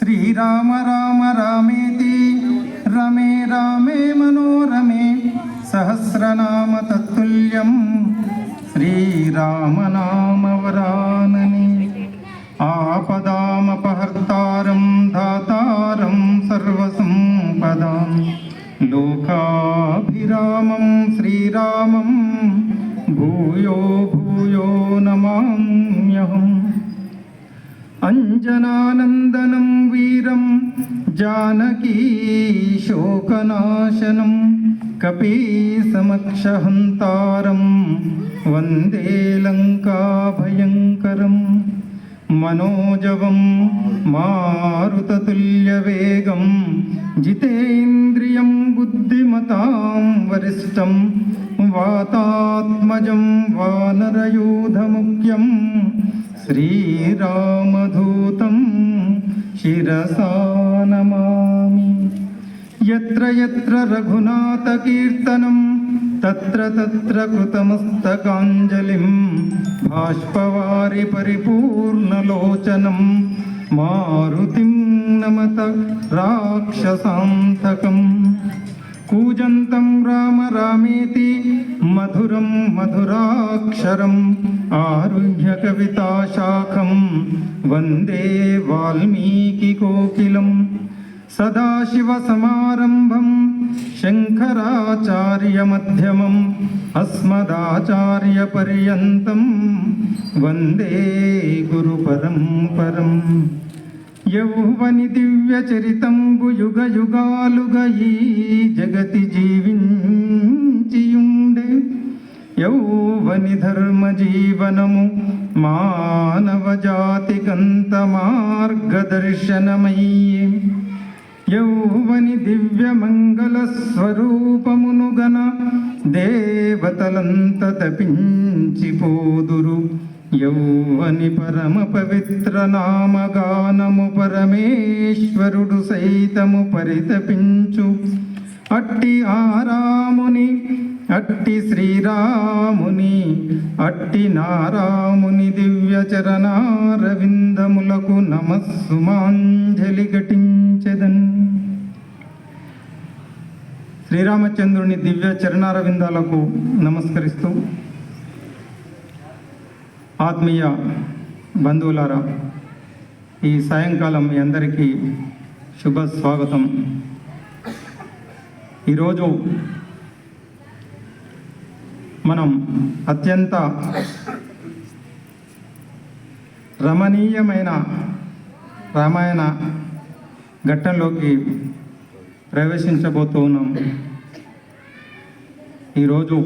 శ్రీరామ రామ రామేతి రమే రామే మనోరమే సహస్రనామ తత్తుల్యం శ్రీరామనామవరానని. ఆపదామపహర్తారం దాతారం సర్వసంపదాం లోకాభిరామం శ్రీరామం భూయో భూయో నమామ్యహం. అంజనానందనం వీరం జానకీ శోకనాశనం కపీసమక్షహంతారం వందే లంకాభయంకరం. మనోజవం మారుతతుల్యవేగం జితేంద్రియం బుద్ధిమతాం వరిష్టం వాతాత్మజం వానరయూధముఖ్యం శ్రీరామదూతం శిరసా నమామి. యత్ర యత్ర రఘునాథకీర్తనం తత్ర తత్ర కృతమస్తకాంజలిం బాష్పవారి పరిపూర్ణలోచనం మారుతిం నమత రాక్షసాంతకం. కూజంతం రామ రామేతి మధురం మధురాక్షరం ఆరుహ్య కవితాశాఖం వందే వాల్మీకికోకిలం. సదాశివసమారంభం శంకరాచార్యమధ్యమం అస్మదాచార్యపర్యంతం వందే గురుపరంపరం. యౌవని దివ్యచరితంబు యుగ యుగాలుగా ఈ జగతి జీవించియుండే. యౌవని ధర్మ జీవనము మానవ జాతికంత మార్గదర్శనమయ్యే. యౌవని దివ్య మంగళ స్వరూపమునుగన దేవతలంత తపించిపోదురు. యౌవని పరమ పవిత్ర నామగానము పరమేశ్వరుడు సైతము పరితపించు. అట్టి ఆరాముని అట్టి శ్రీరాముని అట్టి నారాముని దివ్య చరణారవిందములకు నమస్సుమాంజలి ఘటించెదన్. శ్రీరామచంద్రుని దివ్య చరణారవిందాలకు నమస్కరిస్తూ ఆత్మీయ బంధువులారా, ఈ సాయంకాలం మీ అందరికీ శుభ స్వాగతం. ఈరోజు మనం అత్యంత రమణీయమైన రామాయణ ఘట్టంలోకి ప్రవేశించబోతూ ఉన్నాం. ఈరోజు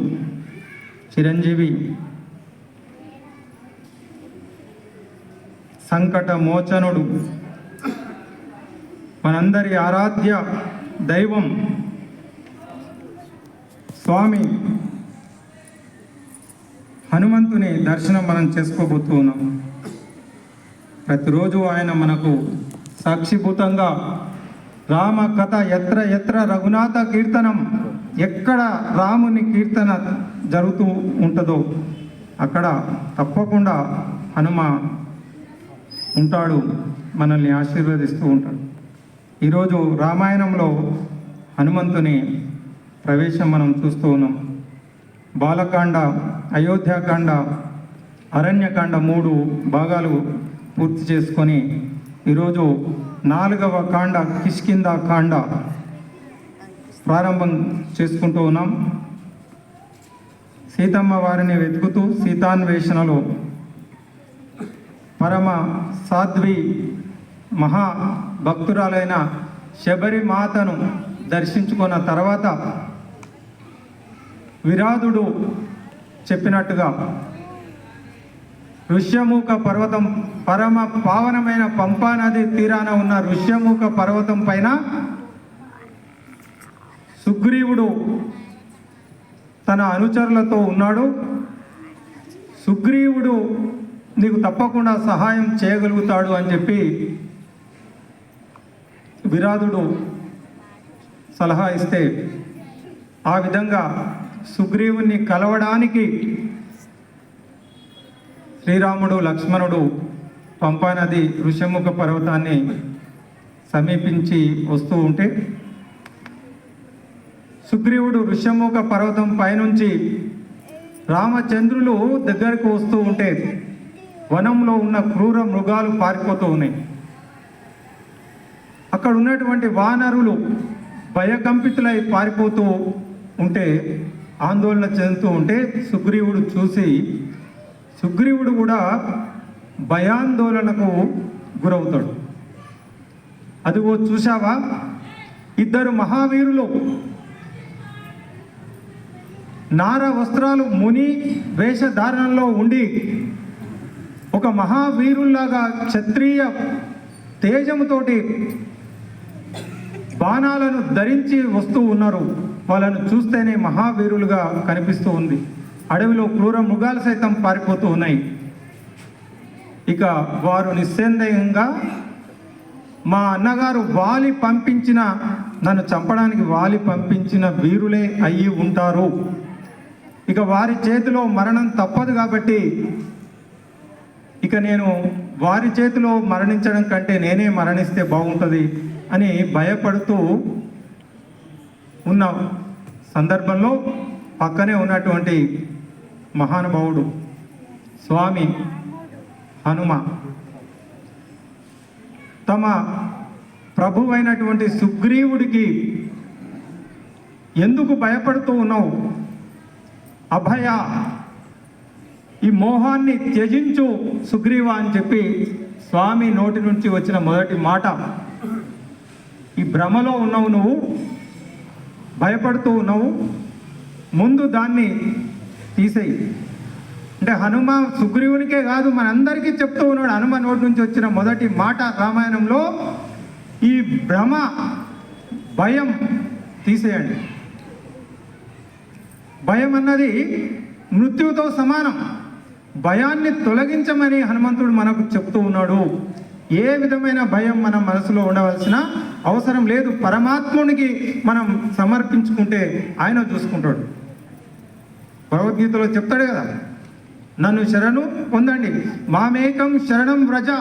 చిరంజీవి సంకట మోచనుడు, మనందరి ఆరాధ్య దైవం స్వామి హనుమంతుని దర్శనం మనం చేసుకోబోతూ ఉన్నాం. ప్రతిరోజు ఆయన మనకు సాక్షిభూతంగా రామ కథ ఎత్ర ఎత్ర రఘునాథ కీర్తనం, ఎక్కడ రాముని కీర్తన జరుగుతూ ఉంటుందో అక్కడ తప్పకుండా హనుమ ఉంటాడు, మనల్ని ఆశీర్వదిస్తూ ఉంటాడు. ఈరోజు రామాయణంలో హనుమంతుని ప్రవేశం మనం చూస్తూ ఉన్నాం. బాలకాండ, అయోధ్యాకాండ, అరణ్యకాండ 3 భాగాలు పూర్తి చేసుకొని ఈరోజు 4వ కాండ కిష్కింద కాండ ప్రారంభం చేసుకుంటూ ఉన్నాం. సీతమ్మ వారిని వెతుకుతూ సీతాన్వేషణలో పరమ సాధ్వి మహాభక్తురాలైన శబరి మాతను దర్శించుకున్న తర్వాత విరాధుడు చెప్పినట్టుగా ఋష్యముఖ పర్వతం, పరమ పావనమైన పంపానది తీరాన ఉన్న ఋష్యముఖ పర్వతం పైన సుగ్రీవుడు తన అనుచరులతో ఉన్నాడు. సుగ్రీవుడు నీకు తప్పకుండా సహాయం చేయగలుగుతాడు అని చెప్పి విరాధుడు సలహా ఇస్తే ఆ విధంగా సుగ్రీవుని కలవడానికి శ్రీరాముడు లక్ష్మణుడు పంపానది ఋష్యముఖ పర్వతాన్ని సమీపించి వస్తూ ఉంటే సుగ్రీవుడు ఋష్యముఖ పర్వతం పైనుంచి రామచంద్రులు దగ్గరకు వస్తూ ఉంటే వనంలో ఉన్న క్రూర మృగాలు పారిపోతూ ఉన్నాయి. అక్కడ ఉన్నటువంటి వానరులు భయకంపితులై పారిపోతూ ఉంటే, ఆందోళన చెందుతూ ఉంటే సుగ్రీవుడు చూసి సుగ్రీవుడు కూడా భయాందోళనకు గురవుతాడు. అదిగో చూశావా, ఇద్దరు మహావీరులు నార వస్త్రాలు ముని వేషధారణలో ఉండి ఒక మహావీరుల్లాగా క్షత్రియ తేజముతోటి బాణాలను ధరించి వస్తూ ఉన్నారు. వాళ్ళను చూస్తేనే మహావీరులుగా కనిపిస్తూ ఉంది. అడవిలో క్రూర మృగాలు సైతం పారిపోతూ ఉన్నాయి. ఇక వారు నిస్సందేహంగా మా అన్నగారు వాలి పంపించిన, నన్ను చంపడానికి వాలి పంపించిన వీరులే అయ్యి ఉంటారు. ఇక వారి చేతిలో మరణం తప్పదు కాబట్టి ఇక నేను వారి చేతిలో మరణించడం కంటే నేనే మరణిస్తే బాగుంటుంది అని భయపడుతూ ఉన్న సందర్భంలో పక్కనే ఉన్నటువంటి మహానుభావుడు స్వామి హనుమ తమ ప్రభు అయినటువంటి సుగ్రీవుడికి ఎందుకు భయపడుతూ ఉన్నావు, అభయ ఈ మోహాన్ని త్యజించు సుగ్రీవ అని చెప్పి స్వామి నోటి నుంచి వచ్చిన మొదటి మాట, ఈ భ్రమలో ఉన్నావు, నువ్వు భయపడుతూ ఉన్నావు, ముందు దాన్ని తీసేయి అంటే హనుమ సుగ్రీవునికే కాదు మనందరికీ చెప్తూ ఉన్నాడు. హనుమ నోటి నుంచి వచ్చిన మొదటి మాట రామాయణంలో, ఈ భ్రమ భయం తీసేయండి. భయం అన్నది మృత్యువుతో సమానం. భయాన్ని తొలగించమని హనుమంతుడు మనకు చెప్తూ ఉన్నాడు. ఏ విధమైన భయం మన మనసులో ఉండవలసిన అవసరం లేదు. పరమాత్మునికి మనం సమర్పించుకుంటే ఆయన చూసుకుంటాడు. భగవద్గీతలో చెప్తాడు కదా, నన్ను శరణు పొందండి, మామేకం శరణం వ్రజ.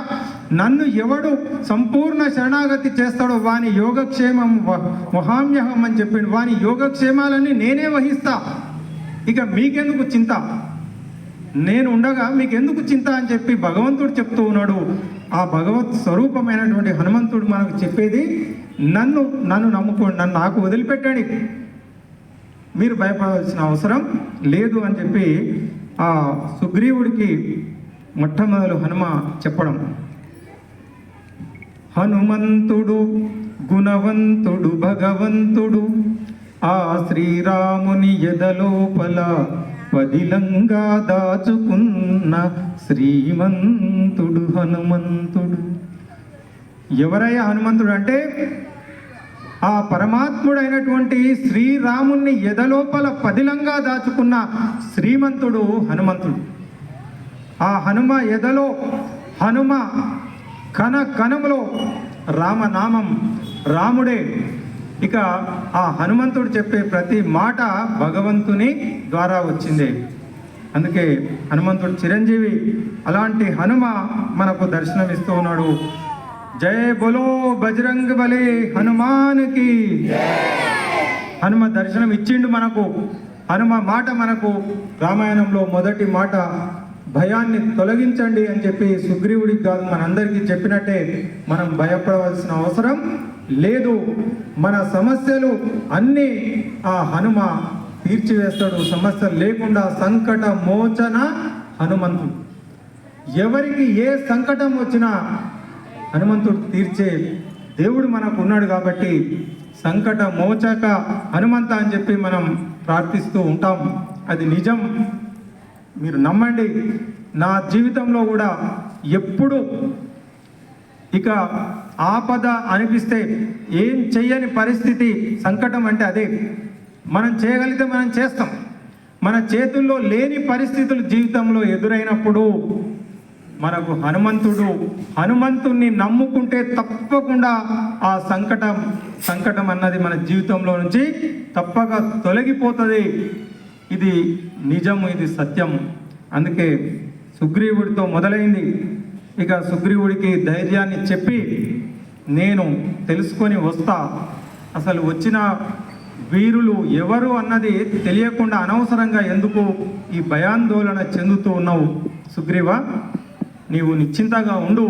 నన్ను ఎవడు సంపూర్ణ శరణాగతి చేస్తాడో వాని యోగక్షేమం వహామ్యహం అని చెప్పిండు. వాని యోగక్షేమాలన్నీ నేనే వహిస్తా. ఇక మీకెందుకు చింత, నేను ఉండగా మీకెందుకు చింత అని చెప్పి భగవంతుడు చెప్తూ ఉన్నాడు. ఆ భగవత్ స్వరూపమైనటువంటి హనుమంతుడు మనకు చెప్పేది, నన్ను నమ్ముకోండి, నన్ను నాకు వదిలిపెట్టండి, మీరు భయపడాల్సిన అవసరం లేదు అని చెప్పి ఆ సుగ్రీవుడికి మొట్టమొదలు హనుమ చెప్పడం. హనుమంతుడు గుణవంతుడు భగవంతుడు, ఆ శ్రీరాముని ఎదలోపల పదిలంగా దాచుకున్న శ్రీమంతుడు హనుమంతుడు. ఎవరయ్యా హనుమంతుడు అంటే, ఆ పరమాత్ముడైనటువంటి శ్రీరాముణ్ణి ఎదలోపల పదిలంగా దాచుకున్న శ్రీమంతుడు హనుమంతుడు. ఆ హనుమ ఎదలో, హనుమ కణములో రామనామం, రాముడే. ఇక ఆ హనుమంతుడు చెప్పే ప్రతి మాట భగవంతుని ద్వారా వచ్చిందే. అందుకే హనుమంతుడు చిరంజీవి. అలాంటి హనుమ మనకు దర్శనమిస్తూ ఉన్నాడు. జయ బోలో బజరంగ బలి హనుమానికి. హనుమ దర్శనం ఇచ్చిండు మనకు. హనుమ మాట మనకు రామాయణంలో మొదటి మాట, భయాన్ని తొలగించండి అని చెప్పి సుగ్రీవుడికి కాదు మనందరికీ చెప్పినట్టే మనం భయపడవలసిన అవసరం లేదు. మన సమస్యలు అన్నీ ఆ హనుమ తీర్చివేస్తాడు. సమస్యలు లేకుండా సంకట మోచన హనుమంతుడు. ఎవరికి ఏ సంకటం వచ్చినా హనుమంతుడు తీర్చే దేవుడు మనకు ఉన్నాడు కాబట్టి సంకట మోచక హనుమంత అని చెప్పి మనం ప్రార్థిస్తూ ఉంటాం. అది నిజం, మీరు నమ్మండి. నా జీవితంలో కూడా ఎప్పుడు ఇక ఆపద అనిపిస్తే, ఏం చెయ్యని పరిస్థితి, సంకటం అంటే అదే. మనం చేయగలిగితే మనం చేస్తాం. మన చేతుల్లో లేని పరిస్థితులు జీవితంలో ఎదురైనప్పుడు మనకు హనుమంతుణ్ణి నమ్ముకుంటే తప్పకుండా ఆ సంకటం అన్నది మన జీవితంలో నుంచి తప్పక తొలగిపోతుంది. ఇది నిజము, ఇది సత్యం. అందుకే సుగ్రీవుడితో మొదలైంది. ఇక సుగ్రీవుడికి ధైర్యాన్ని చెప్పి నేను తెలుసుకొని వస్తా, అసలు వచ్చిన వీరులు ఎవరు అన్నది తెలియకుండా అనవసరంగా ఎందుకు ఈ భయాందోళన చెందుతూ ఉన్నావు సుగ్రీవ, నీవు నిశ్చింతగా ఉండు,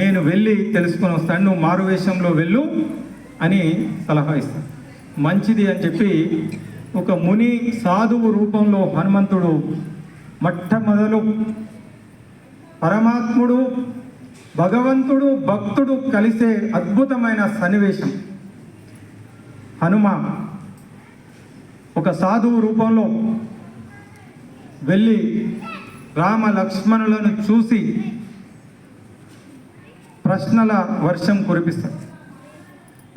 నేను వెళ్ళి తెలుసుకొని వస్తాను, నువ్వు మారువేషంలో వెళ్ళు అని సలహా ఇస్తాను. మంచిది అని చెప్పి ఒక ముని సాధువు రూపంలో హనుమంతుడు మొట్టమొదలు పరమాత్ముడు భగవంతుడు భక్తుడు కలిసే అద్భుతమైన సన్నివేశం. హనుమ ఒక సాధువు రూపంలో వెళ్ళి రామ లక్ష్మణులను చూసి ప్రశ్నల వర్షం కురిపిస్తారు.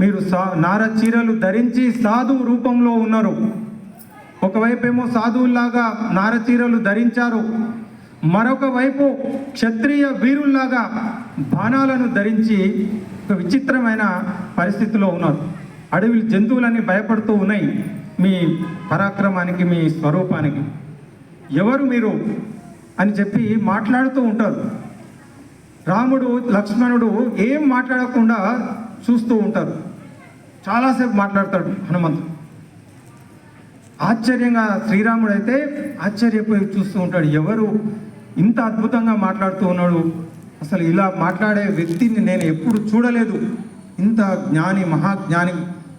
మీరు నారచీరలు ధరించి సాధువు రూపంలో ఉన్నారు, ఒకవైపేమో సాధువుల్లాగా నారచీరలు ధరించారు, మరొక వైపు క్షత్రియ వీరుల్లాగా బాణాలను ధరించి ఒక విచిత్రమైన పరిస్థితిలో ఉన్నారు. అడవి జంతువులన్నీ భయపడుతూ ఉన్నాయి మీ పరాక్రమానికి, మీ స్వరూపానికి. ఎవరు మీరు అని చెప్పి మాట్లాడుతూ ఉంటారు. రాముడు లక్ష్మణుడు ఏం మాట్లాడకుండా చూస్తూ ఉంటారు. చాలాసేపు మాట్లాడతాడు హనుమంతుడు. ఆశ్చర్యంగా శ్రీరాముడు అయితే ఆశ్చర్యపోయి చూస్తూ ఉంటాడు, ఎవరు ఇంత అద్భుతంగా మాట్లాడుతూ ఉన్నాడు, అసలు ఇలా మాట్లాడే వ్యక్తిని నేను ఎప్పుడు చూడలేదు, ఇంత జ్ఞాని మహాజ్ఞాని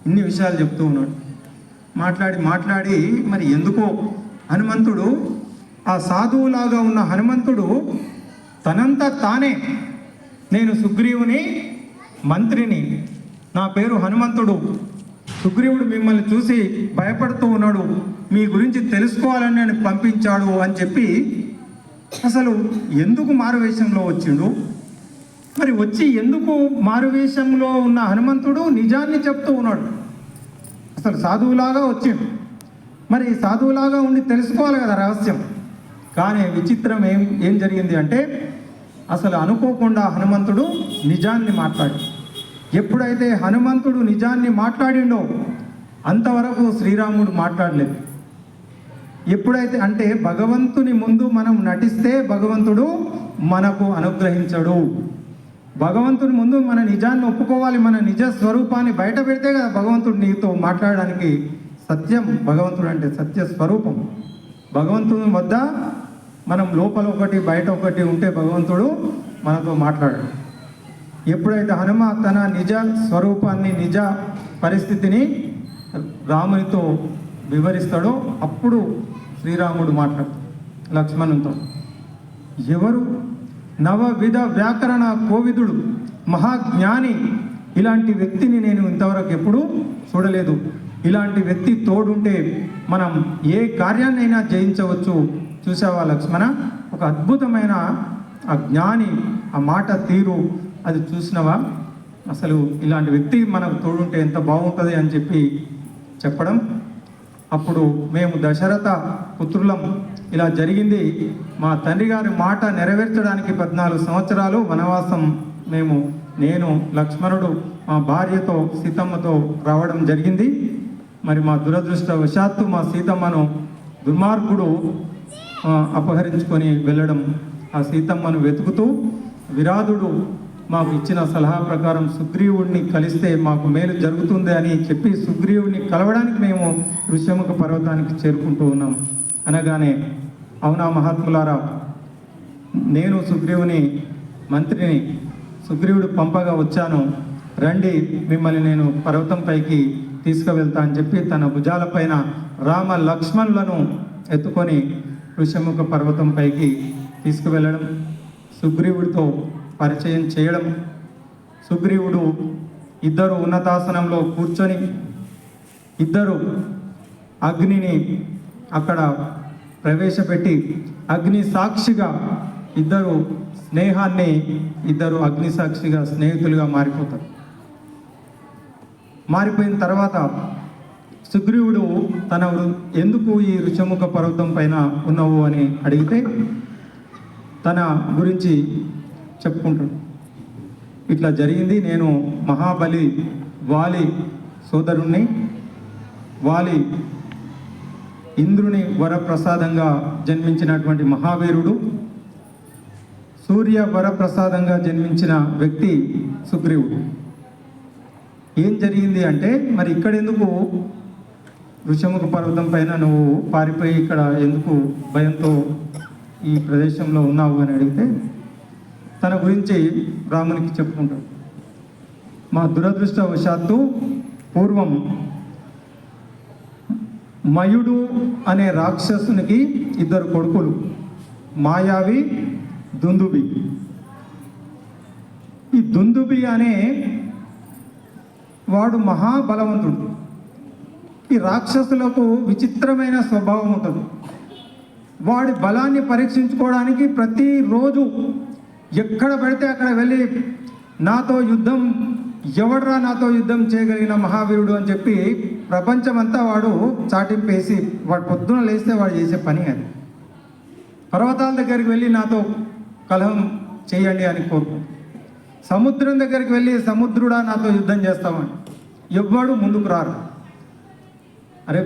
ఇన్ని విషయాలు చెప్తూ ఉన్నాడు. మాట్లాడి మరి ఎందుకో హనుమంతుడు, ఆ సాధువులాగా ఉన్న హనుమంతుడు తనంతా తానే, నేను సుగ్రీవుని మంత్రిని, నా పేరు హనుమంతుడు, సుగ్రీవుడు మిమ్మల్ని చూసి భయపడుతూ ఉన్నాడు, మీ గురించి తెలుసుకోవాలని నేను పంపించాడు అని చెప్పి అసలు ఎందుకు మారువేషంలో వచ్చిండు, మరి వచ్చి ఎందుకు మారువేషంలో ఉన్న హనుమంతుడు నిజాన్ని చెప్తూ ఉన్నాడు. అసలు సాధువులాగా వచ్చిండు, మరి సాధువులాగా ఉండి తెలుసుకోవాలి కదా రహస్యం. కానీ విచిత్రం ఏం జరిగింది అంటే అసలు అనుకోకుండా హనుమంతుడు నిజాన్ని మాట్లాడి, ఎప్పుడైతే హనుమంతుడు నిజాన్ని మాట్లాడిండో అంతవరకు శ్రీరాముడు మాట్లాడలేదు. ఎప్పుడైతే అంటే భగవంతుని ముందు మనం నటిస్తే భగవంతుడు మనకు అనుగ్రహించడు. భగవంతుని ముందు మన నిజాన్ని ఒప్పుకోవాలి, మన నిజ స్వరూపాన్ని బయట పెడితే కదా భగవంతుడు నీతో మాట్లాడడానికి. సత్యం భగవంతుడు అంటే సత్య స్వరూపం. భగవంతుని వద్ద మనం లోపల ఒకటి బయట ఒకటి ఉంటే భగవంతుడు మనతో మాట్లాడాడు. ఎప్పుడైతే హనుమ తన నిజ స్వరూపాన్ని, నిజ పరిస్థితిని రామునితో వివరిస్తాడో అప్పుడు శ్రీరాముడు మాట్లాడతాడు లక్ష్మణునితో. ఎవరు? నవవిధ వ్యాకరణ కోవిదుడు, మహాజ్ఞాని, ఇలాంటి వ్యక్తిని నేను ఇంతవరకు ఎప్పుడూ చూడలేదు. ఇలాంటి వ్యక్తి తోడుంటే మనం ఏ కార్యాన్నైనా జయించవచ్చు. చూసావా లక్ష్మణ, ఒక అద్భుతమైన ఆ జ్ఞాని, ఆ మాట తీరు అది చూసినవా, అసలు ఇలాంటి వ్యక్తి మనకు తోడుంటే ఎంత బాగుంటుంది అని చెప్పి చెప్పడం. అప్పుడు మేము దశరథ పుత్రులం, ఇలా జరిగింది, మా తండ్రి గారి మాట నెరవేర్చడానికి 14 సంవత్సరాలు వనవాసం నేను లక్ష్మణుడు మా భార్యతో సీతమ్మతో రావడం జరిగింది. మరి మా దురదృష్టవశాత్తు మా సీతమ్మను దుర్మార్గుడు అపహరించుకొని వెళ్ళడం, ఆ సీతమ్మను వెతుకుతూ విరాధుడు మాకు ఇచ్చిన సలహా ప్రకారం సుగ్రీవుడిని కలిస్తే మాకు మేలు జరుగుతుంది అని చెప్పి సుగ్రీవుడిని కలవడానికి మేము ఋష్యముఖ పర్వతానికి చేరుకుంటూ ఉన్నాం. అనగానే, అవునా మహాత్ములారా, నేను సుగ్రీవుని మంత్రిని, సుగ్రీవుడు పంపగా వచ్చాను, రండి మిమ్మల్ని నేను పర్వతం పైకి తీసుకువెళ్తా అని చెప్పి తన భుజాలపైన రామ లక్ష్మణులను ఎత్తుకొని ఋష్యముఖ పర్వతం పైకి తీసుకువెళ్ళడం, సుగ్రీవుడితో పరిచయం చేయడం. సుగ్రీవుడు ఇద్దరు ఉన్నతాసనంలో కూర్చొని ఇద్దరు అగ్నిని అక్కడ ప్రవేశపెట్టి అగ్ని సాక్షిగా ఇద్దరు అగ్ని సాక్షిగా స్నేహితులుగా మారిపోతారు. మారిపోయిన తర్వాత సుగ్రీవుడు ఎందుకు ఈ ఋష్యముఖ పర్వతం పైన ఉన్నావు అని అడిగితే తన గురించి చెప్పుకుంటాడు. ఇట్లా జరిగింది, నేను మహాబలి వాలి సోదరుణ్ణి, వాలి ఇంద్రుని వరప్రసాదంగా జన్మించినటువంటి మహావీరుడు, సూర్య వరప్రసాదంగా జన్మించిన వ్యక్తి సుగ్రీవుడు. ఏం జరిగింది అంటే, మరి ఇక్కడ ఎందుకు ఋషముఖ పర్వతం పైన నువ్వు పారిపోయి ఇక్కడ ఎందుకు భయంతో ఈ ప్రదేశంలో ఉన్నావు అని అడిగితే తన గురించి రామునికి చెప్పుకుంటాడు. మా దురదృష్టవశాత్తు పూర్వం మయుడు అనే రాక్షసునికి 2 కొడుకులు, మాయావి, దుందుబి. ఈ దుందుబి అనే వాడు మహాబలవంతుడు. ఈ రాక్షసులకు విచిత్రమైన స్వభావం ఉంటుంది. వాడి బలాన్ని పరీక్షించుకోవడానికి ప్రతిరోజు ఎక్కడ పడితే అక్కడ వెళ్ళి నాతో యుద్ధం, ఎవడ్రా నాతో యుద్ధం చేయగలిగిన మహావీరుడు అని చెప్పి ప్రపంచమంతా వాడు చాటింపేసి, వాడు పొద్దున లేస్తే వాడు చేసే పని అది. పర్వతాల దగ్గరికి వెళ్ళి నాతో కలహం చేయండి అని కోరుకుంటాడు. సముద్రం దగ్గరికి వెళ్ళి సముద్రుడా నాతో యుద్ధం చేస్తామని ఎవ్వడు ముందుకు రారు. అరే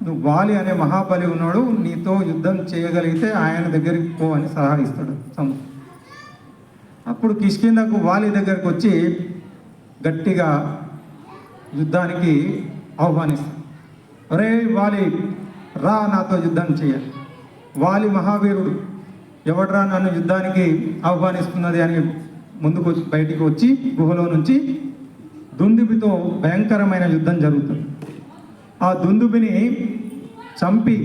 నువ్వు వాలి అనే మహాబలి ఉన్నాడు, నీతో యుద్ధం చేయగలిగితే ఆయన దగ్గరికి పో అని సలహా ఇస్తాడు సముద్రం. అప్పుడు కిష్కిందకు వాలి దగ్గరికి వచ్చి గట్టిగా యుద్ధానికి ఆహ్వానిస్తాడు. అరే వాలి, రా నాతో యుద్ధం చేయాలి. వాలి మహావీరుడు, ఎవడ్రా నన్ను యుద్ధానికి ఆహ్వానిస్తున్నది అని ముందుకు బయటికి వచ్చి గుహలో నుంచి దుందుబితో భయంకరమైన యుద్ధం జరుగుతుంది. ఆ దుందుబిని చంపి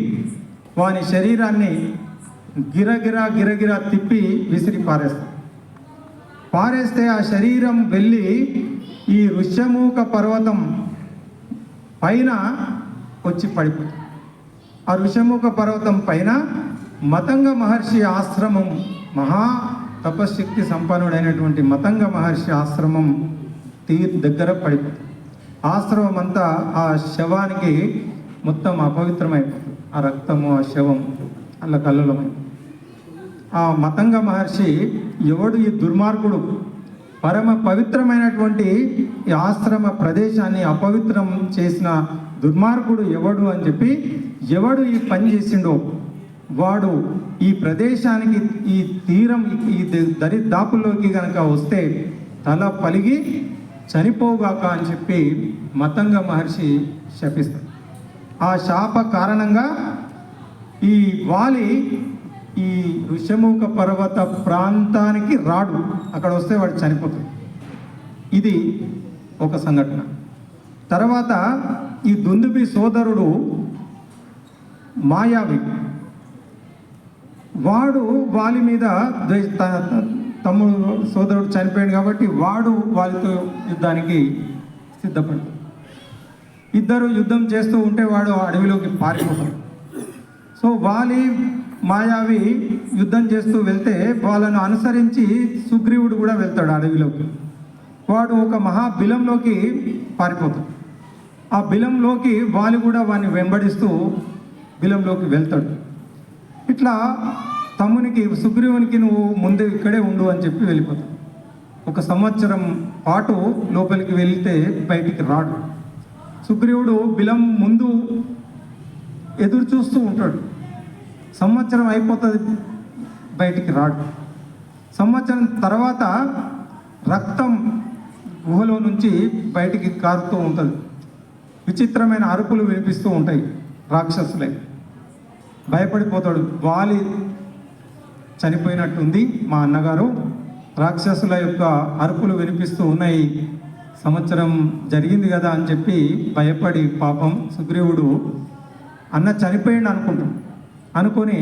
వాని శరీరాన్ని గిరగిరా తిప్పి విసిరి పారేస్తే ఆ శరీరం వెళ్ళి ఈ ఋష్యమూక పర్వతం పైన వచ్చి పడిపోతుంది. ఆ ఋష్యమూక పర్వతం పైన మతంగ మహర్షి ఆశ్రమం, మహా తపశక్తి సంపన్నుడైనటువంటి మతంగ మహర్షి ఆశ్రమం దగ్గర పడిపోతుంది. ఆశ్రమం అంతా ఆ శవానికి మొత్తం అపవిత్రమైపోతుంది. ఆ రక్తము, ఆ శవం అల్లకల్లోలమై. ఆ మతంగ మహర్షి, ఎవడు ఈ దుర్మార్గుడు పరమ పవిత్రమైనటువంటి ఈ ఆశ్రమ ప్రదేశాన్ని అపవిత్రం చేసిన దుర్మార్గుడు ఎవడు అని చెప్పి, ఎవడు ఈ పని చేసిండో వాడు ఈ ప్రదేశానికి, ఈ తీరం, ఈ దరిదాపుల్లోకి కనుక వస్తే తల పలిగి చనిపోగాక అని చెప్పి మతంగ మహర్షి శపిస్తాడు. ఆ శాప కారణంగా ఈ వాలి ఈ ఋష్యమూక పర్వత ప్రాంతానికి రాడు. అక్కడ వస్తే వాడు చనిపోతాడు. ఇది ఒక సంఘటన. తర్వాత ఈ దుందుబి సోదరుడు మాయావి, వాడు వాలి మీద తమ్ముడు సోదరుడు చనిపోయాడు కాబట్టి వాడు వాళ్ళతో యుద్ధానికి సిద్ధపడ్డాడు. ఇద్దరు యుద్ధం చేస్తూ ఉంటే వాడు అడవిలోకి పారిపోతాడు. సో వాలి మాయావి యుద్ధం చేస్తూ వెళ్తే వాళ్ళను అనుసరించి సుగ్రీవుడు కూడా వెళ్తాడు అడవిలోకి. వాడు ఒక మహాబిలంలోకి పారిపోతాడు. ఆ బిలంలోకి వాలి కూడా వాడిని వెంబడిస్తూ బిలంలోకి వెళ్తాడు. ఇట్లా తమ్మునికి, సుగ్రీవునికి నువ్వు ముందు ఇక్కడే ఉండు అని చెప్పి వెళ్ళిపోతాడు. 1 సంవత్సరం పాటు లోపలికి వెళ్తే బయటికి రాడు. సుగ్రీవుడు బిలం ముందు ఎదురు చూస్తూ ఉంటాడు. సంవత్సరం అయిపోతుంది, బయటికి రాడు. సంవత్సరం తర్వాత రక్తం గుహలో నుంచి బయటికి కారుతూ ఉంటుంది. విచిత్రమైన అరుపులు వినిపిస్తూ ఉంటాయి రాక్షసులే. భయపడిపోతాడు. వాలి చనిపోయినట్టుంది, మా అన్నగారు, రాక్షసుల యొక్క అరుపులు వినిపిస్తూ ఉన్నాయి, సంవత్సరం జరిగింది కదా అని చెప్పి భయపడి పాపం సుగ్రీవుడు అన్న చనిపోయింది అనుకొని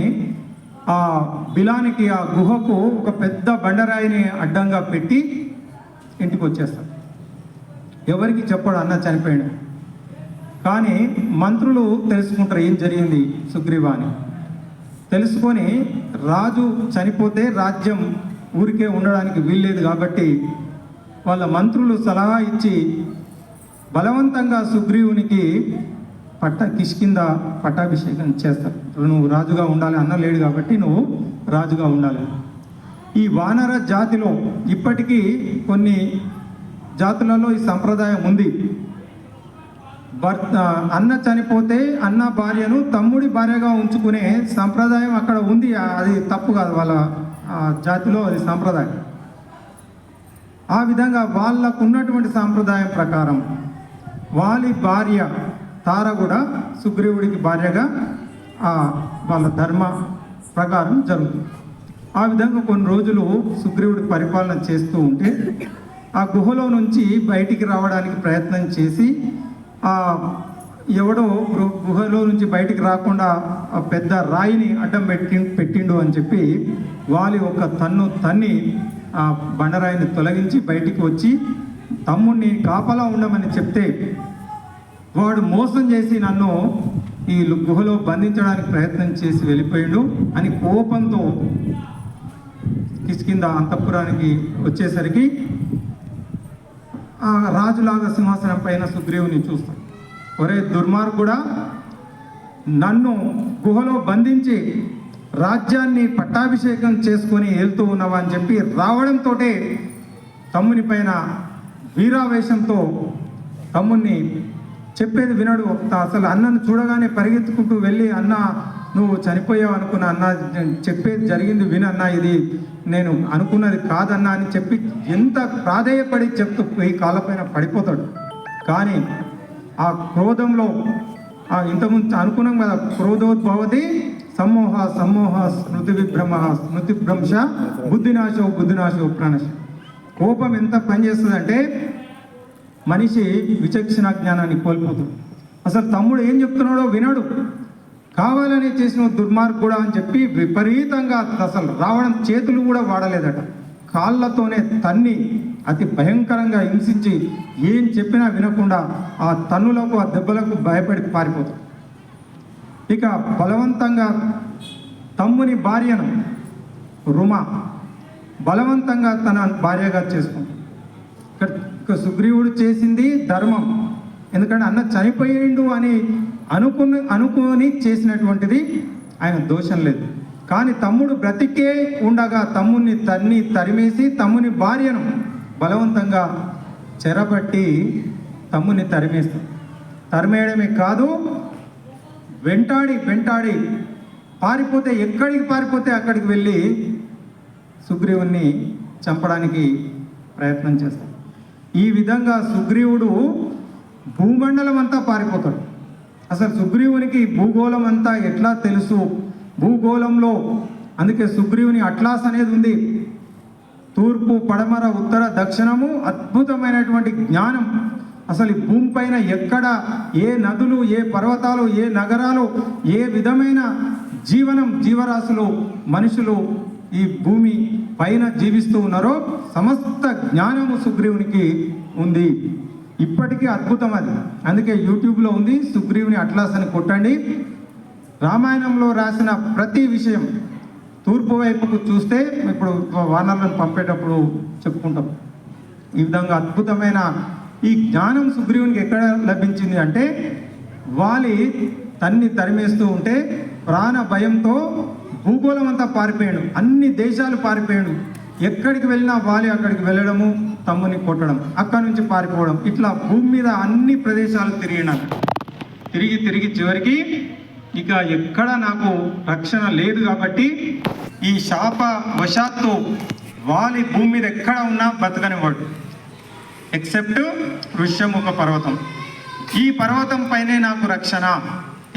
ఆ బిలానికి, ఆ గుహకు ఒక పెద్ద బండరాయిని అడ్డంగా పెట్టి ఇంటికి వచ్చేస్తాడు. ఎవరికి చెప్పాడు అన్న చనిపోయాడు. కానీ మంత్రులు తెలుసుకుంటారు ఏం జరిగింది సుగ్రీవ అని. తెలుసుకొని రాజు చనిపోతే రాజ్యం ఊరికే ఉండడానికి వీల్లేదు కాబట్టి వాళ్ళ మంత్రులు సలహా ఇచ్చి బలవంతంగా సుగ్రీవునికి కిష్కింద పట్టాభిషేకం చేస్తారు. నువ్వు రాజుగా ఉండాలి, అన్న లేడు కాబట్టి నువ్వు రాజుగా ఉండాలి. ఈ వానర జాతిలో ఇప్పటికీ కొన్ని జాతులలో ఈ సంప్రదాయం ఉంది. అన్న చనిపోతే అన్న భార్యను తమ్ముడి భార్యగా ఉంచుకునే సంప్రదాయం అక్కడ ఉంది. అది తప్పు కాదు, వాళ్ళ జాతిలో అది సంప్రదాయం. ఆ విధంగా వాళ్ళకు ఉన్నటువంటి సాంప్రదాయం ప్రకారం వాలి భార్య తార కూడా సుగ్రీవుడికి భార్యగా వాళ్ళ ధర్మ ప్రకారం జరుగుతుంది. ఆ విధంగా కొన్ని రోజులు సుగ్రీవుడి పరిపాలన చేస్తూ ఉంటే ఆ గుహలో నుంచి బయటికి రావడానికి ప్రయత్నం చేసి ఎవడో గుహలో నుంచి బయటికి రాకుండా ఆ పెద్ద రాయిని అడ్డం పెట్టిండు అని చెప్పి వాలి ఒక తన్ని ఆ బండరాయిని తొలగించి బయటికి వచ్చి తమ్ముడిని కాపలా ఉండమని చెప్తే వాడు మోసం చేసి నన్ను ఈ గుహలో బంధించడానికి ప్రయత్నం చేసి వెళ్ళిపోయాడు అని కోపంతో కిష్కింధ అంతఃపురానికి వచ్చేసరికి ఆ రాజులాగా సింహాసనం పైన సుగ్రీవుని చూస్తాం. ఒరే దుర్మార్గుడా, నన్ను గుహలో బంధించి రాజ్యాన్ని పట్టాభిషేకం చేసుకొని వెళ్తూ ఉన్నావా అని చెప్పి రావడంతో తమ్ముని పైన వీరావేశంతో తమ్ముని చెప్పేది వినడు. అసలు అన్నను చూడగానే పరిగెత్తుకుంటూ వెళ్ళి అన్న నువ్వు చనిపోయావు అనుకున్నా అన్న, చెప్పేది జరిగింది వినన్నా, ఇది నేను అనుకున్నది కాదన్నా అని చెప్పి ఎంత ప్రాధేయపడి చెప్తూ ఈ కాళ్ళపైన పడిపోతాడు. కానీ ఆ క్రోధంలో ఇంతకుముందు అనుకున్నాం కదా, క్రోధోద్భవతి సమ్మోహ సమ్మోహ స్మృతి విభ్రమ స్మృతి భ్రంశ బుద్ధినాశో ప్రాణశ. కోపం ఎంత పనిచేస్తుందంటే మనిషి విచక్షణ జ్ఞానాన్ని కోల్పోతాడు. అసలు తమ్ముడు ఏం చెప్తున్నాడో వినడు, కావాలని చేసిన దుర్మార్గుడా అని చెప్పి విపరీతంగా అసలు రావడం, చేతులు కూడా వాడలేదట, కాళ్ళతోనే తన్ని అతి భయంకరంగా హింసించి ఏం చెప్పినా వినకుండా ఆ తన్నులకు ఆ దెబ్బలకు భయపడి పారిపోతాడు. ఇక బలవంతంగా తమ్ముని భార్యను రుమ బలవంతంగా తన భార్యగా చేసుకుంటాడు. ఇక సుగ్రీవుడు చేసింది ధర్మం, ఎందుకంటే అన్న చనిపోయిండు అని అనుకుని చేసినటువంటిది, ఆయన దోషం లేదు. కానీ తమ్ముడు బ్రతికే ఉండగా తమ్ముని తరిమేసి తమ్ముని భార్యను బలవంతంగా చెరబట్టి తమ్ముని తరిమేయడమే కాదు, వెంటాడి పారిపోతే ఎక్కడికి పారిపోతే అక్కడికి వెళ్ళి సుగ్రీవుని చంపడానికి ప్రయత్నం చేస్తాడు. ఈ విధంగా సుగ్రీవుడు భూమండలం అంతా పారిపోతాడు. అసలు సుగ్రీవునికి భూగోళం అంతా ఎట్లా తెలుసు? భూగోళంలో అందుకే సుగ్రీవుని అట్లాస్ అనేది ఉంది. తూర్పు, పడమర, ఉత్తర, దక్షిణము అద్భుతమైనటువంటి జ్ఞానం. అసలు ఈ భూమి పైన ఎక్కడ ఏ నదులు, ఏ పర్వతాలు, ఏ నగరాలు, ఏ విధమైన జీవరాశులు, మనుషులు ఈ భూమి పైన జీవిస్తూ ఉన్నారో సమస్త జ్ఞానము సుగ్రీవునికి ఉంది. ఇప్పటికీ అద్భుతం అది. అందుకే యూట్యూబ్లో ఉంది, సుగ్రీవుని అట్లాస్ అని కొట్టండి. రామాయణంలో రాసిన ప్రతి విషయం తూర్పు వైపుకు చూస్తే, ఇప్పుడు వానరులను పంపేటప్పుడు చెప్పుకుంటాం, ఈ విధంగా అద్భుతమైన ఈ జ్ఞానం సుగ్రీవునికి ఎక్కడ లభించింది అంటే, వాలి తరిమేస్తూ ఉంటే ప్రాణ భయంతో భూగోళం అంతా పారిపోయాడు, అన్ని దేశాలు పారిపోయాడు. ఎక్కడికి వెళ్ళినా వాలి అక్కడికి వెళ్ళడము, తమ్ముని కొట్టడం, అక్కడి నుంచి పారిపోవడం, ఇట్లా భూమి మీద అన్ని ప్రదేశాలు తిరిగి చివరికి ఇక ఎక్కడ నాకు రక్షణ లేదు కాబట్టి ఈ శాప వశాత్తు వాలి భూమి మీద ఎక్కడ ఉన్నా బతకనివాడు, ఎక్సెప్ట్ ఋష్యముఖ పర్వతం. ఈ పర్వతం పైనే నాకు రక్షణ,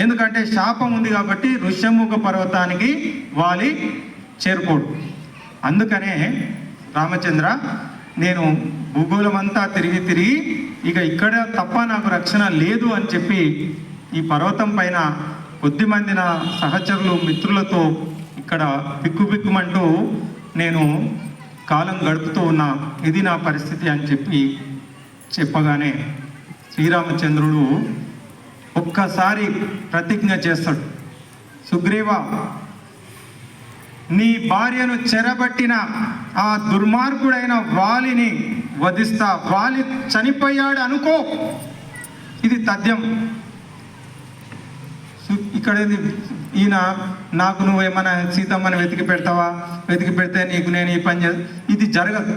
ఎందుకంటే శాపం ఉంది కాబట్టి ఋష్యముఖ పర్వతానికి వాలి చేరుకోడు. అందుకనే రామచంద్ర, నేను భూగోళం అంతా తిరిగి ఇక ఇక్కడ తప్ప నాకు రక్షణ లేదు అని చెప్పి ఈ పర్వతం పైన కొద్దిమంది నా సహచరులు, మిత్రులతో ఇక్కడ బిక్కుబిక్కుమంటూ నేను కాలం గడుపుతూ ఉన్నా, ఇది నా పరిస్థితి అని చెప్పగానే శ్రీరామచంద్రుడు ఒక్కసారి ప్రతిజ్ఞ చేస్తాడు. సుగ్రీవ, నీ భార్యను చెరబట్టిన ఆ దుర్మార్గుడైన వాలిని వధిస్తా. వాలి చనిపోయాడు అనుకో, ఇది తథ్యం. ఇక్కడ ఈయన నాకు నువ్వేమైనా సీతమ్మని వెతికి పెడతావా, వెతికి పెడితే నీకు నేను ఈ పని ఇది జరగదు.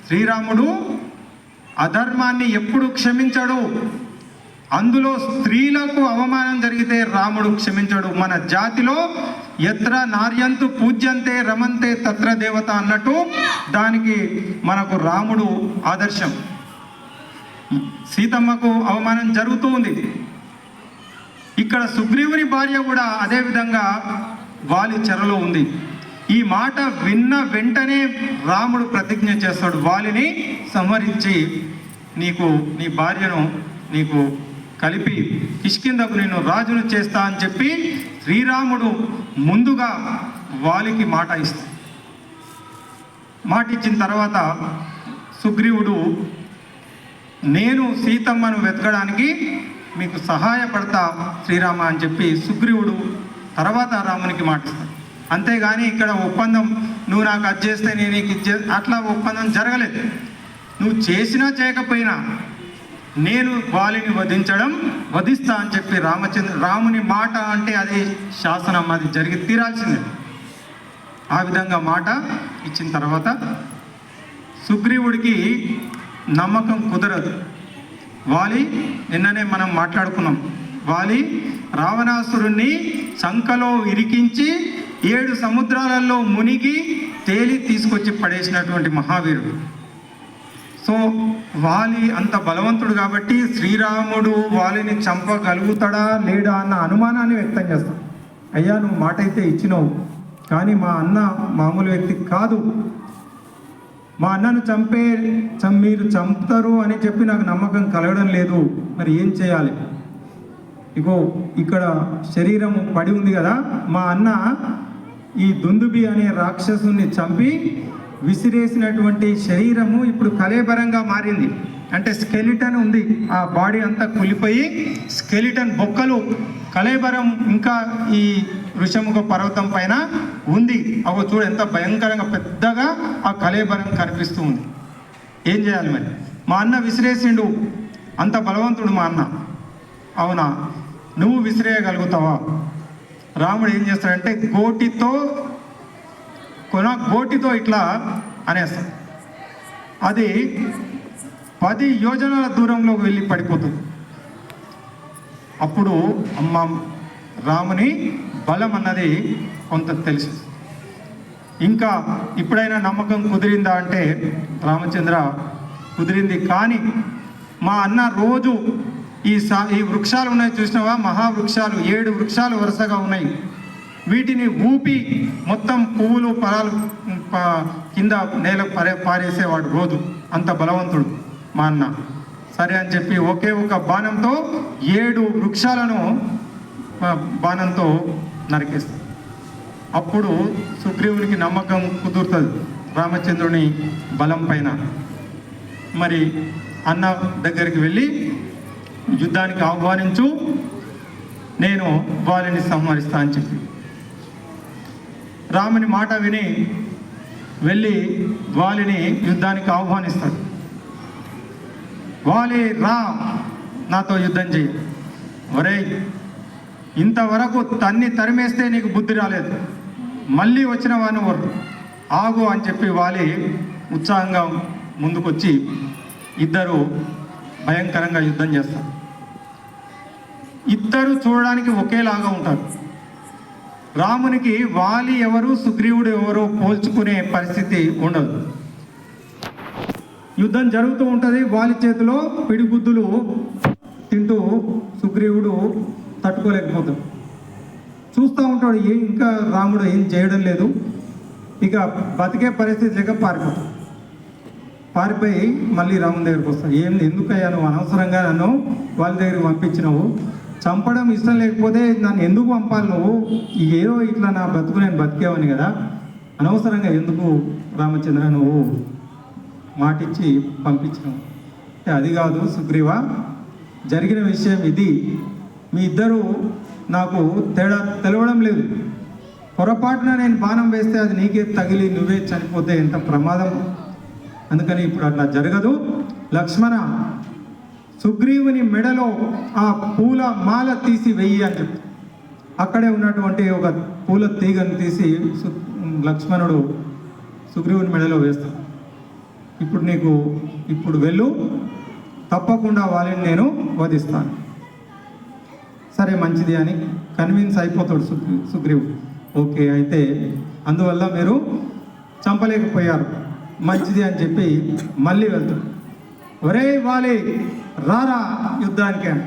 శ్రీరాముడు అధర్మాన్ని ఎప్పుడు క్షమించడు, అందులో స్త్రీలకు అవమానం జరిగితే రాముడు క్షమించడు. మన జాతిలో ఎత్ర నార్యంతు పూజ్యంతే రమంతే తత్ర దేవత అన్నట్టు దానికి మనకు రాముడు ఆదర్శం. సీతమ్మకు అవమానం జరుగుతూ ఉంది. ఇక్కడ సుగ్రీవుని భార్య కూడా అదే విధంగా వాలి చెరలో ఉంది. ఈ మాట విన్న వెంటనే రాముడు ప్రతిజ్ఞ చేస్తాడు, వాలిని సంహరించి నీ భార్యను నీకు కలిపి కిష్కింధకు నేను రాజును చేస్తా అని చెప్పి శ్రీరాముడు ముందుగా వాలికి మాట ఇస్తాడు. మాట ఇచ్చిన తర్వాత సుగ్రీవుడు నేను సీతమ్మను వెతకడానికి మీకు సహాయపడతా శ్రీరామ అని చెప్పి సుగ్రీవుడు తర్వాత రామునికి మాట ఇస్తాడు. అంతేగాని ఇక్కడ ఒప్పందం నువ్వు నాకు అది చేస్తే నేను నీకు అట్లా ఒప్పందం జరగలేదు. నువ్వు చేసినా చేయకపోయినా నేను వాలిని వధిస్తా అని చెప్పి రాముని మాట అంటే అది శాసనం, అది జరిగి తీరాల్సిందే. ఆ విధంగా మాట ఇచ్చిన తర్వాత సుగ్రీవుడికి నమ్మకం కుదరదు. వాలి నిన్ననే మనం మాట్లాడుకున్నాం, వాలి రావణాసురుణ్ణి చంకలో ఇరికించి 7 సముద్రాలలో మునిగి తేలి తీసుకొచ్చి పడేసినటువంటి మహావీరుడు. సో వాలి అంత బలవంతుడు కాబట్టి శ్రీరాముడు వాలిని చంపగలుగుతాడా లేడా అన్న అనుమానాన్ని వ్యక్తం చేస్తాడు. అయ్యా నువ్వు మాట అయితే ఇచ్చినావు, కానీ మా అన్న మామూలు వ్యక్తి కాదు, మా అన్నను మీరు చంపుతారు అని చెప్పి నాకు నమ్మకం కలగడం లేదు, మరి ఏం చేయాలి? ఇగో ఇక్కడ శరీరం పడి ఉంది కదా, మా అన్న ఈ దుందుబి అనే రాక్షసుని చంపి విసిరేసినటువంటి శరీరము ఇప్పుడు కళేబరంగా మారింది. అంటే స్కెలిటన్ ఉంది, ఆ బాడీ అంతా కులిపోయి స్కెలిటన్ బొక్కలు కళేబరం ఇంకా ఈ ఋషముఖ పర్వతం పైన ఉంది. అవి చూడు ఎంత భయంకరంగా పెద్దగా ఆ కళేబరం కనిపిస్తూ ఉంది. ఏం చేయాలి మరి? మా అన్న విసిరేసిండు, అంత బలవంతుడు మా అన్న. అవునా, నువ్వు విసిరేయగలుగుతావా? రాముడు ఏం చేస్తాడంటే గోటితో ఇట్లా అనేస్తాడు. అది 10 యోజనాల దూరంలోకి వెళ్ళి పడిపోతుంది. అప్పుడు రాముని బలం అన్నది కొంత తెలుసు. ఇంకా ఇప్పుడైనా నమ్మకం కుదిరిందా అంటే రామచంద్ర కుదిరింది, కానీ మా అన్న రోజు ఈ వృక్షాలు ఉన్నాయి చూసినావా, మహావృక్షాలు 7 వృక్షాలు వరుసగా ఉన్నాయి, వీటిని ఊపి మొత్తం పువ్వులు ఫలాలు కింద నేలకు పారేసేవాడు రోజు, అంత బలవంతుడు మా అన్న. సరే అని చెప్పి ఒకే ఒక బాణంతో 7 వృక్షాలను బాణంతో నరికేస్తాడు. అప్పుడు సుగ్రీవునికి నమ్మకం కుదురుతుంది రామచంద్రుని బలం పైన. మరి అన్న దగ్గరికి వెళ్ళి యుద్ధానికి ఆహ్వానించు, నేను వాలిని సంహరిస్తా అని చెప్పి రాముని మాట విని వెళ్ళి వాలిని యుద్ధానికి ఆహ్వానిస్తాడు. వాలి రా, నాతో యుద్ధం చేయి. ఒరేయ్, ఇంతవరకు తరిమేస్తే నీకు బుద్ధి రాలేదు, మళ్ళీ వచ్చిన వాను ఆగు అని చెప్పి వాలి ఉత్సాహంగా ముందుకొచ్చి ఇద్దరు భయంకరంగా యుద్ధం చేస్తారు. ఇద్దరు చూడడానికి ఒకేలాగా ఉంటారు. రామునికి వాలి ఎవరు సుగ్రీవుడు ఎవరు పోల్చుకునే పరిస్థితి ఉండదు. యుద్ధం జరుగుతూ ఉంటుంది, వాలి చేతిలో పిడిగుద్దులు తింటూ సుగ్రీవుడు తట్టుకోలేకపోతాడు. చూస్తూ ఉంటాడు, ఇంకా రాముడు ఏం చేయడం లేదు, ఇక బతికే పరిస్థితి లేక పారిపోయి మళ్ళీ రాముని దగ్గరికి వస్తాడు. ఎందుకయ్యా నువ్వు అనవసరంగా నన్ను వాళ్ళ దగ్గరికి పంపించినావు, చంపడం ఇష్టం లేకపోతే నన్ను ఎందుకు పంపాలి, నువ్వు ఏదో ఇట్లా నా బతుకు నేను బతికేవని కదా, అనవసరంగా ఎందుకు రామచంద్ర నువ్వు మాటిచ్చి పంపించినావు? అది కాదు సుగ్రీవ, జరిగిన విషయం ఇది, మీ ఇద్దరు నాకు తేడా తెలవడం లేదు, పొరపాటున నేను బాణం వేస్తే అది నీకే తగిలి నువ్వే చనిపోతే ఎంత ప్రమాదం, అందుకని ఇప్పుడు అట్లా జరగదు. లక్ష్మణ, సుగ్రీవుని మెడలో ఆ పూల మాల తీసి వెయ్యి అని చెప్పి అక్కడే ఉన్నటువంటి ఒక పూల తీగను తీసి లక్ష్మణుడు సుగ్రీవుని మెడలో వేస్తాడు. ఇప్పుడు వెళ్ళు, తప్పకుండా వాళ్ళని నేను వధిస్తాను. సరే మంచిది అని కన్విన్స్ అయిపోతాడు సుగ్రీవుడు. ఓకే, అయితే అందువల్ల మీరు చంపలేకపోయారు, మంచిది అని చెప్పి మళ్ళీ వెళ్తాడు. ఒరే వాలి రారా యుద్ధానికి అని.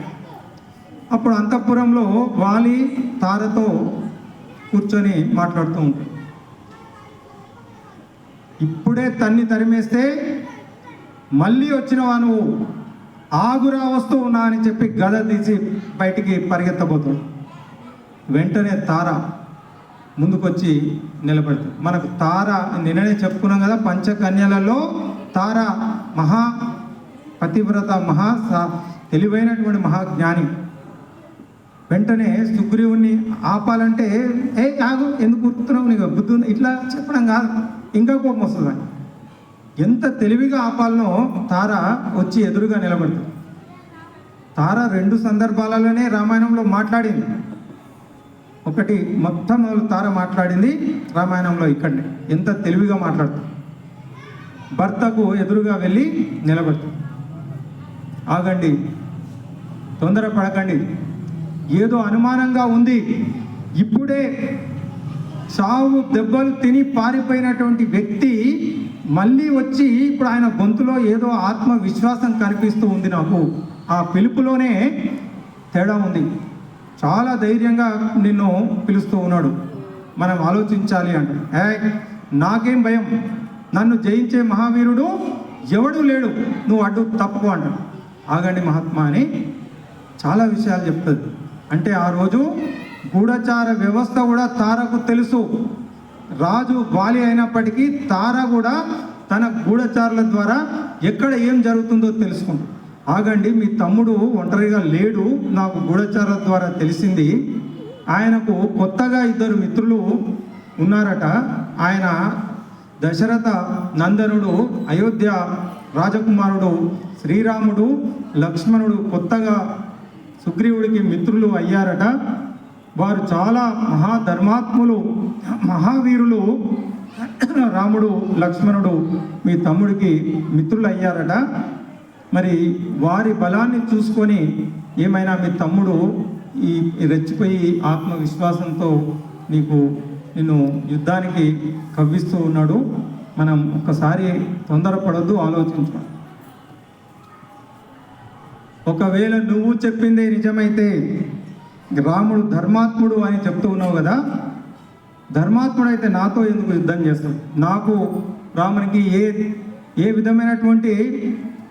అప్పుడు అంతఃపురంలో వాలి తారతో కూర్చొని మాట్లాడుతూ ఉంటాడు. ఇప్పుడే తరిమేస్తే మళ్ళీ వచ్చినవా నువ్వు, ఆగురా వస్తూ ఉన్నా అని చెప్పి గద తీసి బయటికి పరిగెత్తబోతాడు. వెంటనే తార ముందుకొచ్చి నిలబడుతుంది. మనకు తార నిన్ననే చెప్పుకున్నాం కదా, పంచకన్యలలో తార మహా పతివ్రత, తెలివైనటువంటి మహాజ్ఞాని. వెంటనే సుగ్రీవుని ఆపాలంటే ఆగు, ఎందుకు కూర్చున్నావు, నీకు బుద్ధి ఉంది, ఇట్లా చెప్పడం కాదు, ఇంకా కోపం వస్తుంది. ఎంత తెలివిగా ఆపాలనో తార వచ్చి ఎదురుగా నిలబడుతుంది. తార 2 సందర్భాలలోనే రామాయణంలో మాట్లాడింది. ఒకటి మొత్తం తార మాట్లాడింది రామాయణంలో ఇక్కడనే. ఎంత తెలివిగా మాట్లాడుతుంది. భర్తకు ఎదురుగా వెళ్ళి నిలబడుతుంది. ఆగండి, తొందరపడకండి, ఏదో అనుమానంగా ఉంది. ఇప్పుడే చావు దెబ్బలు తిని పారిపోయినటువంటి వ్యక్తి మళ్ళీ వచ్చి ఇప్పుడు ఆయన గొంతులో ఏదో ఆత్మవిశ్వాసం కనిపిస్తూ ఉంది నాకు. ఆ పిలుపులోనే తేడా ఉంది. చాలా ధైర్యంగా నిన్ను పిలుస్తూ ఉన్నాడు, మనం ఆలోచించాలి అంట. నాకేం భయం, నన్ను జయించే మహావీరుడు ఎవడూ లేడు, నువ్వు అడ్డు తప్పు అంట. ఆగండి మహాత్మా అని చాలా విషయాలు చెప్తుంది. అంటే ఆ రోజు గూఢచార వ్యవస్థ కూడా తారకు తెలుసు. రాజు వాలి అయినప్పటికీ తార కూడా తన గూఢచారుల ద్వారా ఎక్కడ ఏం జరుగుతుందో తెలుసుకుంటుంది. ఆగండి, మీ తమ్ముడు ఒంటరిగా లేడు, నాకు గూఢచారుల ద్వారా తెలిసింది. ఆయనకు కొత్తగా 2 మిత్రులు ఉన్నారట. ఆయన దశరథ నందనుడు, అయోధ్య రాజకుమారుడు శ్రీరాముడు, లక్ష్మణుడు కొత్తగా సుగ్రీవుడికి మిత్రులు అయ్యారట. వారు చాలా మహాధర్మాత్ములు, మహావీరులు. రాముడు, లక్ష్మణుడు మీ తమ్ముడికి మిత్రులు అయ్యారట. మరి వారి బలాన్ని చూసుకొని ఏమైనా మీ తమ్ముడు ఈ రెచ్చిపోయి ఆత్మవిశ్వాసంతో నిన్ను యుద్ధానికి కవ్విస్తూ ఉన్నాడు. మనం ఒక్కసారి తొందరపడొద్దు, ఆలోచించు. ఒకవేళ నువ్వు చెప్పిందే నిజమైతే, రాముడు ధర్మాత్ముడు అని చెప్తూ ఉన్నావు కదా, ధర్మాత్ముడైతే నాతో ఎందుకు యుద్ధం చేస్తాడు? నాకు రామునికి ఏ విధమైనటువంటి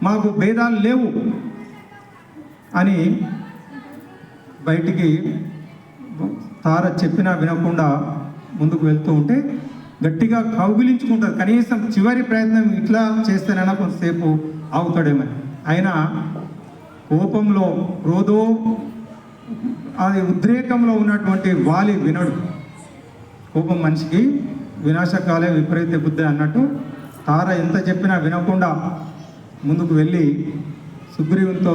మాకు భేదాలు లేవు అని బయటికి తార చెప్పినా వినకుండా ముందుకు వెళ్తూ ఉంటే గట్టిగా కౌగిలించుకుంటుంది. కనీసం చివరి ప్రయత్నం ఇట్లా చేస్తేనైనా కొంతసేపు ఆగుతాడేమని. అయినా కోపంలో, అది ఉద్రేకంలో ఉన్నటువంటి వాలి వినడు. కోపం మనిషికి వినాశకాలే విపరీత బుద్ధి అన్నట్టు తార ఎంత చెప్పినా వినకుండా ముందుకు వెళ్ళి సుగ్రీవునితో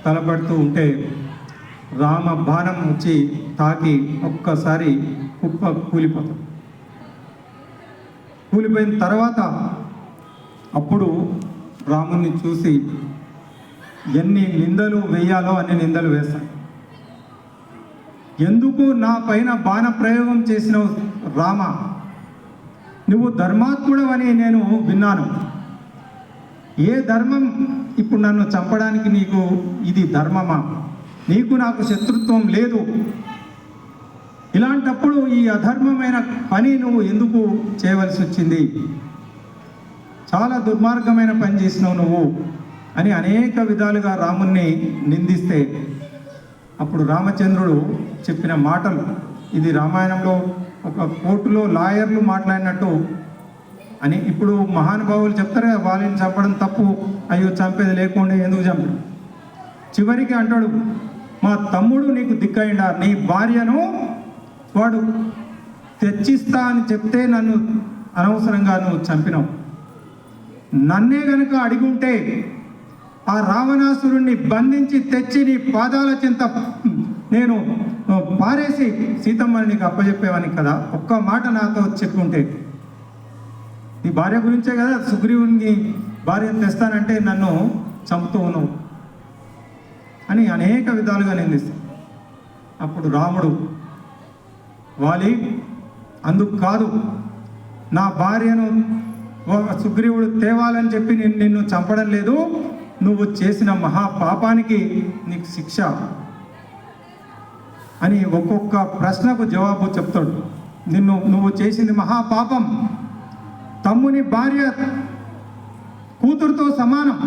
తలపడుతూ ఉంటే రామ బాణం వచ్చి తాకి ఒక్కసారి కుప్ప కూలిపోతాడు. కూలిపోయిన తర్వాత అప్పుడు రాముని చూసి ఎన్ని నిందలు వేయాలో అన్ని నిందలు వేస్తాడు. ఎందుకు నా పైన బాణ ప్రయోగం చేసినవు రామ? నువ్వు ధర్మాత్ముడవని నేను విన్నాను. ఏ ధర్మం ఇప్పుడు నన్ను చంపడానికి నీకు ఇది ధర్మమా? నీకు నాకు శత్రుత్వం లేదు. ఇలాంటప్పుడు ఈ అధర్మమైన పని నువ్వు ఎందుకు చేయవలసి వచ్చింది? చాలా దుర్మార్గమైన పని చేసినావు నువ్వు అని అనేక విధాలుగా రాముణ్ణి నిందిస్తే అప్పుడు రామచంద్రుడు చెప్పిన మాటలు, ఇది రామాయణంలో ఒక కోర్టులో లాయర్లు మాట్లాడినట్టు అని. ఇప్పుడు మహానుభావులు చెప్తారు కదా, వాళ్ళని చంపడం తప్పు, అయ్యో చంపేది లేకుండా ఎందుకు చంపాడు? చివరికి అంటాడు, మా తమ్ముడు నీకు దిక్కయిండా, నీ భార్యను వాడు తెచ్చిస్తా అని చెప్తే నన్ను అనవసరంగా నువ్వు చంపినావు. నన్నే గనుక అడిగుంటే ఆ రావణాసురుణ్ణి బంధించి తెచ్చి నీ పాదాల చింత నేను పారేసి సీతమ్మని నీకు అప్పచెప్పేవాని కదా. ఒక్క మాట నాతో చెప్పుంటే, నీ భార్య గురించే కదా సుగ్రీవుని భార్యను తెస్తానంటే నన్ను చంపుతూ ఉన్నావు. అని అనేక విధాలుగా నిందిస్తాడు. అప్పుడు రాముడు వాలి అందుకు కాదు, నా భార్యను సుగ్రీవుడు తేవాలని చెప్పి నిన్ను చంపడం లేదు, నువ్వు చేసిన మహాపాపానికి నీకు శిక్ష అని ఒక్కొక్క ప్రశ్నకు జవాబు చెప్తాడు. నువ్వు చేసింది మహాపాపం, తమ్ముని భార్య కూతురుతో సమానం,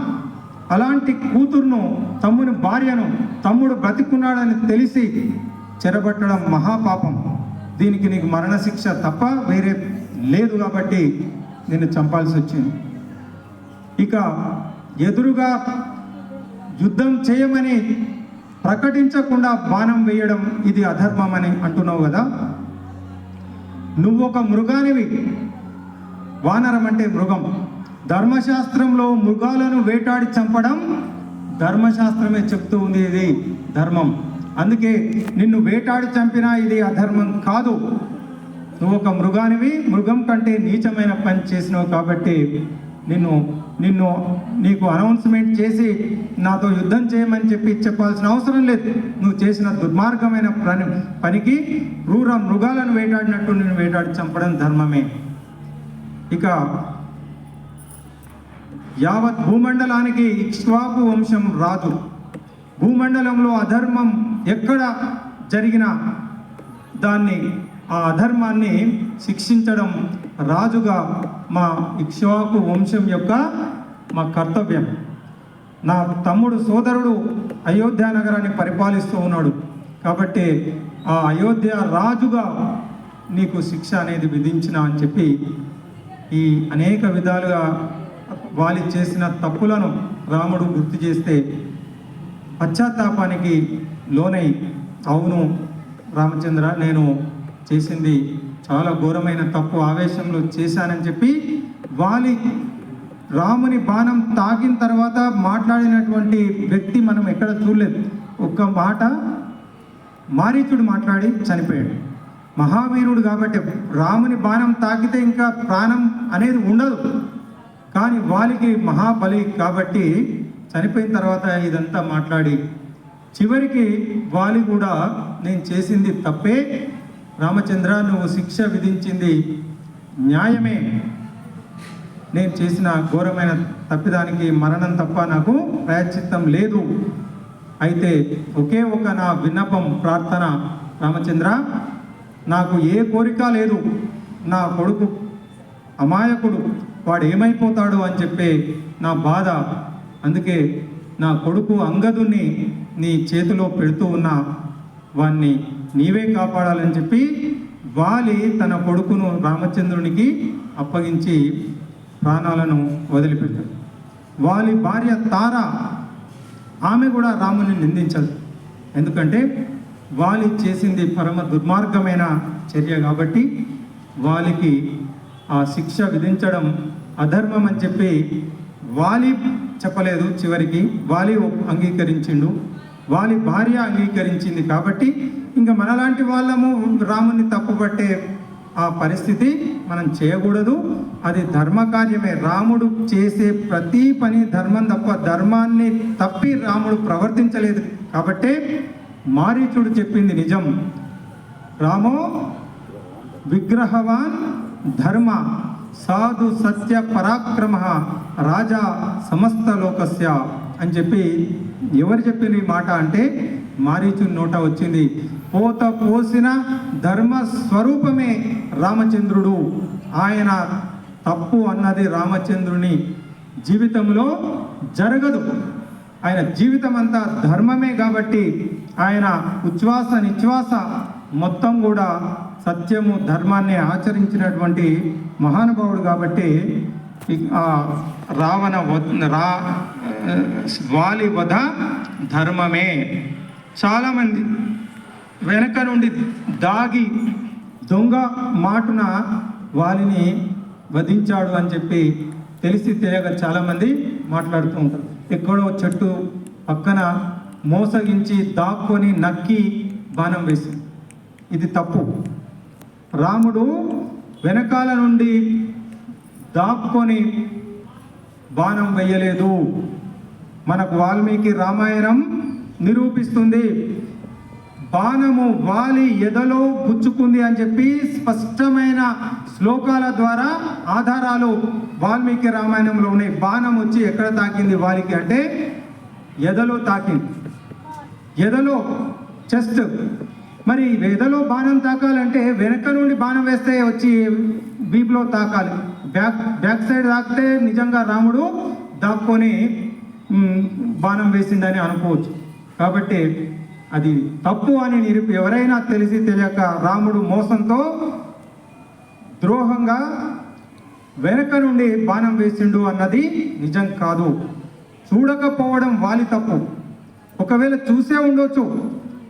అలాంటి కూతురును తమ్ముని భార్యను తమ్ముడు బ్రతికున్నాడని తెలిసి చెరబట్టడం మహాపాపం, దీనికి నీకు మరణశిక్ష తప్ప వేరే లేదు కాబట్టి నిన్ను చంపాల్సి వచ్చింది. ఇక ఎదురుగా యుద్ధం చేయమని ప్రకటించకుండా బాణం వేయడం ఇది అధర్మం అని అంటున్నావు కదా, నువ్వు ఒక మృగానివి. వానరం అంటే మృగం. ధర్మశాస్త్రంలో మృగాలను వేటాడి చంపడం ధర్మశాస్త్రమే చెప్తూ ఉంది, ఇది ధర్మం. అందుకే నిన్ను వేటాడి చంపినా ఇది అధర్మం కాదు. నువ్వు ఒక మృగానివి, మృగం కంటే నీచమైన పని చేసినావు కాబట్టి నీకు అనౌన్స్మెంట్ చేసి నాతో యుద్ధం చేయమని చెప్పాల్సిన అవసరం లేదు. నువ్వు చేసిన దుర్మార్గమైన పనికి క్రూర మృగాలను వేటాడినట్టు నిన్ను వేటాడి చంపడం ధర్మమే. ఇక యావత్ భూమండలానికి ఇక్ష్వాకు వంశం రాజు. భూమండలంలో అధర్మం ఎక్కడ జరిగినా ఆ అధర్మాన్ని శిక్షించడం రాజుగా మా ఇక్ష్వాకు వంశం యొక్క మా కర్తవ్యం. నా తమ్ముడు సోదరుడు అయోధ్య నగరాన్ని పరిపాలిస్తూ ఉన్నాడు కాబట్టి ఆ అయోధ్య రాజుగా నీకు శిక్ష అనేది విధించిన అని చెప్పి ఈ అనేక విధాలుగా వాలి చేసిన తప్పులను రాముడు గుర్తు చేస్తే పశ్చాత్తాపానికి లోనై, అవును రామచంద్ర, నేను చేసింది చాలా ఘోరమైన తప్పు, ఆవేశంలో చేశానని చెప్పి వాలి రాముని బాణం తాకిన తర్వాత మాట్లాడినటువంటి వ్యక్తి మనం ఎక్కడ చూడలేదు. ఒక్క మాట మారీచుడు మాట్లాడి చనిపోయాడు. మహావీరుడు కాబట్టి రాముని బాణం తాకితే ఇంకా ప్రాణం అనేది ఉండదు, కానీ వాలికి మహాబలి కాబట్టి చనిపోయిన తర్వాత ఇదంతా మాట్లాడి చివరికి వాలి కూడా నేను చేసింది తప్పే రామచంద్ర, నువ్వు శిక్ష విధించింది న్యాయమే, నేను చేసిన ఘోరమైన తప్పిదానికి మరణం తప్ప నాకు ప్రాయశ్చిత్తం లేదు. అయితే ఒకే ఒక నా విన్నపం, ప్రార్థన, రామచంద్ర, నాకు ఏ కోరిక లేదు, నా కొడుకు అమాయకుడు, వాడు ఏమైపోతాడు అని చెప్పే నా బాధ. అందుకే నా కొడుకు అంగదుని నీ చేతిలో పెడుతూ ఉన్నా, వాణ్ణి నీవే కాపాడాలని చెప్పి వాలి తన కొడుకును రామచంద్రునికి అప్పగించి ప్రాణాలను వదిలిపెట్టాడు. వాలి భార్య తార, ఆమె కూడా రాముని నిందించదు. ఎందుకంటే వాలి చేసింది పరమ దుర్మార్గమైన చర్య కాబట్టి వాలికి ఆ శిక్ష విధించడం అధర్మం అని చెప్పి వాలి చెప్పలేదు. చివరికి వాలి అంగీకరించిండు, వాలి భార్య అంగీకరించింది. కాబట్టి ఇంకా మనలాంటి వాళ్ళము రాముని తప్పుపట్టే ఆ పరిస్థితి మనం చేయకూడదు. అది ధర్మకార్యమే. రాముడు చేసే ప్రతి పని ధర్మం తప్ప, ధర్మాన్ని తప్పి రాముడు ప్రవర్తించలేదు. కాబట్టే మారీచుడు చెప్పింది నిజం. రామో విగ్రహవాన్ ధర్మ సాధు సత్య పరాక్రమ రాజా సమస్త లోకస్య అని చెప్పి ఎవరు చెప్పిన ఈ మాట అంటే మారీచుని నోట వచ్చింది. పోత పోసిన ధర్మ స్వరూపమే రామచంద్రుడు. ఆయన తప్పు అన్నది రామచంద్రుని జీవితంలో జరగదు. ఆయన జీవితం అంతా ధర్మమే కాబట్టి ఆయన ఉచ్ఛ్వాస నిశ్వాస మొత్తం కూడా సత్యము ధర్మాన్ని ఆచరించినటువంటి మహానుభావుడు కాబట్టి వాలి వధ ధర్మమే. చాలామంది వెనక నుండి దాగి దొంగ మాటున వాలిని వధించాడు అని చెప్పి తెలిసి తెలియక చాలామంది మాట్లాడుతూ ఉంటారు. ఎక్కడో చెట్టు పక్కన మోసగించి దాక్కొని నక్కి బాణం వేసి, ఇది తప్పు. రాముడు వెనకాల నుండి దాక్కొని బాణం వేయలేదు. మనకు వాల్మీకి రామాయణం నిరూపిస్తుంది. బాణము వాలి ఎదలో గుచ్చుకుంది అని చెప్పి స్పష్టమైన శ్లోకాల ద్వారా ఆధారాలు వాల్మీకి రామాయణంలో ఉన్నాయి. బాణం వచ్చి ఎక్కడ తాకింది వాలికి అంటే ఎదలో తాకింది, ఎదలో చెస్ట్. మరి ఎదలో బాణం తాకాలంటే వెనక నుండి బాణం వేస్తే వచ్చి వీపులో తాకాలి. బ్యాక్ సైడ్ తాకితే నిజంగా రాముడు దాక్కొని బాణం వేసిండని అనుకోవచ్చు. కాబట్టి అది తప్పు అని ఎవరైనా తెలిసి తెలియక రాముడు మోసంతో ద్రోహంగా వెనక నుండి బాణం వేసిండు అన్నది నిజం కాదు. చూడకపోవడం వాలి తప్పు. ఒకవేళ చూసే ఉండొచ్చు,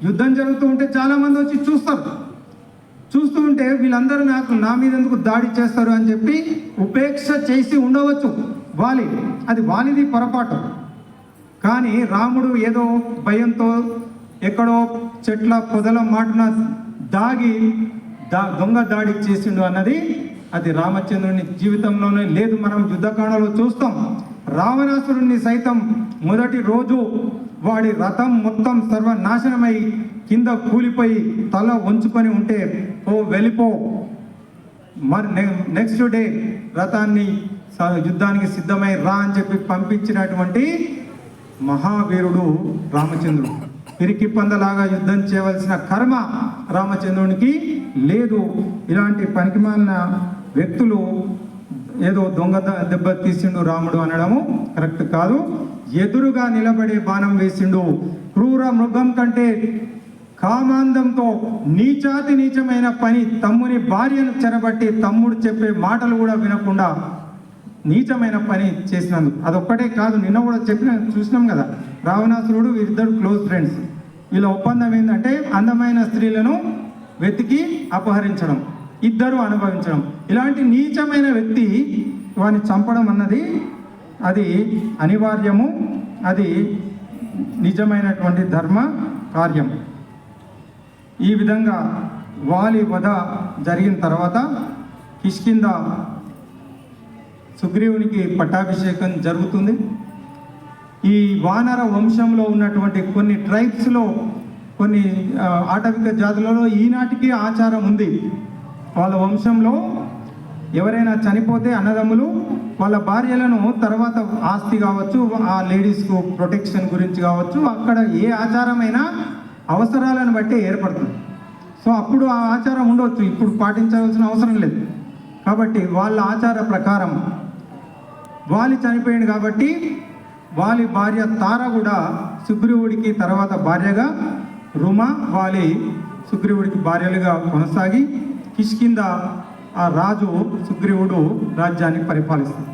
యుద్ధం జరుగుతూ ఉంటే చాలామంది వచ్చి చూస్తూ ఉంటే వీళ్ళందరూ నా మీద ఎందుకు దాడి చేస్తారు అని చెప్పి ఉపేక్ష చేసి ఉండవచ్చు వాలి. అది వాలిది పొరపాటు. కానీ రాముడు ఏదో భయంతో ఎక్కడో చెట్ల పొదల మాటున దాగి దొంగ దాడి చేసిండు అన్నది అది రామచంద్రుని జీవితంలోనే లేదు. మనం యుద్ధకాండలో చూస్తాం. రావణాసురుణ్ణి సైతం మొదటి రోజు వాడి రథం మొత్తం సర్వనాశనమై కింద కూలిపోయి తల వంచుకొని ఉంటే వెళ్ళిపో, మరి నెక్స్ట్ డే రథాన్ని యుద్ధానికి సిద్ధమై రా అని చెప్పి పంపించినటువంటి మహావీరుడు రామచంద్రుడు. పిరికి పందలాగా యుద్ధం చేయవలసిన కర్మ రామచంద్రునికి లేదు. ఇలాంటి పనికిమాలిన వ్యక్తులు ఏదో దొంగ దెబ్బ తీసిండు రాముడు అనడము కరెక్ట్ కాదు. ఎదురుగా నిలబడి బాణం వేసిండు. క్రూర మృగం కంటే కామాందంతో నీచాతి నీచమైన పని, తమ్ముని భార్యను చెరబట్టి తమ్ముడు చెప్పే మాటలు కూడా వినకుండా నీచమైన పని చేసినందుకు. అదొక్కటే కాదు, నిన్న కూడా చూసినాం కదా, రావణాసురుడు వీరిద్దరు క్లోజ్ ఫ్రెండ్స్. వీళ్ళ ఒప్పందం ఏంటంటే అందమైన స్త్రీలను వెతికి అపహరించడం, ఇద్దరు అనుభవించడం. ఇలాంటి నీచమైన వ్యక్తి వారిని చంపడం అన్నది అది అనివార్యము, అది నిజమైనటువంటి ధర్మ కార్యం. ఈ విధంగా వాలి వధ జరిగిన తర్వాత కిష్కింద సుగ్రీవునికి పట్టాభిషేకం జరుగుతుంది. ఈ వానర వంశంలో ఉన్నటువంటి కొన్ని ట్రైబ్స్లో, కొన్ని ఆటవిక జాతులలో ఈనాటికి ఆచారం ఉంది. వాళ్ళ వంశంలో ఎవరైనా చనిపోతే అన్నదమ్ములు వాళ్ళ భార్యలను తర్వాత ఆస్తి కావచ్చు, ఆ లేడీస్కు ప్రొటెక్షన్ గురించి కావచ్చు, అక్కడ ఏ ఆచారమైనా అవసరాలను బట్టి ఏర్పడుతుంది. సో అప్పుడు ఆ ఆచారం ఉండవచ్చు, ఇప్పుడు పాటించవలసిన అవసరం లేదు. కాబట్టి వాళ్ళ ఆచార ప్రకారం వాలి చనిపోయింది కాబట్టి వాలి భార్య తార కూడా సుగ్రీవుడికి తర్వాత భార్యగా, రుమ, వాలి సుగ్రీవుడికి భార్యలుగా కొనసాగి కిష్కింద ఆ రాజు సుగ్రీవుడు రాజ్యాన్ని పరిపాలిస్తాడు.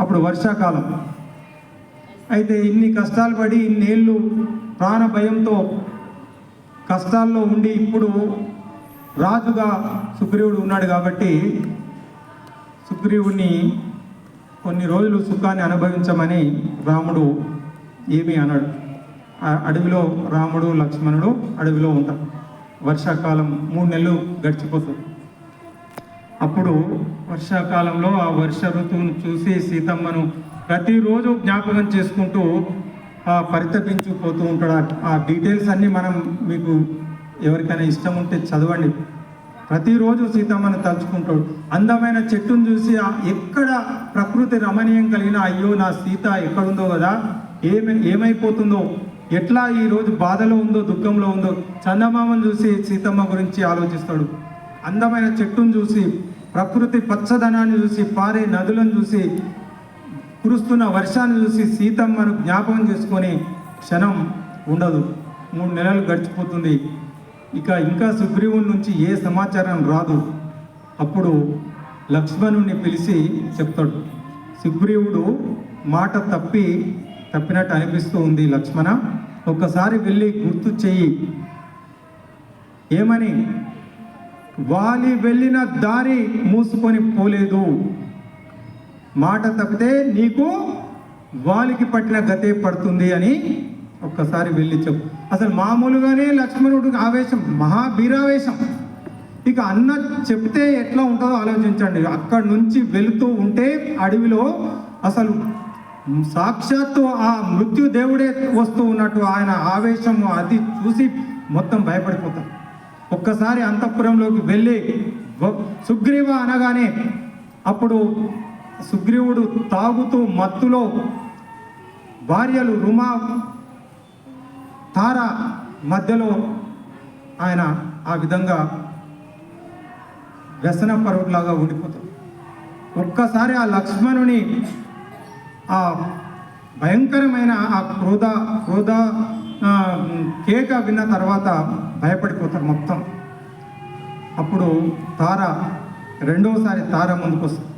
అప్పుడు వర్షాకాలం అయితే ఇన్ని కష్టాలు పడి ఇన్నేళ్ళు ప్రాణ భయంతో కష్టాల్లో ఉండి ఇప్పుడు రాజుగా సుగ్రీవుడు ఉన్నాడు కాబట్టి సుగ్రీవుడిని కొన్ని రోజులు సుఖాన్ని అనుభవించమని రాముడు ఏమీ అన్నాడు. అడవిలో రాముడు లక్ష్మణుడు అడవిలో ఉంటారు. వర్షాకాలం 3 నెలలు గడిచిపోతుంది. అప్పుడు వర్షాకాలంలో ఆ వర్ష ఋతువును చూసి సీతమ్మను ప్రతిరోజు జ్ఞాపకం చేసుకుంటూ పరితపించిపోతూ ఉంటాడు. ఆ డీటెయిల్స్ అన్నీ మనం మీకు ఎవరికైనా ఇష్టం ఉంటే చదవండి. ప్రతిరోజు సీతమ్మను తలుచుకుంటాడు. అందమైన చెట్టును చూసి ఎక్కడ ప్రకృతి రమణీయం కలిగిన అయ్యో నా సీత ఎక్కడుందో కదా, ఏమైపోతుందో, ఎట్లా ఈరోజు బాధలో ఉందో, దుఃఖంలో ఉందో, చందమామను చూసి సీతమ్మ గురించి ఆలోచిస్తాడు. అందమైన చెట్టును చూసి, ప్రకృతి పచ్చదనాన్ని చూసి, పారే నదులను చూసి, కురుస్తున్న వర్షాన్ని చూసి సీతమ్మను జ్ఞాపకం చేసుకొని క్షణం ఉండదు. 3 నెలలు గడిచిపోతుంది. ఇంకా సుగ్రీవుని నుంచి ఏ సమాచారం రాదు. అప్పుడు లక్ష్మణుని పిలిచి చెప్తాడు, సుగ్రీవుడు మాట తప్పినట్టు అనిపిస్తూ ఉంది లక్ష్మణ, ఒక్కసారి వెళ్ళి గుర్తు చెయ్యి. ఏమని? వాలి వెళ్ళిన దారి మూసుకొని పోలేదు, మాట తప్పితే నీకు వాలికి పట్టిన గతే పడుతుంది అని ఒక్కసారి వెళ్ళి చెప్పు. అసలు మామూలుగానే లక్ష్మణుడికి ఆవేశం, మహావీరావేశం. ఇక అన్న చెప్తే ఎట్లా ఉంటుందో ఆలోచించండి. అక్కడి నుంచి వెళుతూ ఉంటే అడవిలో అసలు సాక్షాత్తు ఆ మృత్యు దేవుడే వస్తూ ఉన్నట్టు ఆయన ఆవేశం అది చూసి మొత్తం భయపడిపోతారు. ఒక్కసారి అంతఃపురంలోకి వెళ్ళి సుగ్రీవ అనగానే అప్పుడు సుగ్రీవుడు తాగుతూ మత్తులో భార్యలు రుమా తార మధ్యలో ఆయన ఆ విధంగా వ్యసన పరువులాగా ఉండిపోతాడు. ఒక్కసారి ఆ లక్ష్మణుని ఆ భయంకరమైన ఆ క్రోధ కేక విన్న తర్వాత భయపడిపోతారు మొత్తం. అప్పుడు తార రెండోసారి తార ముందుకు వస్తుంది.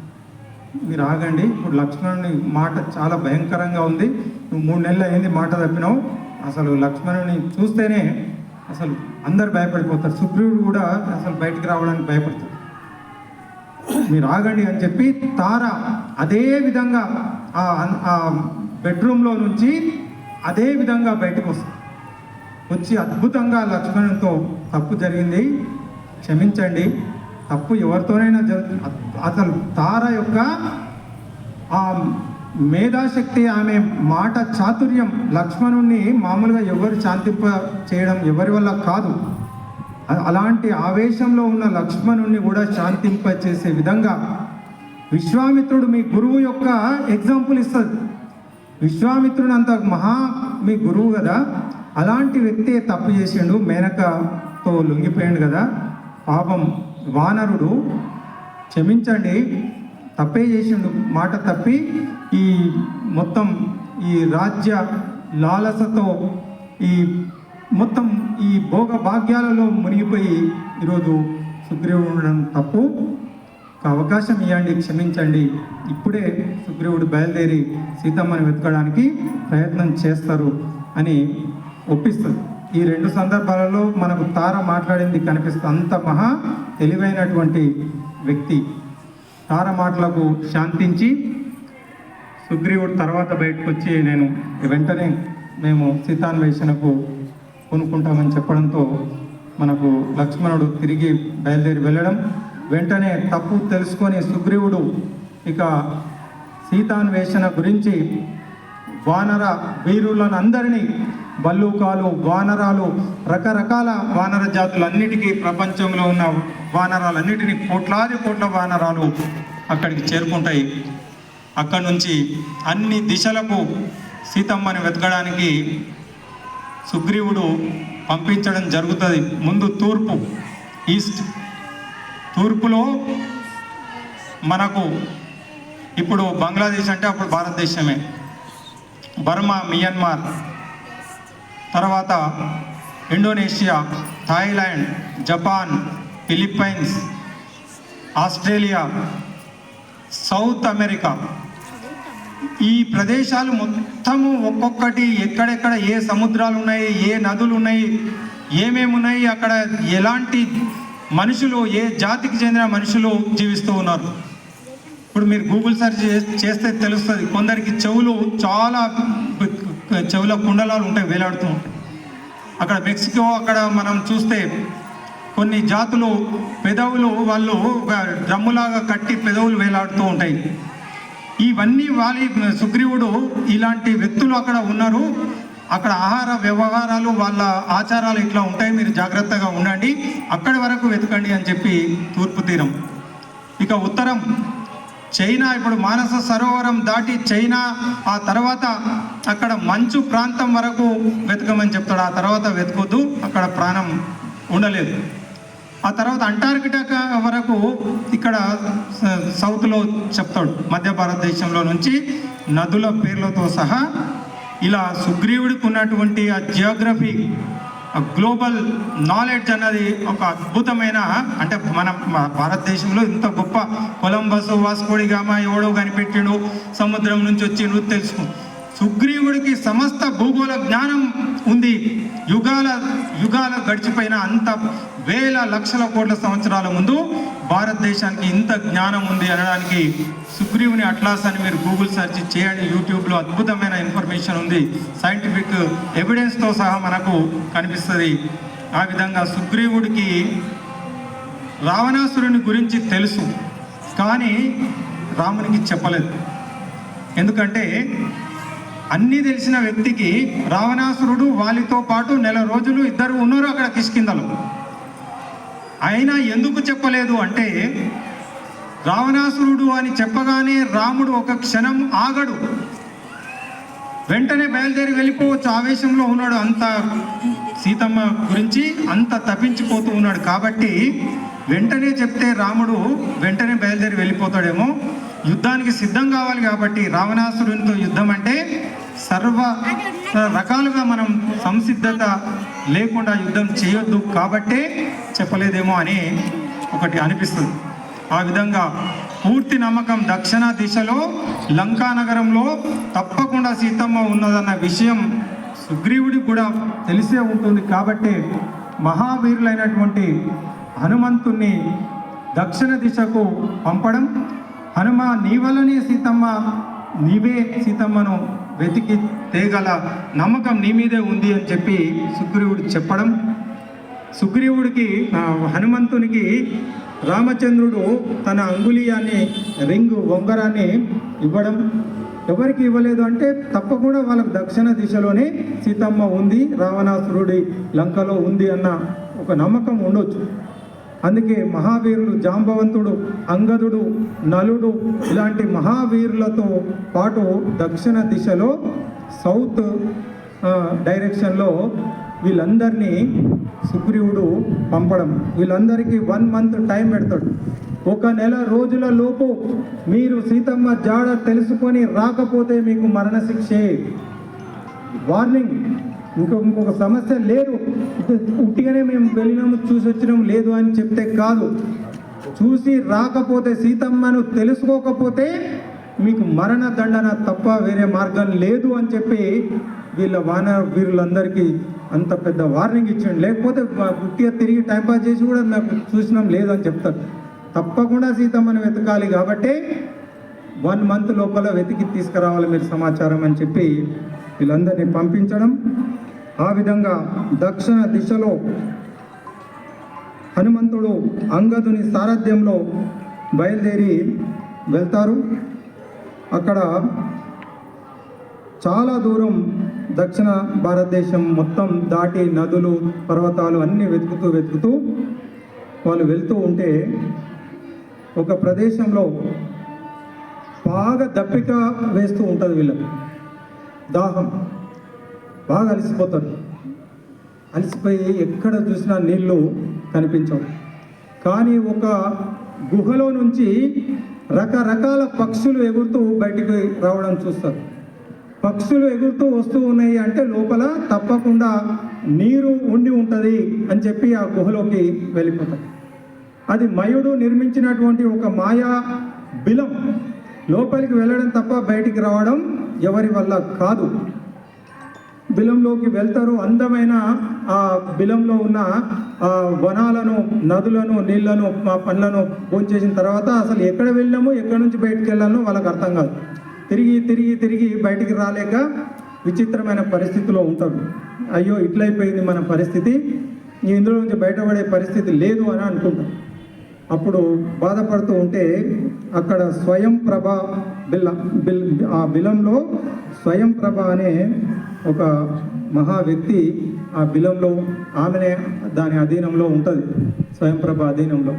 మీరు ఆగండి, ఇప్పుడు లక్ష్మణుని మాట చాలా భయంకరంగా ఉంది, నువ్వు 3 నెలలు అయింది మాట తప్పినావు, అసలు లక్ష్మణుని చూస్తేనే అసలు అందరు భయపడిపోతారు, సుగ్రీవుడు కూడా అసలు బయటికి రావడానికి భయపడతాడు, మీరు ఆగండి అని చెప్పి తార అదే విధంగా ఆ బెడ్రూమ్లో నుంచి అదే విధంగా బయటకు వస్తుంది. వచ్చి అద్భుతంగా లక్ష్మణునితో తప్పు జరిగింది, క్షమించండి, తప్పు ఎవరితోనైనా అసలు తార యొక్క ఆ మేధాశక్తి, ఆమె మాట చాతుర్యం లక్ష్మణుణ్ణి మామూలుగా ఎవరు శాంతింప చేయడం ఎవరి వల్ల కాదు. అలాంటి ఆవేశంలో ఉన్న లక్ష్మణుణ్ణి కూడా శాంతింప చేసే విధంగా విశ్వామిత్రుడు మీ గురువు యొక్క ఎగ్జాంపుల్ ఇస్తుంది. విశ్వామిత్రుడు అంత మీ గురువు కదా, అలాంటి వ్యక్తి తప్పు చేసిండు, మేనకతో లొంగిపోయాడు కదా, పాపం వానరుడు, క్షమించండి, తప్పే చేసిండు, మాట తప్పి ఈ మొత్తం ఈ రాజ్య లాలసతో ఈ మొత్తం ఈ భోగ భాగ్యాలలో మునిగిపోయి ఈరోజు సుగ్రీవుడు ఉండడం తప్పు, ఒక అవకాశం ఇవ్వండి, క్షమించండి. ఇప్పుడే సుగ్రీవుడు బయలుదేరి సీతమ్మని వెతకడానికి ప్రయత్నం చేస్తారు అని ఒప్పిస్తుంది. ఈ 2 సందర్భాలలో మనకు తార మాట్లాడింది కనిపిస్తుంది. అంత మహా తెలివైనటువంటి వ్యక్తి. తార మాటలకు శాంతించి సుగ్రీవుడు తర్వాత బయటకు వచ్చి నేను వెంటనే మేము సీతాన్వేషణకు కొనుక్కుంటామని చెప్పడంతో మనకు లక్ష్మణుడు తిరిగి బయలుదేరి వెళ్ళడం, వెంటనే తప్పు తెలుసుకొని సుగ్రీవుడు ఇక సీతాన్వేషణ గురించి వానర వీరులను అందరినీ, బల్లూకాలు, వానరాలు, రకరకాల వానర జాతులన్నిటికీ, ప్రపంచంలో ఉన్న వానరాలన్నిటినీ కోట్ల వానరాలు అక్కడికి చేరుకుంటాయి. అక్కడి నుంచి అన్ని దిశలకు సీతమ్మని వెతకడానికి సుగ్రీవుడు పంపించడం జరుగుతుంది. ముందు ఈస్ట్ తూర్పులో మనకు ఇప్పుడు బంగ్లాదేశ్ అంటే అప్పుడు భారతదేశమే, బర్మా, మియన్మార్, తర్వాత Indonesia, Thailand, Japan, Philippines, Australia, south America, ఈ ప్రదేశాలు మొత్తము ఒక్కొక్కటి ఎక్కడెక్కడ ఏ సముద్రాలు ఉన్నాయి, ఏ నదులు ఉన్నాయి, ఏమేమి ఉన్నాయి, అక్కడ ఎలాంటి మనుషులు, ఏ జాతికి చెందిన మనుషులు జీవిస్తూ ఉన్నారు. ఇప్పుడు మీరు గూగుల్ సెర్చ్ చేస్తే తెలుస్తుంది. కొందరికి చాలా చెవుల కుండలాలు ఉంటాయి, వేలాడుతూ ఉంటాయి. అక్కడ మెక్సికో, అక్కడ మనం చూస్తే కొన్ని జాతులు పెదవులు వాళ్ళు డ్రమ్ములాగా కట్టి పెదవులు వేలాడుతూ ఉంటాయి. ఇవన్నీ సుగ్రీవుడు ఇలాంటి వ్యక్తులు అక్కడ ఉన్నారు, అక్కడ ఆహార వ్యవహారాలు వాళ్ళ ఆచారాలు ఇట్లా ఉంటాయి, మీరు జాగ్రత్తగా ఉండండి, అక్కడి వరకు వెతకండి అని చెప్పి తూర్పు తీరం. ఇక ఉత్తరం చైనా, ఇప్పుడు మానస సరోవరం దాటి చైనా, ఆ తర్వాత అక్కడ మంచు ప్రాంతం వరకు వెతకమని చెప్తాడు. ఆ తర్వాత వెతకొద్దు, అక్కడ ప్రాణం ఉండలేదు. ఆ తర్వాత అంటార్కిటికా వరకు ఇక్కడ సౌత్లో చెప్తాడు. మధ్య భారతదేశంలో నుంచి నదుల పేర్లతో సహా ఇలా సుగ్రీవుడికి ఉన్నటువంటి ఆ జియోగ్రఫీ, గ్లోబల్ నాలెడ్జ్ అన్నది ఒక అద్భుతమైన, అంటే మన భారతదేశంలో ఇంత గొప్ప కొలంబస్, వాస్కోడి గామా ఎవడో కనిపెట్టాడు, సముద్రం నుంచి వచ్చి నువ్వు తెలుసుకో. సుగ్రీవుడికి సమస్త భూగోళ జ్ఞానం ఉంది. యుగాల గడిచిపోయిన అంత వేల లక్షల కోట్ల సంవత్సరాల ముందు భారతదేశానికి ఇంత జ్ఞానం ఉంది అనడానికి సుగ్రీవుని అట్లాస్ అని మీరు గూగుల్ సెర్చ్ చేయండి, యూట్యూబ్లో అద్భుతమైన ఇన్ఫర్మేషన్ ఉంది, సైంటిఫిక్ ఎవిడెన్స్తో సహా మనకు కనిపిస్తుంది. ఆ విధంగా సుగ్రీవుడికి రావణాసురుని గురించి తెలుసు, కానీ రామునికి చెప్పలేదు. ఎందుకంటే అన్నీ తెలిసిన వ్యక్తికి రావణాసురుడు వాళ్ళతో పాటు నెల రోజులు ఇద్దరు ఉన్నారు అక్కడ కిష్కింధలో. అయినా ఎందుకు చెప్పలేదు అంటే రావణాసురుడు అని చెప్పగానే రాముడు ఒక క్షణం ఆగడు, వెంటనే బయలుదేరి వెళ్ళిపోవచ్చు. ఆవేశంలో ఉన్నాడు, అంత సీతమ్మ గురించి అంత తప్పించిపోతూ ఉన్నాడు. కాబట్టి వెంటనే చెప్తే రాముడు వెంటనే బయలుదేరి వెళ్ళిపోతాడేమో. యుద్ధానికి సిద్ధం కావాలి కాబట్టి రావణాసురునితో యుద్ధం అంటే సర్వ రకాలుగా మనం సంసిద్ధత లేకుండా యుద్ధం చేయొద్దు కాబట్టే చెప్పలేదేమో అని ఒకటి అనిపిస్తుంది. ఆ విధంగా పూర్తి నమ్మకం దక్షిణ దిశలో లంకా నగరంలో తప్పకుండా సీతమ్మ ఉన్నదన్న విషయం సుగ్రీవుడికి కూడా తెలిసే ఉంటుంది. కాబట్టి మహావీరులైనటువంటి హనుమంతుణ్ణి దక్షిణ దిశకు పంపడం, హనుమ నీ వల్లనే సీతమ్మ, నీవే సీతమ్మను వెతికి తేగల నమ్మకం నీ మీదే ఉంది అని చెప్పి సుగ్రీవుడికి చెప్పడం, సుగ్రీవుడికి హనుమంతునికి రామచంద్రుడు తన అంగుళీయాన్ని రింగు ఉంగరాన్ని ఇవ్వడం, ఎవరికి ఇవ్వలేదు అంటే తప్పకుండా వాళ్ళకు దక్షిణ దిశలోనే సీతమ్మ ఉంది, రావణాసురుడి లంకలో ఉంది అన్న ఒక నమ్మకం ఉండొచ్చు. అందుకే మహావీరులు జాంబవంతుడు, అంగదుడు, నలుడు ఇలాంటి మహావీరులతో పాటు దక్షిణ దిశలో సౌత్ డైరెక్షన్లో వీళ్ళందరినీ సుగ్రీవుడు పంపడం, వీళ్ళందరికీ 1 మంత్ టైం పెడతాడు. 1 నెల రోజుల లోపు మీరు సీతమ్మ జాడ తెలుసుకొని రాకపోతే మీకు మరణశిక్షే. వార్నింగ్, ఇంకొక సమస్య లేదు, ఉట్టిగానే మేము వెళ్ళినాము చూసి వచ్చినాం లేదు అని చెప్తే కాదు, చూసి రాకపోతే సీతమ్మను తెలుసుకోకపోతే మీకు మరణ దండన తప్ప వేరే మార్గం లేదు అని చెప్పి వీళ్ళ వానర వీరులందరికీ అంత పెద్ద వార్నింగ్ ఇచ్చాడు. లేకపోతే గుట్టిగా తిరిగి టైంపాస్ చేసి కూడా నాకు చూసినాం లేదు అని చెప్తారు. తప్పకుండా సీతమ్మను వెతకాలి కాబట్టి 1 మంత్ లోపల వెతికి తీసుకురావాలి మీరు సమాచారం అని చెప్పి వీళ్ళందరినీ పంపించడం. ఆ విధంగా దక్షిణ దిశలో హనుమంతుడు అంగదుని సారథ్యంలో బయలుదేరి వెళ్తారు. అక్కడ చాలా దూరం దక్షిణ భారతదేశం మొత్తం దాటి నదులు, పర్వతాలు అన్నీ వెతుకుతూ వాళ్ళు వెళ్తూ ఉంటే ఒక ప్రదేశంలో బాగా దప్పిక వేస్తూ ఉంటుంది వీళ్ళకి, దాహం, బాగా అలసిపోతారు. అలసిపోయి ఎక్కడ చూసినా నీళ్ళు కనిపించవు. కానీ ఒక గుహలో నుంచి రకరకాల పక్షులు ఎగురుతూ బయటికి రావడం చూస్తారు. పక్షులు ఎగురుతూ వస్తూ ఉన్నాయి అంటే లోపల తప్పకుండా నీరు ఉండి ఉంటుంది అని చెప్పి ఆ గుహలోకి వెళ్ళిపోతారు. అది మయుడు నిర్మించినటువంటి ఒక మాయా బిలం, లోపలికి వెళ్ళడం తప్ప బయటికి రావడం ఎవరి వల్ల కాదు. బిలంలోకి వెళ్తారు. అందమైన ఆ బిలంలో ఉన్న ఆ వనాలను, నదులను, నీళ్లను, పండ్లను భోంచేసిన తర్వాత అసలు ఎక్కడ వెళ్ళాము, ఎక్కడి నుంచి బయటికి వెళ్ళాలో వాళ్ళకి అర్థం కాదు. తిరిగి బయటికి రాలేక విచిత్రమైన పరిస్థితిలో ఉంటారు. అయ్యో ఇట్లయిపోయింది మన పరిస్థితి, ఇందులో నుంచి బయటపడే పరిస్థితి లేదు అని అనుకుంటాం. అప్పుడు బాధపడుతూ ఉంటే అక్కడ స్వయం ప్రభ ఆ బిలంలో స్వయం ప్రభ అనే ఒక మహా వ్యక్తి ఆ బిలంలో, ఆమెనే దాని అధీనంలో ఉంటుంది, స్వయం ప్రభ అధీనంలో.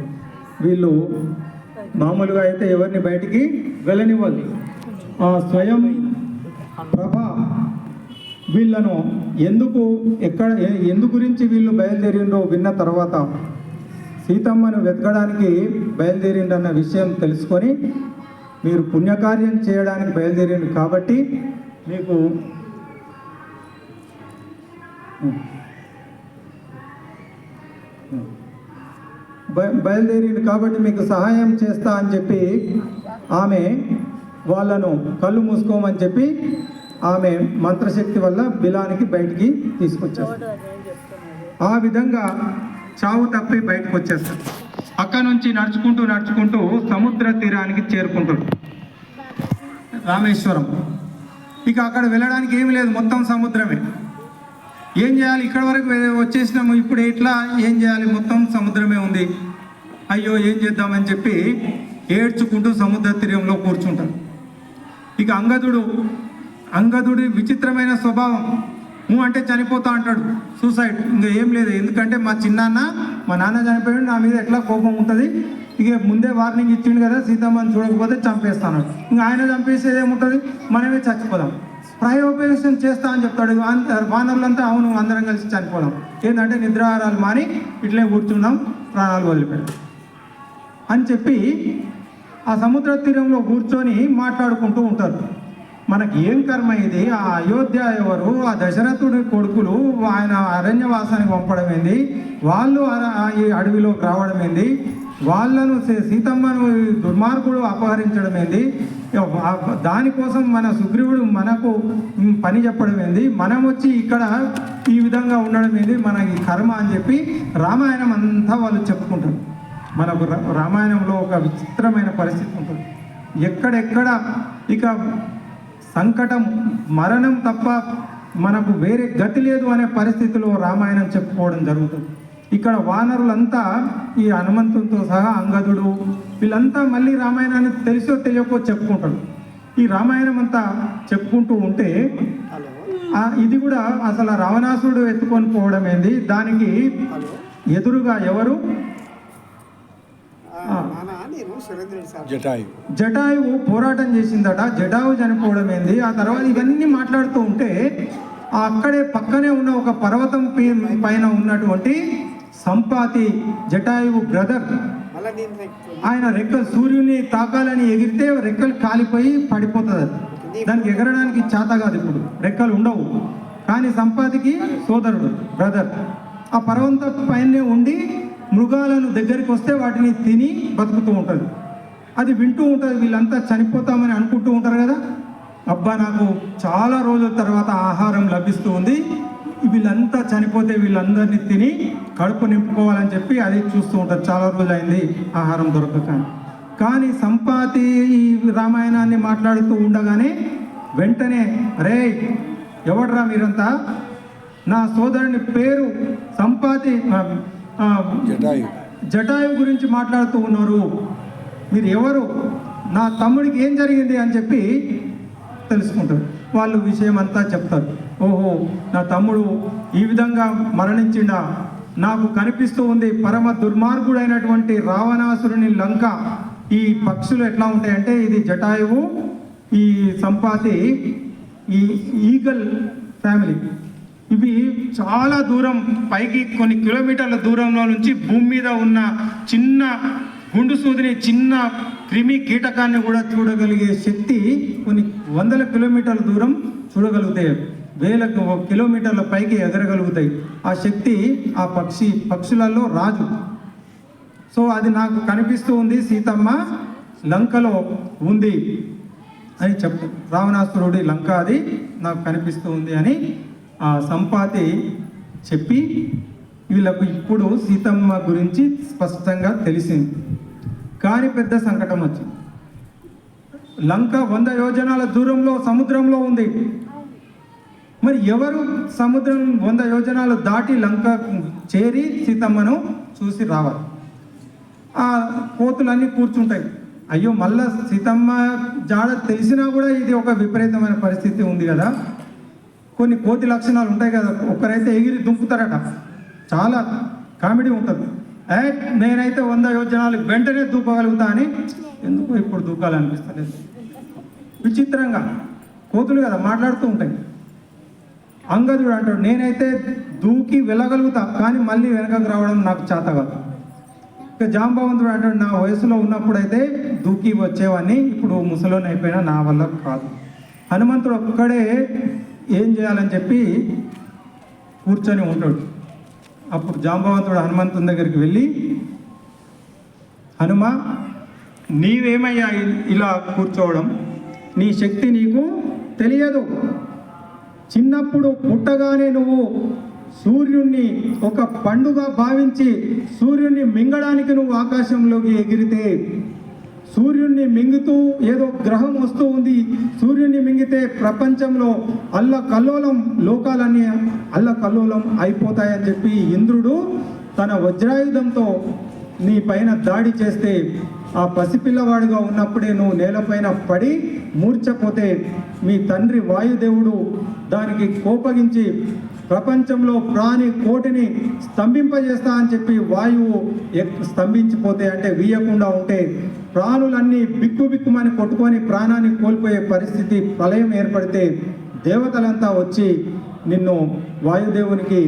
వీళ్ళు మామూలుగా అయితే ఎవరిని బయటికి వెళ్ళనివ్వాలి. ఆ స్వయం ప్రభ వీళ్ళను ఎందు గురించి వీళ్ళు బయలుదేరిండో విన్న తర్వాత సీతమ్మను వెతకడానికి బయలుదేరిండన్న విషయం తెలుసుకొని, మీరు పుణ్యకార్యం చేయడానికి బయలుదేరిండు కాబట్టి మీకు బయలుదేరిండు కాబట్టి మీకు సహాయం చేస్తా అని చెప్పి ఆమె వాళ్ళను కళ్ళు మూసుకోమని చెప్పి ఆమె మంత్రశక్తి వల్ల బిలానికి బయటికి తీసుకొచ్చారు. ఆ విధంగా చావు తప్పి బయటకు వచ్చేస్తారు. అక్కడ నుంచి నడుచుకుంటూ సముద్ర తీరానికి చేరుకుంటారు, రామేశ్వరం. ఇక అక్కడ వెళ్ళడానికి ఏమి లేదు, మొత్తం సముద్రమే. ఏం చేయాలి, ఇక్కడ వరకు వచ్చేసినాము, ఇప్పుడు ఎట్లా ఏం చేయాలి, మొత్తం సముద్రమే ఉంది. అయ్యో ఏం చేద్దామని చెప్పి ఏడ్చుకుంటూ సముద్ర తీరంలో కూర్చుంటారు. ఇక అంగదుడి విచిత్రమైన స్వభావం. అంటే చనిపోతా అంటాడు, సూసైడ్. ఇంకా ఏం లేదు, ఎందుకంటే మా చిన్నాన్న మా నాన్న చనిపోయాడు, నా మీద ఎట్లా కోపం ఉంటుంది, ఇక ముందే వార్నింగ్ ఇచ్చిండు కదా, సీతమ్మని చూడకపోతే చంపేస్తాను. ఇంకా ఆయన చంపేసేది ఏముంటుంది, మనమే చచ్చిపోదాం. ప్రయోపేషన్ చేస్తా అని చెప్తాడు. వానరులంతా అవును అందరం కలిసి చనిపోదాం, ఏంటంటే నిద్రాహారాలు మాని ఇట్లే కూర్చున్నాం, ప్రాణాలు వదిలిపెట్టాం అని చెప్పి ఆ సముద్ర తీరంలో కూర్చొని మాట్లాడుకుంటూ ఉంటారు. మనకి ఏం కర్మ ఇది, ఆ అయోధ్య ఎవరు, ఆ దశరథుడి కొడుకులు ఆయన అరణ్యవాసానికి పంపడం ఏంది, వాళ్ళు ఈ అడవిలోకి రావడం ఏంది, వాళ్ళను సీతమ్మను దుర్మార్గుడు అపహరించడం ఏంది, దానికోసం మన సుగ్రీవుడు మనకు పని చెప్పడం ఏంది, మనం వచ్చి ఇక్కడ ఈ విధంగా ఉండడం ఏంది, మనకి కర్మ అని చెప్పి రామాయణం అంతా వాళ్ళు చెప్పుకుంటారు. మనకు రామాయణంలో ఒక విచిత్రమైన పరిస్థితి ఉంటుంది. ఎక్కడెక్కడ ఇక సంకటం మరణం తప్ప మనకు వేరే గతి లేదు అనే పరిస్థితిలో రామాయణం చెప్పుకోవడం జరుగుతుంది. ఇక్కడ వానరులంతా ఈ హనుమంతుడితో సహా అంగదుడు వీళ్ళంతా మళ్ళీ రామాయణాన్ని తెలిసో తెలియకో చెప్పుకుంటారు. ఈ రామాయణం అంతా చెప్పుకుంటూ ఉంటే ఇది కూడా అసలు రావణాసురుడు ఎత్తుకొని పోవడం ఏంది, దానికి ఎదురుగా ఎవరు, జటాయువు పోరాటం చేసిందట, జటాయు చనిపోవడం ఏంది, ఆ తర్వాత ఇవన్నీ మాట్లాడుతూ ఉంటే అక్కడే పక్కనే ఉన్న ఒక పర్వతం పైన ఉన్నటువంటి సంపాతి, జటాయువు బ్రదర్, ఆయన రెక్కలు సూర్యుని తాకాలని ఎగిరితే రెక్కలు కాలిపోయి పడిపోతుంది. దానికి ఎగరడానికి చేత కాదు, ఇప్పుడు రెక్కలు ఉండవు. కానీ సంపాతికి సోదరుడు బ్రదర్ ఆ పర్వతం పైనే ఉండి మృగాలను దగ్గరికి వస్తే వాటిని తిని బతుకుతూ ఉంటుంది. అది వింటూ ఉంటుంది, వీళ్ళంతా చనిపోతామని అనుకుంటూ ఉంటారు కదా, అబ్బా నాకు చాలా రోజుల తర్వాత ఆహారం లభిస్తూ ఉంది, వీళ్ళంతా చనిపోతే వీళ్ళందరినీ తిని కడుపు నింపుకోవాలని చెప్పి అది చూస్తూ ఉంటుంది. చాలా రోజులైంది ఆహారం దొరకక. కానీ సంపాతి ఈ రామాయణాన్ని మాట్లాడుతూ ఉండగానే వెంటనే, అరే ఎవడ్రా మీరంతా, నా సోదరుని పేరు సంపాతి జటాయు గురించి మాట్లాడుతూ ఉన్నారు, మీరు ఎవరు, నా తమ్ముడికి ఏం జరిగింది అని చెప్పి తెలుసుకుంటారు. వాళ్ళు విషయం అంతా చెప్తారు. ఓహో నా తమ్ముడు ఈ విధంగా మరణించిండా, నాకు కనిపిస్తూ ఉంది పరమ దుర్మార్గుడైనటువంటి రావణాసురుని లంక. ఈ పక్షులు ఎట్లా ఉంటాయంటే, ఇది జటాయువు, ఈ సంపాతి, ఈ ఈగల్ ఫ్యామిలీ, ఇవి చాలా దూరం పైకి కొన్ని కిలోమీటర్ల దూరంలో నుంచి భూమి మీద ఉన్న చిన్న గుండు సూదిని, చిన్న క్రిమి కీటకాన్ని కూడా చూడగలిగే శక్తి కొన్ని వందల కిలోమీటర్ల దూరం చూడగలుగుతాయి, వేల కిలోమీటర్ల పైకి ఎగరగలుగుతాయి. ఆ శక్తి ఆ పక్షులలో రాజు. సో అది నాకు కనిపిస్తూ ఉంది, సీతమ్మ లంకలో ఉంది అని చెప్తారు. రావణాసురుడి లంక అది నాకు కనిపిస్తూ ఉంది అని ఆ సంపాతి చెప్పి వీళ్ళకు ఇప్పుడు సీతమ్మ గురించి స్పష్టంగా తెలిసింది. కానీ పెద్ద సంకటం వచ్చింది. లంక 100 యోజనాల దూరంలో సముద్రంలో ఉంది. మరి ఎవరు సముద్రం 100 యోజనాలు దాటి లంక చేరి సీతమ్మను చూసి రావాలి? ఆ కోతులన్నీ కూర్చుంటాయి. అయ్యో మళ్ళా సీతమ్మ జాడ తెలిసినా కూడా ఇది ఒక విపరీతమైన పరిస్థితి ఉంది కదా, కొన్ని కోతి లక్షణాలు ఉంటాయి కదా, ఒకరైతే ఎగిరి దుంపుతారట, చాలా కామెడీ ఉంటుంది. నేనైతే 100 యోజనాలు వెంటనే దూకగలుగుతా అని, ఎందుకు ఇప్పుడు దూకాలనిపిస్తలేదు. విచిత్రంగా కోతులు కదా మాట్లాడుతూ ఉంటాయి. అంగదుడు అంటాడు, నేనైతే దూకి వెళ్ళగలుగుతా కానీ మళ్ళీ వెనకకు రావడం నాకు చేత కాదు. ఇక జాంబవంతుడు అంటాడు, నా వయసులో ఉన్నప్పుడైతే దూకి వచ్చేవాడిని, ఇప్పుడు ముసలోని అయిపోయినా నా వల్ల కాదు. హనుమంతుడు ఒక్కడే ఏం చేయాలని చెప్పి కూర్చొని ఉంటాడు. అప్పుడు జాంబవంతుడు హనుమంతుని దగ్గరికి వెళ్ళి, హనుమ నీవేమయ్యా ఇలా కూర్చోవడం, నీ శక్తి నీకు తెలియదు. చిన్నప్పుడు పుట్టగానే నువ్వు సూర్యుణ్ణి ఒక పండుగ భావించి సూర్యుణ్ణి మింగడానికి నువ్వు ఆకాశంలోకి ఎగిరితే, సూర్యుణ్ణి మింగుతూ ఏదో గ్రహం వస్తూ ఉంది, సూర్యుని మింగితే ప్రపంచంలో అల్లకల్లోలం, లోకాలన్నీ అల్లకల్లోలం అయిపోతాయని చెప్పి ఇంద్రుడు తన వజ్రాయుధంతో నీ పైన దాడి చేస్తే ఆ పసిపిల్లవాడుగా ఉన్నప్పుడే నువ్వు నేలపైన పడి మూర్ఛపోతే మీ తండ్రి వాయుదేవుడు దానికి కోపగించి ప్రపంచంలో ప్రాణి కోటిని స్తంభింపజేస్తా అని చెప్పి వాయువు స్తంభించిపోతే అంటే వీయకుండా ఉంటే ప్రాణులన్నీ బిక్కుమని కొట్టుకొని ప్రాణాన్ని కోల్పోయే పరిస్థితి ప్రళయం ఏర్పడితే దేవతలంతా వచ్చి నిన్ను వాయుదేవునికి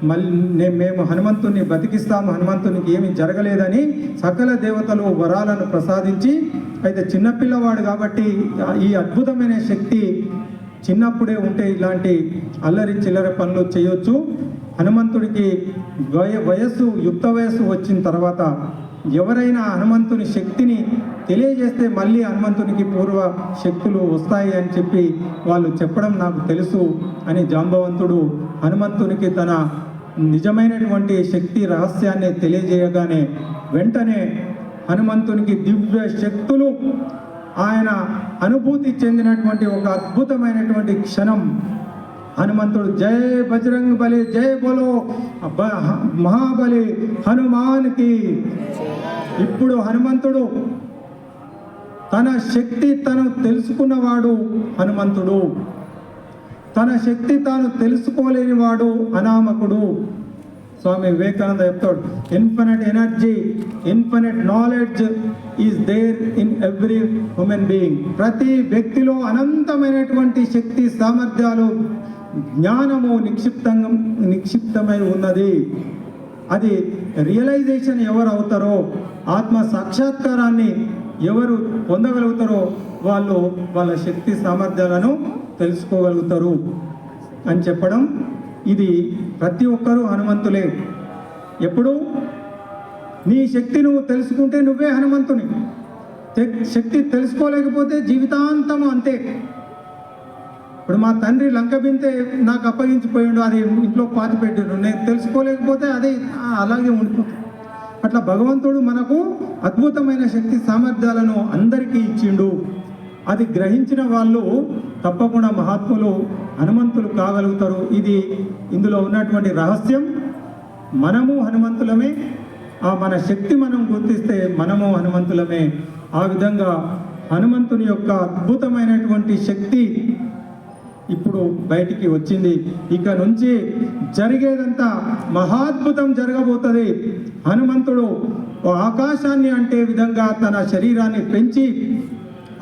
మళ్ళీ మేము హనుమంతుని బతికిస్తాము, హనుమంతునికి ఏమీ జరగలేదని సకల దేవతలు వరాలను ప్రసాదించి, అయితే చిన్నపిల్లవాడు కాబట్టి ఈ అద్భుతమైన శక్తి చిన్నప్పుడే ఉంటే ఇలాంటి అల్లరి చిల్లర పనులు చేయొచ్చు. హనుమంతుడికి వయస్సు యుక్త వయస్సు వచ్చిన తర్వాత ఎవరైనా హనుమంతుని శక్తిని తెలియజేస్తే మళ్ళీ హనుమంతునికి పూర్వ శక్తులు వస్తాయి అని చెప్పి వాళ్ళు చెప్పడం నాకు తెలుసు అని జాంబవంతుడు హనుమంతునికి తన నిజమైనటువంటి శక్తి రహస్యాన్ని తెలియజేయగానే వెంటనే హనుమంతునికి దివ్య శక్తులు ఆయన అనుభూతి చెందినటువంటి ఒక అద్భుతమైనటువంటి క్షణం. హనుమంతుడు జై బజరంగ్ బలి, జై బోలో మహాబలి హనుమాన్కి. ఇప్పుడు హనుమంతుడు తన శక్తి తను తెలుసుకున్నవాడు హనుమంతుడు, తన శక్తి తాను తెలుసుకోలేని వాడు అనామకుడు. స్వామి వివేకానంద చెప్తాడు, infinite energy, infinite knowledge is there in every human being. ప్రతి వ్యక్తిలో అనంతమైనటువంటి శక్తి సామర్థ్యాలు జ్ఞానము నిక్షిప్తమై ఉన్నది. అది రియలైజేషన్ ఎవరు అవుతారో, ఆత్మ సాక్షాత్కారాన్ని ఎవరు పొందగలుగుతారో వాళ్ళు వాళ్ళ శక్తి సామర్థ్యాలను తెలుసుకోగలుగుతారు అని చెప్పడం. ఇది ప్రతి ఒక్కరూ హనుమంతులే. ఎప్పుడు నీ శక్తి నువ్వు తెలుసుకుంటే నువ్వే హనుమంతుని. శక్తి తెలుసుకోలేకపోతే జీవితాంతం అంతే. ఇప్పుడు మా తండ్రి లంక బింతే నాకు అప్పగించిపోయిండు, అది ఇంట్లో పాతి పెట్టిండు, నేను తెలుసుకోలేకపోతే అదే అలాగే ఉండిపోతుంది. అట్లా భగవంతుడు మనకు అద్భుతమైన శక్తి సామర్థ్యాలను అందరికీ ఇచ్చిండు. అది గ్రహించిన వాళ్ళు తప్పకుండా మహాత్ములు హనుమంతులు కాగలుగుతారు. ఇది ఇందులో ఉన్నటువంటి రహస్యం. మనము హనుమంతులమే, మన శక్తి మనం గుర్తిస్తే మనము హనుమంతులమే. ఆ విధంగా హనుమంతుని యొక్క అద్భుతమైనటువంటి శక్తి ఇప్పుడు బయటికి వచ్చింది. ఇక నుంచి జరిగేదంతా మహాద్భుతం జరగబోతుంది. హనుమంతుడు ఆకాశాన్ని అంటే విధంగా తన శరీరాన్ని పెంచి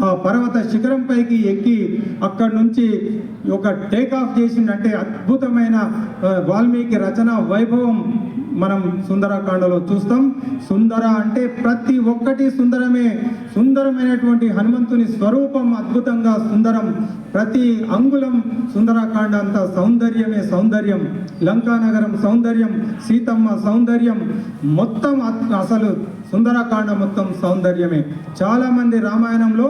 ఆ పర్వత శిఖరం పైకి ఎక్కి అక్కడి నుంచి ఒక టేక్ ఆఫ్ చేసిందంటే అద్భుతమైన వాల్మీకి రచన వైభవం మనం సుందరకాండలో చూస్తాం. సుందర అంటే ప్రతి ఒక్కటి సుందరమే. సుందరమైనటువంటి హనుమంతుని స్వరూపం అద్భుతంగా సుందరం. ప్రతి అంగుళం సుందరకాండ అంతా సౌందర్యమే సౌందర్యం. లంకానగరం సౌందర్యం, సీతమ్మ సౌందర్యం, మొత్తం అసలు సుందరకాండ మొత్తం సౌందర్యమే. చాలామంది రామాయణంలో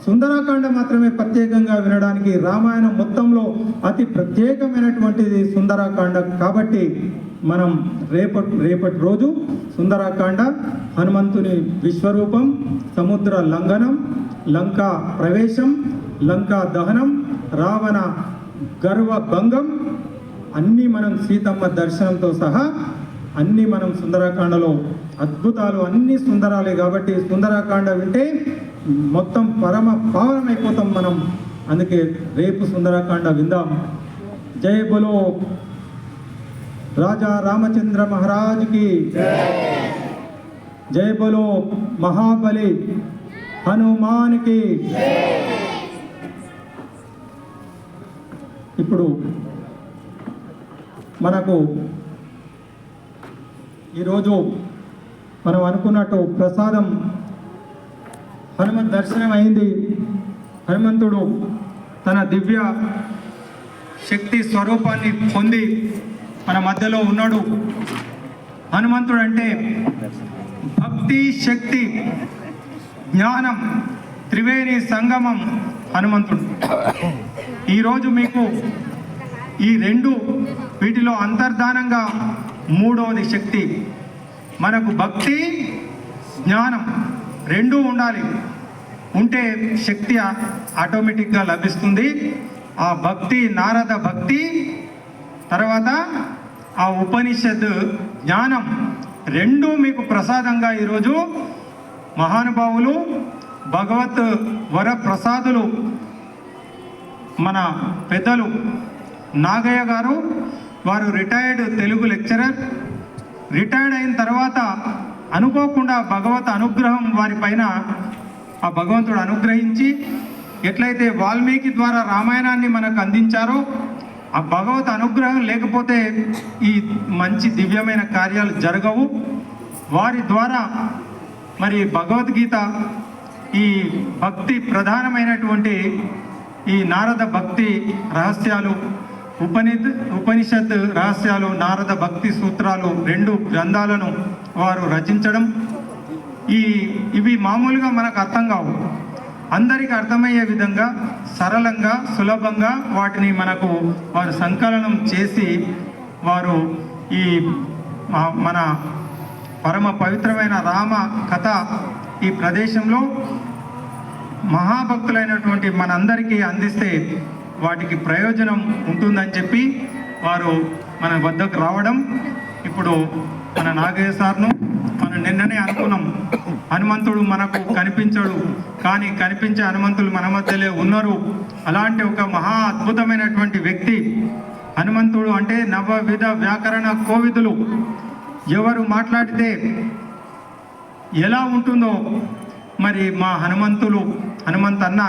సుందరకాండ మాత్రమే ప్రత్యేకంగా వినడానికి, రామాయణం మొత్తంలో అతి ప్రత్యేకమైనటువంటిది సుందరకాండ. కాబట్టి మనం రేపటి రోజు సుందరకాండ, హనుమంతుని విశ్వరూపం, సముద్ర లంఘనం, లంకా ప్రవేశం, లంకా దహనం, రావణ గర్వ భంగం అన్నీ మనం సీతమ్మ దర్శనంతో సహా అన్నీ మనం సుందరకాండలో అద్భుతాలు అన్నీ సుందరాలే. కాబట్టి సుందరకాండ వింటే మొత్తం పరమ పావనమైపోతాం మనం. అందుకే రేపు సుందరకాండ విందాం. జై బోలో రాజా రామచంద్ర మహారాజ్కి, జై బోలో మహాబలి హనుమాన్కి. ఇప్పుడు మనకు ఈరోజు మనం అనుకున్నట్టు ప్రసాదం హనుమంత్ దర్శనం అయింది. హనుమంతుడు తన దివ్య శక్తి స్వరూపాన్ని పొంది మన మధ్యలో ఉన్నాడు. హనుమంతుడు అంటే భక్తి, శక్తి, జ్ఞానం త్రివేణి సంగమం హనుమంతుడు. ఈరోజు మీకు ఈ రెండు వీటిలో అంతర్ధానంగా మూడవది శక్తి. మనకు భక్తి, జ్ఞానం రెండూ ఉండాలి. ఉంటే శక్తి ఆటోమేటిక్గా లభిస్తుంది. ఆ భక్తి, నారద భక్తి, తర్వాత ఆ ఉపనిషత్ జ్ఞానం రెండూ మీకు ప్రసాదంగా ఈరోజు మహానుభావులు భగవత్ వరప్రసాదులు మన పెద్దలు నాగయ్య గారు. వారు రిటైర్డ్ తెలుగు లెక్చరర్. రిటైర్డ్ అయిన తర్వాత అనుకోకుండా భగవత్ అనుగ్రహం వారి పైన ఆ భగవంతుడు అనుగ్రహించి ఎట్లయితే వాల్మీకి ద్వారా రామాయణాన్ని మనకు అందించారో ఆ భగవత్ అనుగ్రహం లేకపోతే ఈ మంచి దివ్యమైన కార్యాలు జరగవు. వారి ద్వారా మరి భగవద్గీత ఈ భక్తి ప్రధానమైనటువంటి ఈ నారద భక్తి రహస్యాలు, ఉపనిషత్ రహస్యాలు, నారద భక్తి సూత్రాలు 2 గ్రంథాలను వారు రచించడం. ఇవి మామూలుగా మనకు అర్థం కావు. అందరికీ అర్థమయ్యే విధంగా సరళంగా సులభంగా వాటిని మనకు వారు సంకలనం చేసి వారు ఈ మన పరమ పవిత్రమైన రామ కథ ఈ ప్రదేశంలో మహాభక్తులైనటువంటి మనందరికీ అందిస్తే వాటికి ప్రయోజనం ఉంటుందని చెప్పి వారు మన వద్దకు రావడం. ఇప్పుడు మన నాగయ్య సార్ను మనం నిన్ననే అనుకున్నాం, హనుమంతుడు మనకు కనిపించడు, కానీ కనిపించే హనుమంతులు మన మధ్యలో ఉన్నారు. అలాంటి ఒక మహా అద్భుతమైనటువంటి వ్యక్తి హనుమంతుడు. అంటే నవవిధ వ్యాకరణ కోవిదులు ఎవరు మాట్లాడితే ఎలా ఉంటుందో మరి మా హనుమంతన్న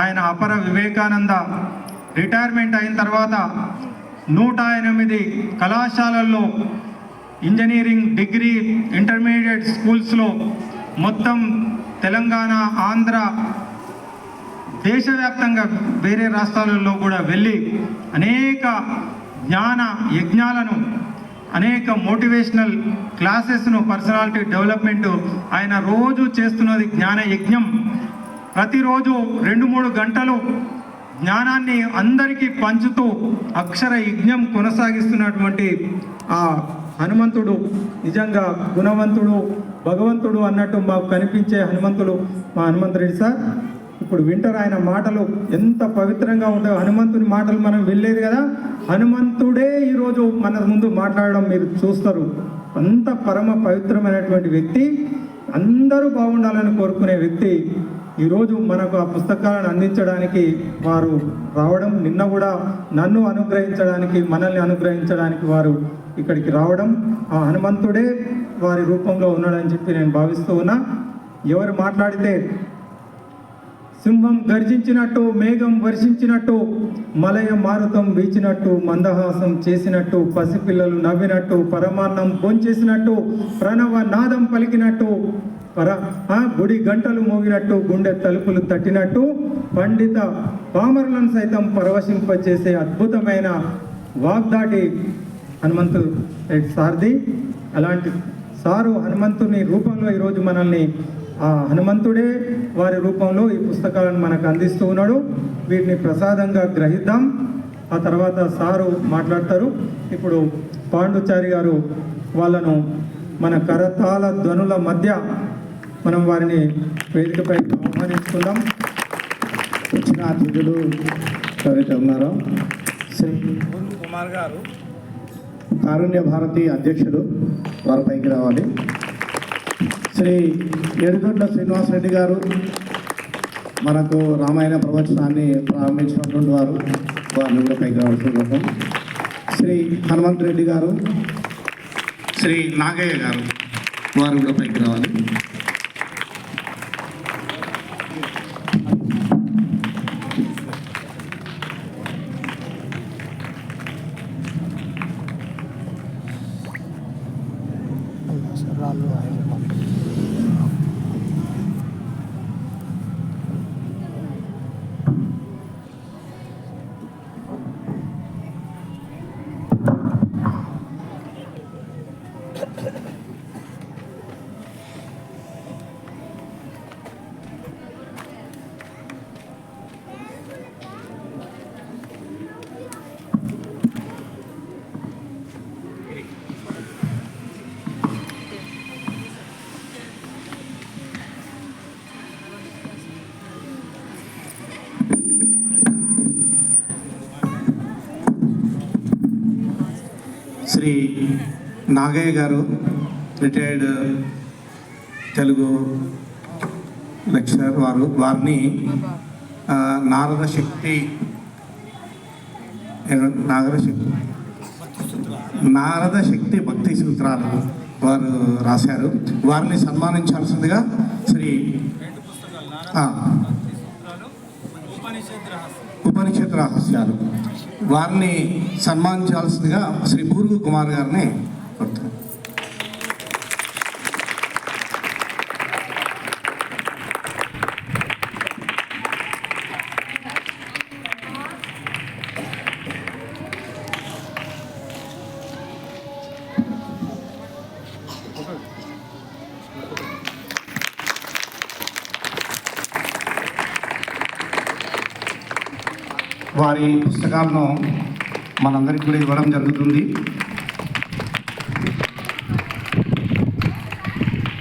ఆయన అపర వివేకానంద రిటైర్మెంట్ అయిన తర్వాత 108 కళాశాలల్లో ఇంజనీరింగ్ డిగ్రీ ఇంటర్మీడియట్ స్కూల్స్లో మొత్తం తెలంగాణ ఆంధ్ర దేశవ్యాప్తంగా వేరే రాష్ట్రాలలో కూడా వెళ్ళి అనేక జ్ఞాన యజ్ఞాలను, అనేక మోటివేషనల్ క్లాసెస్ను, పర్సనాలిటీ డెవలప్మెంట్ ఆయన రోజు చేస్తున్నది జ్ఞాన యజ్ఞం. ప్రతిరోజు 2-3 గంటలు జ్ఞానాన్ని అందరికీ పంచుతూ అక్షర యజ్ఞం కొనసాగిస్తున్నటువంటి ఆ హనుమంతుడు నిజంగా గుణవంతుడు, భగవంతుడు అన్నట్టు మాకు కనిపించే హనుమంతుడు మా హనుమంతరెడ్డి సార్. ఇప్పుడు వింటారు ఆయన మాటలు ఎంత పవిత్రంగా ఉంటాయో. హనుమంతుని మాటలు మనం వెళ్ళేది కదా, హనుమంతుడే ఈరోజు మన ముందు మాట్లాడడం మీరు చూస్తారు. అంత పరమ పవిత్రమైనటువంటి వ్యక్తి, అందరూ బాగుండాలని కోరుకునే వ్యక్తి ఈరోజు మనకు ఆ పుస్తకాలను అందించడానికి వారు రావడం, నిన్న కూడా నన్ను అనుగ్రహించడానికి, మనల్ని అనుగ్రహించడానికి వారు ఇక్కడికి రావడం, ఆ హనుమంతుడే వారి రూపంలో ఉన్నాడని చెప్పి నేను భావిస్తూ ఉన్నా. ఎవరు మాట్లాడితే సింహం గర్జించినట్టు, మేఘం వర్షించినట్టు, మలయ మారుతం వీచినట్టు, మందహాసం చేసినట్టు, పసిపిల్లలు నవ్వినట్టు, పరమాన్నం భోంచేసినట్టు, ప్రణవ నాదం పలికినట్టు, గుడి గంటలు మోగినట్టు, గుండె తలుపులు తట్టినట్టు, పండిత పామరులను సైతం పరవశింపచేసే అద్భుతమైన వాగ్దాటి హనుమంతు సార్ది. అలాంటి సారు హనుమంతుని రూపంలో ఈరోజు మనల్ని ఆ హనుమంతుడే వారి రూపంలో ఈ పుస్తకాలను మనకు అందిస్తూ ఉన్నాడు. వీటిని ప్రసాదంగా గ్రహిద్దాం. ఆ తర్వాత సారు మాట్లాడతారు. ఇప్పుడు పాండుచారి గారు వాళ్ళను మన కరతాళ ధ్వనుల మధ్య మనం వారిని వేదికపై ఆహ్వానించుకుందాం. వచ్చిన అతిథులు ఎవరైతే ఉన్నారో శ్రీ కుమార్ గారు కారుణ్య భారతి అధ్యక్షుడు వారి పైకి రావాలి. శ్రీ ఏడుగొండ శ్రీనివాసరెడ్డి గారు మనకు రామాయణ ప్రవచనాన్ని ప్రారంభించినటువంటి వారిని కూడా పైకి రావాల్సిన. శ్రీ హనుమంత్ రెడ్డి గారు, శ్రీ నాగయ్య గారు వారు కూడా పైకి రావాలి. శ్రీ నాగయ్య గారు రిటైర్డ్ తెలుగు లెక్చరర్ వారిని నారద శక్తి భక్తి సూత్రాలు వారు రాశారు. వారిని సన్మానించాల్సిందిగా శ్రీ ఉపనిషత్ రహస్యాలు వారిని సన్మానించాల్సిందిగా శ్రీ బూర్గు కుమార్ గారిని కోరుతున్నాను. వారి పుస్తకాలను మనందరికీ కూడా ఇవ్వడం జరుగుతుంది.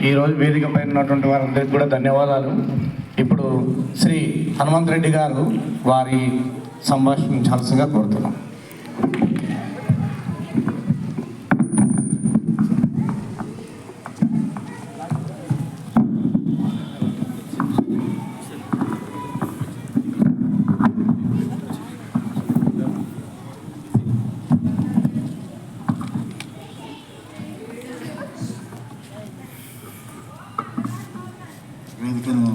ఈరోజు వేదిక పైన ఉన్నటువంటి వారందరికీ కూడా ధన్యవాదాలు. ఇప్పుడు శ్రీ హనుమంత్ రెడ్డి గారు వారి సంభాషించాల్సిందిగా కోరుతున్నాం. వేదికను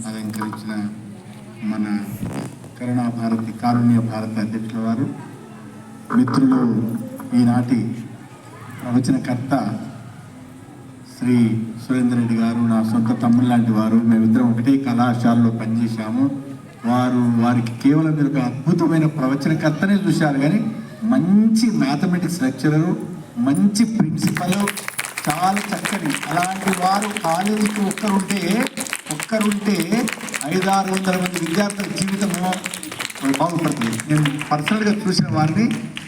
అలంకరించిన మన కారుణ్య భారతి అధ్యక్షుల వారు, మిత్రులు, ఈనాటి ప్రవచనకర్త శ్రీ సురేందర్ రెడ్డి గారు నా సొంత తమ్ముడు లాంటి వారు. మేమిద్దరం ఒకటే కళాశాలలో పనిచేశాము. వారికి కేవలం మీరు ఒక అద్భుతమైన ప్రవచనకర్తనే చూశారు, కానీ మంచి మ్యాథమెటిక్స్ లెక్చరరు, మంచి ప్రిన్సిపల్, చాలా చక్కని అలాంటి వారు కాలేజీకి ఒక్కరుంటే 500-600 మంది విద్యార్థుల జీవితము బాగుపడుతుంది. నేను పర్సనల్గా చూసిన వారిని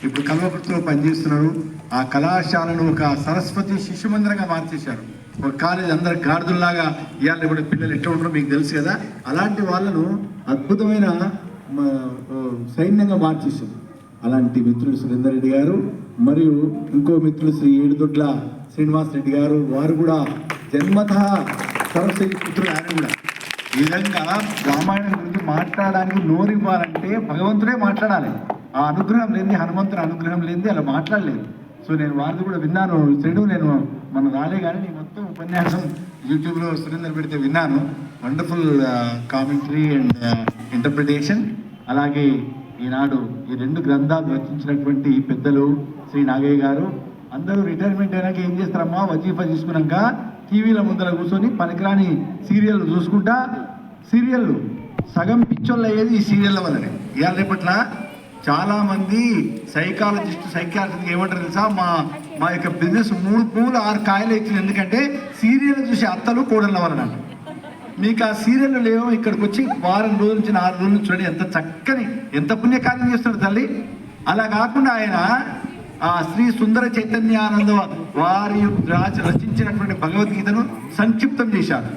ఇప్పుడు కల్వకుర్తిలో పనిచేస్తున్నారు. ఆ కళాశాలను ఒక సరస్వతి శిశు మందిరంగా మార్చేశారు. ఒక కాలేజ్ అందరు గాడిదల్లాగా ఇవాళ కూడా పిల్లలు ఎట్లా ఉంటారో మీకు తెలుసు కదా. అలాంటి వాళ్ళను అద్భుతమైన సైన్యంగా మార్చేశారు. అలాంటి మిత్రుడు సురేందర్ రెడ్డి గారు మరియు ఇంకో మిత్రుడు శ్రీ ఏడుదొడ్ల శ్రీనివాస్ రెడ్డి గారు, వారు కూడా జన్మతః సరస్వతి పుత్రుడు. ఆయన కూడా ఈ విధంగా రామాయణం గురించి మాట్లాడడానికి నోరు ఇవ్వాలంటే భగవంతుడే మాట్లాడాలి. ఆ అనుగ్రహం లేని, హనుమంతుని అనుగ్రహం లేనిది అలా మాట్లాడలేదు. సో నేను వారిది కూడా విన్నాను. శ్రీడు నేను మన రాలే కానీ నేను మొత్తం ఉపన్యాసం యూట్యూబ్లో సురేందర్ పెడితే విన్నాను. Wonderful commentary and interpretation. అలాగే ఈనాడు ఈ 2 గ్రంథాలు రచించినటువంటి పెద్దలు శ్రీ నాగయ్య గారు, అందరూ రిటైర్మెంట్ అయినాక ఏం చేస్తారమ్మా, వజీఫా తీసుకున్నాక టీవీల ముందర కూర్చొని పనికిరాని సీరియల్ చూసుకుంటా, సీరియళ్ళు సగం పిచ్చోళ్ళు అయ్యేది ఈ సీరియళ్ళ వల్లనే. ఇవాళ రేపట్ల చాలామంది సైకాలజిస్ట్ ఏమంటారు తెలుసా, మా యొక్క బిజినెస్ 3 పూలు 6 కాయలు ఇచ్చింది. ఎందుకంటే సీరియల్ చూసి అత్తలు కోడళ్ళ వలన. మీకు ఆ సీరియల్ లేవో ఇక్కడికి వచ్చి వారం రోజుల నుంచి 6 రోజుల నుంచి చూడండి ఎంత చక్కని, ఎంత పుణ్యకార్యం చేస్తున్నాడు తల్లి. అలా కాకుండా ఆయన ఆ శ్రీ సుందర చైతన్యానంద వారి రచించినటువంటి భగవద్గీతను సంక్షిప్తం చేశారు,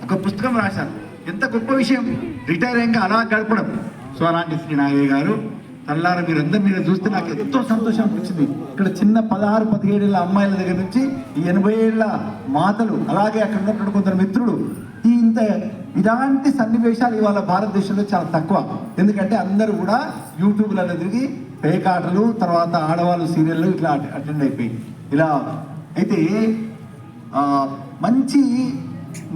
ఒక పుస్తకం రాశారు. ఎంత గొప్ప విషయం, రిటైర్ అయ్యాక అలా గడపడం. సో అలాంటి శ్రీ నాగయ్య గారు తల్లారా మీరందరూ మీరు చూస్తే నాకు ఎంతో సంతోషం అనిపించింది. ఇక్కడ చిన్న 16-17 ఏళ్ళ అమ్మాయిల దగ్గర నుంచి 80 ఏళ్ళ మాతలు, అలాగే అక్కడ ఉన్నటువంటి కొందరు మిత్రులు. ఇలాంటి సన్నివేశాలు ఇవాళ భారతదేశంలో చాలా తక్కువ. ఎందుకంటే అందరూ కూడా యూట్యూబ్లలో తిరిగి పేకాటలు, తర్వాత ఆడవాళ్ళు సీరియళ్ళు ఇట్లా అటెండ్ అయిపోయి ఇలా అయితే మంచి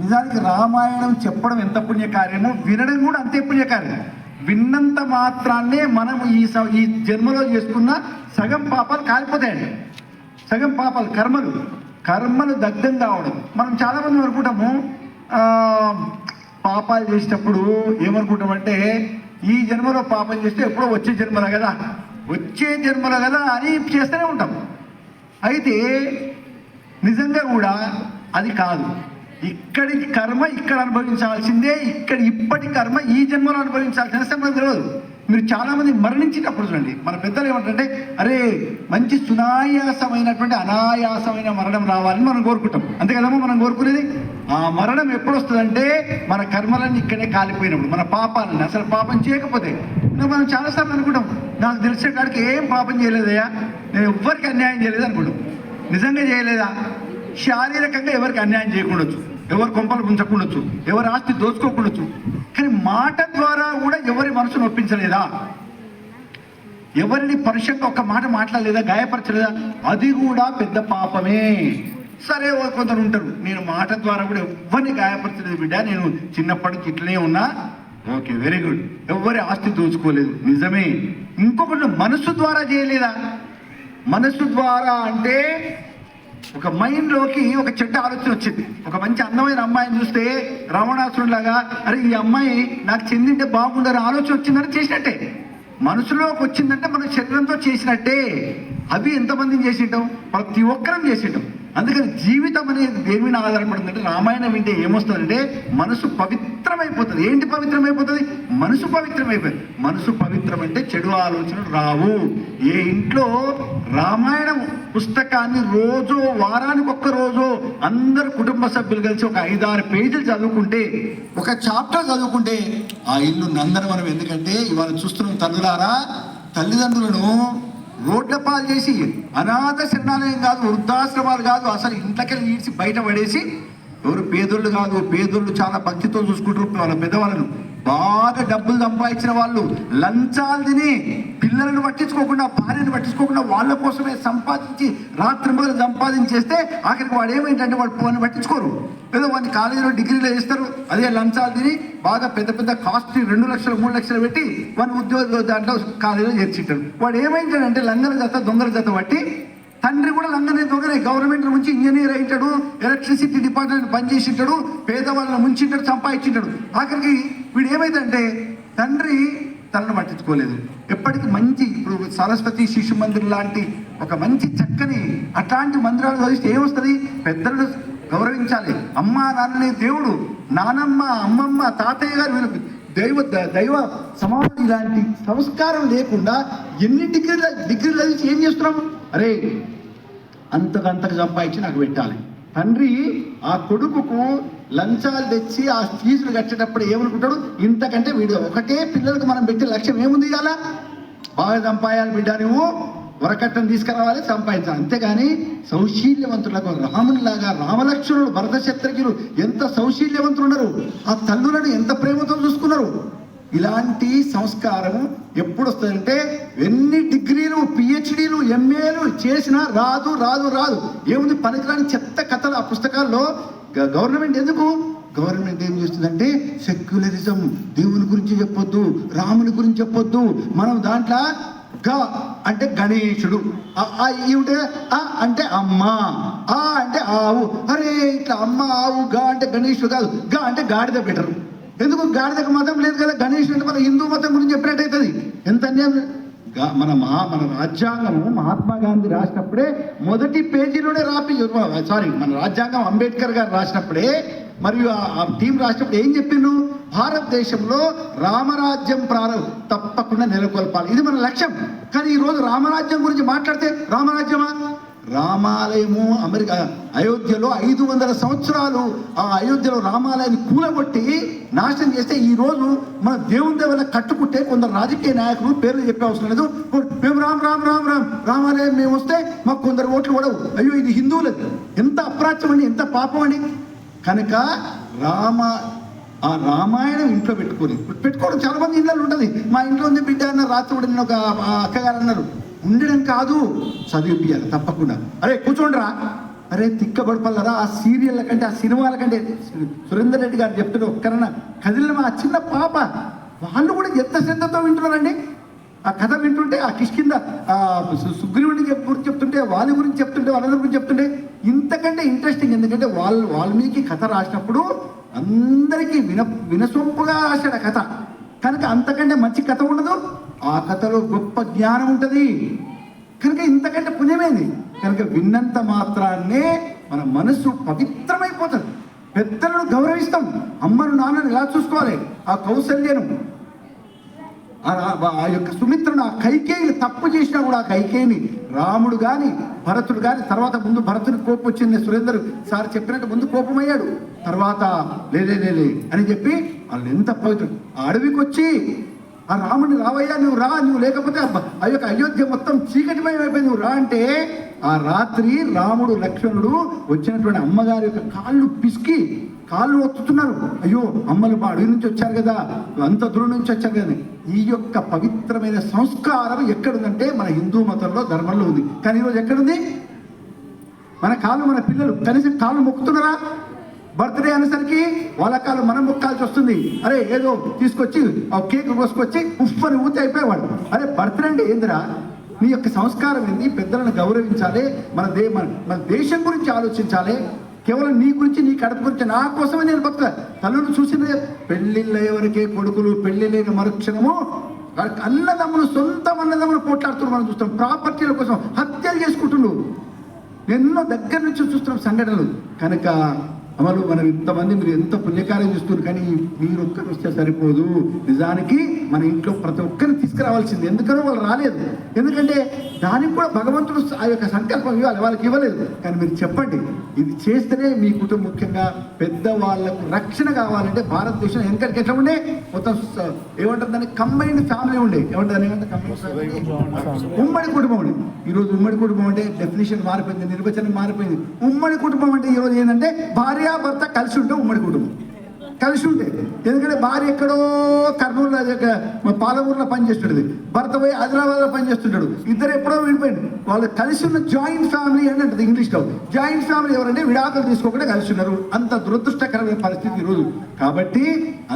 నిజానికి రామాయణం చెప్పడం ఎంత పుణ్యకార్యమో వినడం కూడా అంతే పుణ్యకార్యం. విన్నంత మాత్రాన్నే మనం ఈ జన్మలో చేసుకున్న సగం పాపాలు కాలిపోతాయండి. సగం పాపాలు కర్మలు దగ్ధం కావడం. మనం చాలామంది అనుకుంటాము పాపాలు చేసేటప్పుడు ఏమనుకుంటామంటే ఈ జన్మలో పాపం చేస్తే ఎప్పుడో వచ్చే జన్మలో కదా అని చేస్తూనే ఉంటాం. అయితే నిజంగా కూడా అది కాదు. ఇక్కడి కర్మ ఇక్కడ అనుభవించాల్సిందే, ఇప్పటి కర్మ ఈ జన్మలో అనుభవించాల్సిన సంబంధం తెలియదు. మీరు చాలామంది మరణించేటప్పుడు చూడండి, మన పెద్దలు ఏమంటే అరే మంచి సునాయాసమైనటువంటి అనాయాసమైన మరణం రావాలని మనం కోరుకుంటాం. అంతే కదమ్మా మనం కోరుకునేది. ఆ మరణం ఎప్పుడు వస్తుందంటే మన కర్మలన్నీ ఇక్కడే కాలిపోయినప్పుడు, మన పాపాలని అసలు పాపం చేయకపోతే. మనం చాలాసార్లు అనుకుంటాం నాకు తెలిసిన కాడికి ఏం పాపం చేయలేదయ్యా, నేను ఎవ్వరికి అన్యాయం చేయలేదు అనుకుంటాం. నిజంగా చేయలేదా? శారీరకంగా ఎవరికి అన్యాయం చేయకుండొచ్చు, ఎవరు కొంపలు ఉంచకుండొచ్చు, ఎవరి ఆస్తి దోచుకోకుండొచ్చు, కానీ మాట ద్వారా కూడా ఎవరి మనసును ఒప్పించలేదా, ఎవరిని పరుషంగా ఒక మాట మాట్లాడలేదా, గాయపరచలేదా, అది కూడా పెద్ద పాపమే. సరే కొందరు ఉంటారు, నేను మాట ద్వారా కూడా ఎవరిని గాయపరచలేదు బిడ్డ, నేను చిన్నప్పటి నుంచి ఇట్లనే ఉన్నా, ఓకే వెరీ గుడ్, ఎవరి ఆస్తి దోచుకోలేదు, నిజమే. ఇంకొకటి మనసు ద్వారా చేయలేదా? మనసు ద్వారా అంటే ఒక మైండ్లోకి ఒక చెడ్డ ఆలోచన వచ్చింది. ఒక మంచి అందమైన అమ్మాయిని చూస్తే రావణాసురులాగా, అరే ఈ అమ్మాయి నాకు చెందింటే బాగుండని ఆలోచన వచ్చిందని చేసినట్టే. మనసులోకి వచ్చిందంటే మన శరీరంతో చేసినట్టే. అవి ఎంతమందిని చేసింటాం? ప్రతి ఒక్కరం చేసింటాం. అందుకని జీవితం అనేది దేని మీద ఆధారపడుతుందంటే, రామాయణం వింటే ఏమొస్తుందంటే మనసు పవిత్రమైపోతుంది. ఏంటి పవిత్రమైపోతుంది? మనసు పవిత్రమైపోతుంది. మనసు పవిత్రం అంటే చెడు ఆలోచనలు రావు. ఏ ఇంట్లో రామాయణం పుస్తకాన్ని రోజు, వారానికి ఒక్క రోజు అందరు కుటుంబ సభ్యులు కలిసి ఒక 5-6 పేజీలు చదువుకుంటే, ఒక చాప్టర్ చదువుకుంటే ఆ ఇల్లు నందనవనం. ఎందుకంటే ఇవాళ చూస్తున్నాం తల్లులారా, తల్లిదండ్రులను రోడ్ల పాలు చేసి, అనాథ శరణాలయం కాదు, వృద్ధాశ్రమాలు కాదు, అసలు ఇంట్లోకెళ్ళి ఈడ్చి బయట పడేసి, ఎవరు పేదోళ్ళు కాదు, పేదోళ్ళు చాలా భక్తితో చూసుకుంటారు వాళ్ళ పెద్దవాళ్ళను. బాగా డబ్బులు సంపాదించిన వాళ్ళు లంచాలు తిని పిల్లలను పట్టించుకోకుండా, భార్యను పట్టించుకోకుండా వాళ్ళ కోసమే సంపాదించి రాత్రి మొదలు సంపాదించేస్తే ఆఖరికి వాడు ఏమైందంటే వాడు వాడిని పట్టించుకోరు. ఏదో వాడిని కాలేజీలో డిగ్రీలో వేస్తారు, అదే లంచాలు తిని బాగా పెద్ద పెద్ద కాస్ట్లీ 2 లక్షలు 3 లక్షలు పెట్టి వాడిని ఉద్యోగ దాంట్లో కాలేజీలో చేర్చింటాడు. వాడు ఏమైంటాడంటే లంగల జత దొంగల జత బట్టి, తండ్రి కూడా లంగనే దొంగనే, గవర్నమెంట్ నుంచి ఇంజనీర్ అయింటాడు, ఎలక్ట్రిసిటీ డిపార్ట్మెంట్ పనిచేసింటాడు, పేదవాళ్ళని ముంచింటాడు, సంపాదించింటాడు. ఆఖరికి వీడు ఏమైందంటే తండ్రి తనను పట్టించుకోలేదు. ఎప్పటికీ మంచి, ఇప్పుడు సరస్వతి శిశు మందిర్ లాంటి ఒక మంచి చక్కని అట్లాంటి మందిరాలు చదివిస్తే ఏమొస్తుంది? పెద్దలను గౌరవించాలి. అమ్మ నాన్ననే దేవుడు, నానమ్మ అమ్మమ్మ తాతయ్య గారు వీళ్ళకి దైవ సమాధి ఇలాంటి సంస్కారం లేకుండా ఎన్ని డిగ్రీలు చదివి ఏం చేస్తున్నాం? అరే అంతకంతకు సంపాదించి నాకు పెట్టాలి. తండ్రి ఆ కొడుకుకు లంచాలు తెచ్చి ఆ ఫీజులు కట్టేటప్పుడు ఏమనుకుంటాడు? ఇంతకంటే వీడు ఒకటే పిల్లలకు మనం పెట్టే లక్ష్యం ఏముంది? ఇలా బాగా సంపాయాలి బిడ్డ, నువ్వు వరకట్టం తీసుకురావాలి, సంపాదించాలి. అంతేగాని సౌశీల్యవంతులకు రామునిలాగా రామలక్ష్మణుడు భరత శత్రుఘ్నులు ఎంత సౌశీల్యవంతులు ఉన్నారు, ఆ తల్లులను ఎంత ప్రేమతో చూసుకున్నారు. ఇలాంటి సంస్కారం ఎప్పుడు వస్తుందంటే, ఎన్ని డిగ్రీలు పిహెచ్డీలు ఎంఏలు చేసినా రాదు రాదు రాదు. ఏముంది? పనికిరాని చెత్త కథలు ఆ పుస్తకాల్లో. గవర్నమెంట్ ఎందుకు? గవర్నమెంట్ ఏం చేస్తుందంటే సెక్యులరిజం, దేవుని గురించి చెప్పొద్దు, రాముని గురించి చెప్పొద్దు. మనం దాంట్లో గ అంటే గణేశుడు, ఉంటే ఆ అంటే అమ్మ, ఆ అంటే ఆవు. అరే ఇట్లా అమ్మ ఆవు, గా అంటే గణేశుడు కాదు, గా అంటే గాడిద బెటరు. ఎందుకు? గాడిదకు మతం లేదు కదా, గణేశుడు అంటే మన హిందూ మతం గురించి చెప్పినట్టు అవుతుంది. ఎంత అన్యాయం! మన రాజ్యాంగము మహాత్మా గాంధీ రాసినప్పుడే మొదటి పేజీలోనే మన రాజ్యాంగం అంబేద్కర్ గారు రాసినప్పుడే, మరియు ఆ టీం రాసినప్పుడు ఏం చెప్పిండ్రు? భారతదేశంలో రామరాజ్యం తప్పకుండా నెలకొల్పాలి, ఇది మన లక్ష్యం. కానీ ఈరోజు రామరాజ్యం గురించి మాట్లాడితే రామరాజ్యమా? రామాలయము అయోధ్యలో 500 సంవత్సరాలు ఆ అయోధ్యలో రామాలయాన్ని కూలగొట్టి నాశనం చేస్తే, ఈ రోజు మన దేవుని దేవుల కట్టుకుంటే కొందరు రాజకీయ నాయకులు పేర్లు చెప్పే అవసరం లేదు, మేము రామ్ రామ్ రామ్ రామ్ రామాలయం మేము వస్తే మాకు కొందరు ఓట్లు పడవు. అయ్యో ఇది హిందువులది. ఎంత అప్రాచ్యం అండి, ఎంత పాపం అండి. కనుక ఆ రామాయణం ఇంట్లో పెట్టుకోవడం చాలా మంది ఇళ్ళలో ఉంటుంది. మా ఇంట్లో ఉంది బిడ్డ అన్న రాత్రి కూడా నేను ఒక అక్కగారు అన్నారు, ఉండడం కాదు చదివిపియాలి తప్పకుండా. అరే కూర్చోండిరా, అరే తిక్కబడిపల్లరా, ఆ సీరియళ్ళ కంటే ఆ సినిమాల కంటే సురేందర్ రెడ్డి గారు చెప్తుంటే ఒక్కరన్నా కదిలిన మా చిన్న పాప వాళ్ళు కూడా ఎంత శ్రద్ధతో వింటున్నారండి. ఆ కథ వింటుంటే, ఆ కిష్కింద సుగ్రీవుని గురించి చెప్తుంటే, వాళ్ళ గురించి చెప్తుంటే, వాళ్ళందరి గురించి చెప్తుంటే ఇంతకంటే ఇంట్రెస్టింగ్. ఎందుకంటే వాల్మీకి కథ రాసినప్పుడు అందరికీ వినసొంపుగా రాశాడు ఆ కథ. కనుక అంతకంటే మంచి కథ ఉండదు. ఆ కథలో గొప్ప జ్ఞానం ఉంటుంది. కనుక ఇంతకంటే పుణ్యమేంది. కనుక విన్నంత మాత్రాన్నే మన మనసు పవిత్రమైపోతుంది. పెద్దలను గౌరవిస్తాం. అమ్మను నాన్నను ఎలా చూసుకోవాలి? ఆ కౌసల్యను, ఆ యొక్క సుమిత్రను, ఆ కైకేయిని తప్పు చేసినా కూడా ఆ కైకేయిని రాముడు కానీ భరతుడు కానీ, తర్వాత ముందు భరతుని కోపం వచ్చింది, సురేందర్ సార్ చెప్పినట్టు ముందు కోపమయ్యాడు, తర్వాత లేలే అని చెప్పి వాళ్ళు ఎంత పవిత్రం. ఆ అడవికి వచ్చి ఆ రాముడిని రావయ్యా, నువ్వు రా, నువ్వు లేకపోతే ఆ యొక్క అయోధ్య మొత్తం చీకటిమయం అయిపోయింది, నువ్వు రా అంటే ఆ రాత్రి రాముడు లక్ష్మణుడు వచ్చినటువంటి అమ్మగారి యొక్క కాళ్ళు పిసికి కాళ్ళు ఒత్తుతున్నారు. అయ్యో అమ్మలు అడవి నుంచి వచ్చారు కదా, అంత దూరం నుంచి వచ్చారు కదా. ఈ యొక్క పవిత్రమైన సంస్కారం ఎక్కడుందంటే మన హిందూ మతంలో, ధర్మంలో ఉంది. కానీ ఈరోజు ఎక్కడుంది? మన కాళ్ళు, మన పిల్లలు కనీసం కాళ్ళు మొక్కుతున్నారా? బర్త్డే అనేసరికి వాళ్ళ కాళ్ళు మనం మొక్కాల్సి వస్తుంది. అరే ఏదో తీసుకొచ్చి కేక్ కోసుకొచ్చి ఉప్పని ఊతి అయిపోయేవాడు. అరే బర్త్డే అంటే ఏందిరా? నీ యొక్క సంస్కారం ఏంది? పెద్దలను గౌరవించాలి, మన దేశం గురించి ఆలోచించాలి. కేవలం నీ గురించి, నీ కడుపు గురించి, నా కోసమే నేను బతుక. తల్లులు చూసిన పెళ్లిళ్ళ ఎవరికే కొడుకులు, పెళ్లి లేని మరుక్షణము అన్నదమ్ములు, సొంత అన్నదమ్ములు పోట్లాడుతున్నారు. మనం చూస్తాం. ప్రాపర్టీల కోసం హత్యలు చేసుకుంటున్నారు. ఎన్నో దగ్గర నుంచి చూస్తున్నాం సంఘటనలు. కనుక అమలు మనం ఇంతమంది, మీరు ఎంత పుణ్యకార్యం చేస్తున్నారు, కానీ మీరు ఒక్కరు వస్తే సరిపోదు. నిజానికి మన ఇంట్లో ప్రతి ఒక్కరిని తీసుకురావాల్సింది. ఎందుకనో వాళ్ళు రాలేదు. ఎందుకంటే దానికి కూడా భగవంతుడు ఆ యొక్క సంకల్పం ఇవ్వాలి, వాళ్ళకి ఇవ్వలేదు. కానీ మీరు చెప్పండి, ఇది చేస్తేనే మీ కుటుంబం, ముఖ్యంగా పెద్దవాళ్ళకు రక్షణ కావాలంటే భారతదేశం వెనకటికి ఎట్లా ఉండే, మొత్తం ఏమంటారు దాన్ని, కంబైన్డ్ ఫ్యామిలీ ఉండే. ఉమ్మడి కుటుంబం ఉండే. ఈరోజు ఉమ్మడి కుటుంబం అంటే డెఫినేషన్ మారిపోయింది, నిర్వచనం మారిపోయింది. ఉమ్మడి కుటుంబం అంటే ఈరోజు ఏంటంటే భార్యాభర్త కలిసి ఉంటే ఉమ్మడి కుటుంబం, కలిసి ఉంటే. ఎందుకంటే భార్య ఎక్కడో కర్నూలు పాలమూరులో పనిచేస్తుంటది, భర్త పోయి హైదరాబాద్లో పనిచేస్తుంటాడు. ఇద్దరు ఎప్పుడో విడిపోయింది. వాళ్ళు కలిసి ఉన్న జాయింట్ ఫ్యామిలీ అని అంటది ఇంగ్లీష్లో. జాయింట్ ఫ్యామిలీ ఎవరంటే విడాకులు తీసుకోకుండా కలిసి ఉన్నారు. అంత దురదృష్టకరమైన పరిస్థితి ఈరోజు. కాబట్టి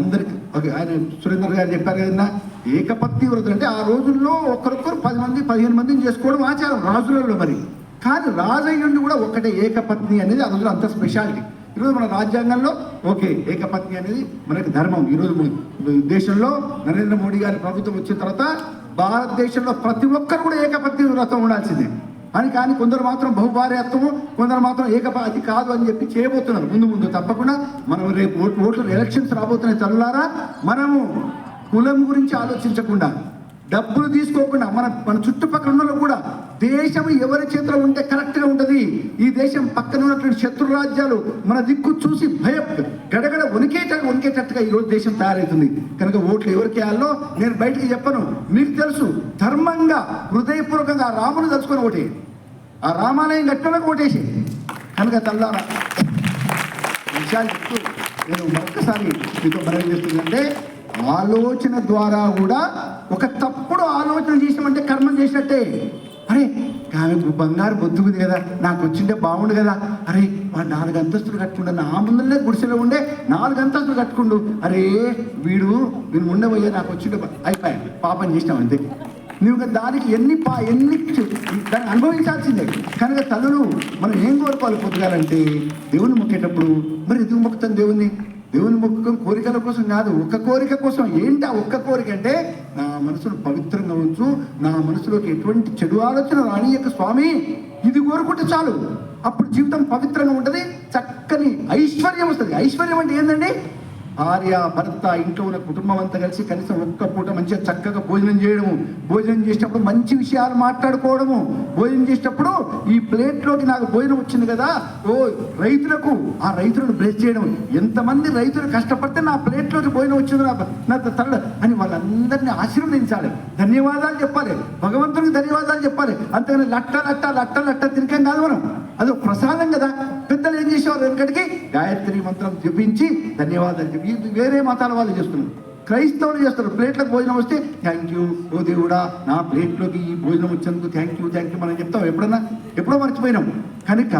అందరికి ఆయన సురేందర్ గారు చెప్పారు కదన్నా, ఏకపత్ని వ్రతం అంటే ఆ రోజుల్లో ఒకరొకరు 10 మంది 15 మందిని చేసుకోవడం ఆచారం రాజులలో. మరి కానీ రాజయ్యుండి కూడా ఒకటే ఏకపత్ని అనేది ఆ రోజులో అంత స్పెషాలిటీ. ఈరోజు మన రాజ్యాంగంలో ఓకే ఏకపత్ని అనేది మనకి ధర్మం. ఈరోజు దేశంలో నరేంద్ర మోడీ గారి ప్రభుత్వం వచ్చిన తర్వాత భారతదేశంలో ప్రతి ఒక్కరు కూడా ఏకపత్ని వ్రతం ఉండాల్సిందే అని. కానీ కొందరు మాత్రం బహుభార్యాత్వము, కొందరు మాత్రం అది కాదు అని చెప్పి చేయబోతున్నారు. ముందు తప్పకుండా మనం రేపు ఓట్లు ఎలక్షన్స్ రాబోతున్నాయి తల్లులారా. మనము కులం గురించి ఆలోచించకుండా, డబ్బులు తీసుకోకుండా, మన చుట్టుపక్కల ఉన్న కూడా దేశం ఎవరి చేతిలో ఉంటే కరెక్ట్గా ఉంటుంది. ఈ దేశం పక్కన ఉన్నటువంటి శత్రు రాజ్యాలు మన దిక్కు చూసి గడగడ వణికేటట్టుగా ఈరోజు దేశం తయారవుతుంది. కనుక ఓట్లు ఎవరికి వేయాలో నేను బయటికి చెప్పను, మీకు తెలుసు. ధర్మంగా, హృదయపూర్వకంగా ఆ రామును తలుచుకొని ఓటే, ఆ రామాలయం కట్టుకోవడానికి ఓటేసి. కనుక తల్లారా విషయాలు చెప్తూ నేను మరొకసారి మీతో మనవి చేస్తుందంటే, ఆలోచన ద్వారా కూడా ఒక తప్పుడు ఆలోచన చేసినామంటే కర్మం చేసినట్టే. అరే ఆమె బంగారు బొద్దుకుంది కదా, నాకు వచ్చింటే బాగుండు కదా. అరే వాడు 4 అంతస్తులు కట్టుకుంటా, నా ముందులే గుడిసెలో ఉండే 4 అంతస్తులు కట్టుకుండు. అరే వీడు ఉండబోయే, నాకు వచ్చింటే అయిపోయా, పాపం చేసినాం అంతే. నువ్వు దానికి ఎన్ని దాన్ని అనుభవించాల్సిందే. కనుక తల్లులు మనం ఏం కోరుకోవాలి పొద్దుగాలంటే, దేవుని మొక్కేటప్పుడు మరి ఎందుకు మొక్కుతాం దేవుని మొక్కకం కోరికల కోసం కాదు, ఒక్క కోరిక కోసం. ఏంటి ఆ ఒక్క కోరిక అంటే, నా మనసును పవిత్రంగా ఉంచు, నా మనసులోకి ఎటువంటి చెడు ఆలోచన రానియక స్వామి, ఇది కోరుకుంటే చాలు. అప్పుడు జీవితం పవిత్రంగా ఉంటుంది, చక్కని ఐశ్వర్యం వస్తుంది. ఐశ్వర్యం అంటే ఏంటండి? భార్య భర్త ఇంట్లో ఉన్న కుటుంబం అంతా కలిసి కనీసం ఒక్క పూట మంచిగా చక్కగా భోజనం చేయడము, భోజనం చేసేటప్పుడు మంచి విషయాలు మాట్లాడుకోవడము, భోజనం చేసేటప్పుడు ఈ ప్లేట్లోకి నాకు భోజనం వచ్చింది కదా, రైతులకు ఆ రైతులను బ్లెస్ చేయడం. ఎంతమంది రైతులు కష్టపడితే నా ప్లేట్లోకి భోజనం వచ్చింది నా తల్ల అని వాళ్ళందరినీ ఆశీర్వదించాలి, ధన్యవాదాలు చెప్పాలి, భగవంతునికి ధన్యవాదాలు చెప్పాలి. అంతేగాని లట్ట తినకం కాదు మనం, అది ఒక ప్రసాదం కదా. పెద్దలు ఏం చేసేవారు, వెనకటికి గాయత్రి మంత్రం జపించి ధన్యవాదాలు చెప్పి. వేరే మతాల వాళ్ళు చేస్తున్నారు, క్రైస్తవులు చేస్తారు. ప్లేట్లకు భోజనం వస్తే థ్యాంక్ యూ, ఓ దేవుడా నా ప్లేట్లోకి ఈ భోజనం వచ్చినందుకు థ్యాంక్ యూ మనం చెప్తాం. ఎప్పుడో మర్చిపోయినాం. కనుక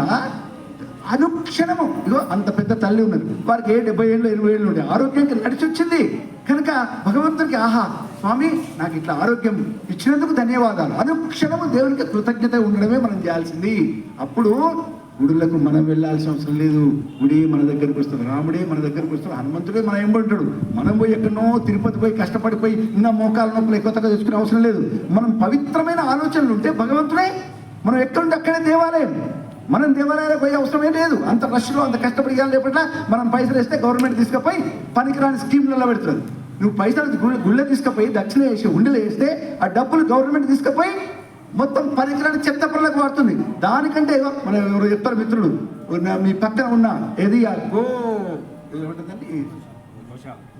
అనుక్షణము ఇగో అంత పెద్ద తల్లి ఉన్నది, వారికి 70 ఏళ్ళు 80 ఏళ్ళు ఉండే ఆరోగ్యంగా నడిచి వచ్చింది. కనుక భగవంతుడికి ఆహా స్వామి నాకు ఇట్లా ఆరోగ్యం ఇచ్చినందుకు ధన్యవాదాలు. అనుక్షణము దేవునికి కృతజ్ఞత ఉండడమే మనం చేయాల్సింది. అప్పుడు గుడులకు మనం వెళ్ళాల్సిన అవసరం లేదు, గుడి మన దగ్గరికి వస్తుంది, రాముడే మన దగ్గరికి వస్తుంది, హనుమంతుడే మన ఎంబడుంటాడు. మనం పోయి ఎక్కడనో తిరుపతి పోయి కష్టపడిపోయి ఇంకా మోకాల నొప్పులు ఎక్కువ తక్కువ తెచ్చుకునే అవసరం లేదు. మనం పవిత్రమైన ఆలోచనలు ఉంటే భగవంతుడే, మనం ఎక్కడుంటే అక్కడే దేవాలయం. మనం దేవాలయాలకు పోయే అవసరమే లేదు. అంత రష్లో అంత కష్టపడి లేపట్ల మనం పైసలు వేస్తే గవర్నమెంట్ తీసుకుపోయి పనికిరాని స్కీమ్లలో పెడుతుంది. నువ్వు పైసలు గుళ్ళ తీసుకుపోయి దక్షిణ వేసి ఉండలు వేస్తే ఆ డబ్బులు గవర్నమెంట్ తీసుకుపోయి మొత్తం పనికిరాని చెత్త పనులకు వాడుతుంది. దానికంటే మనం ఎవరు చెప్తారు మిత్రులు, మీ పక్కన ఉన్న ఏది ఏమంటుందండి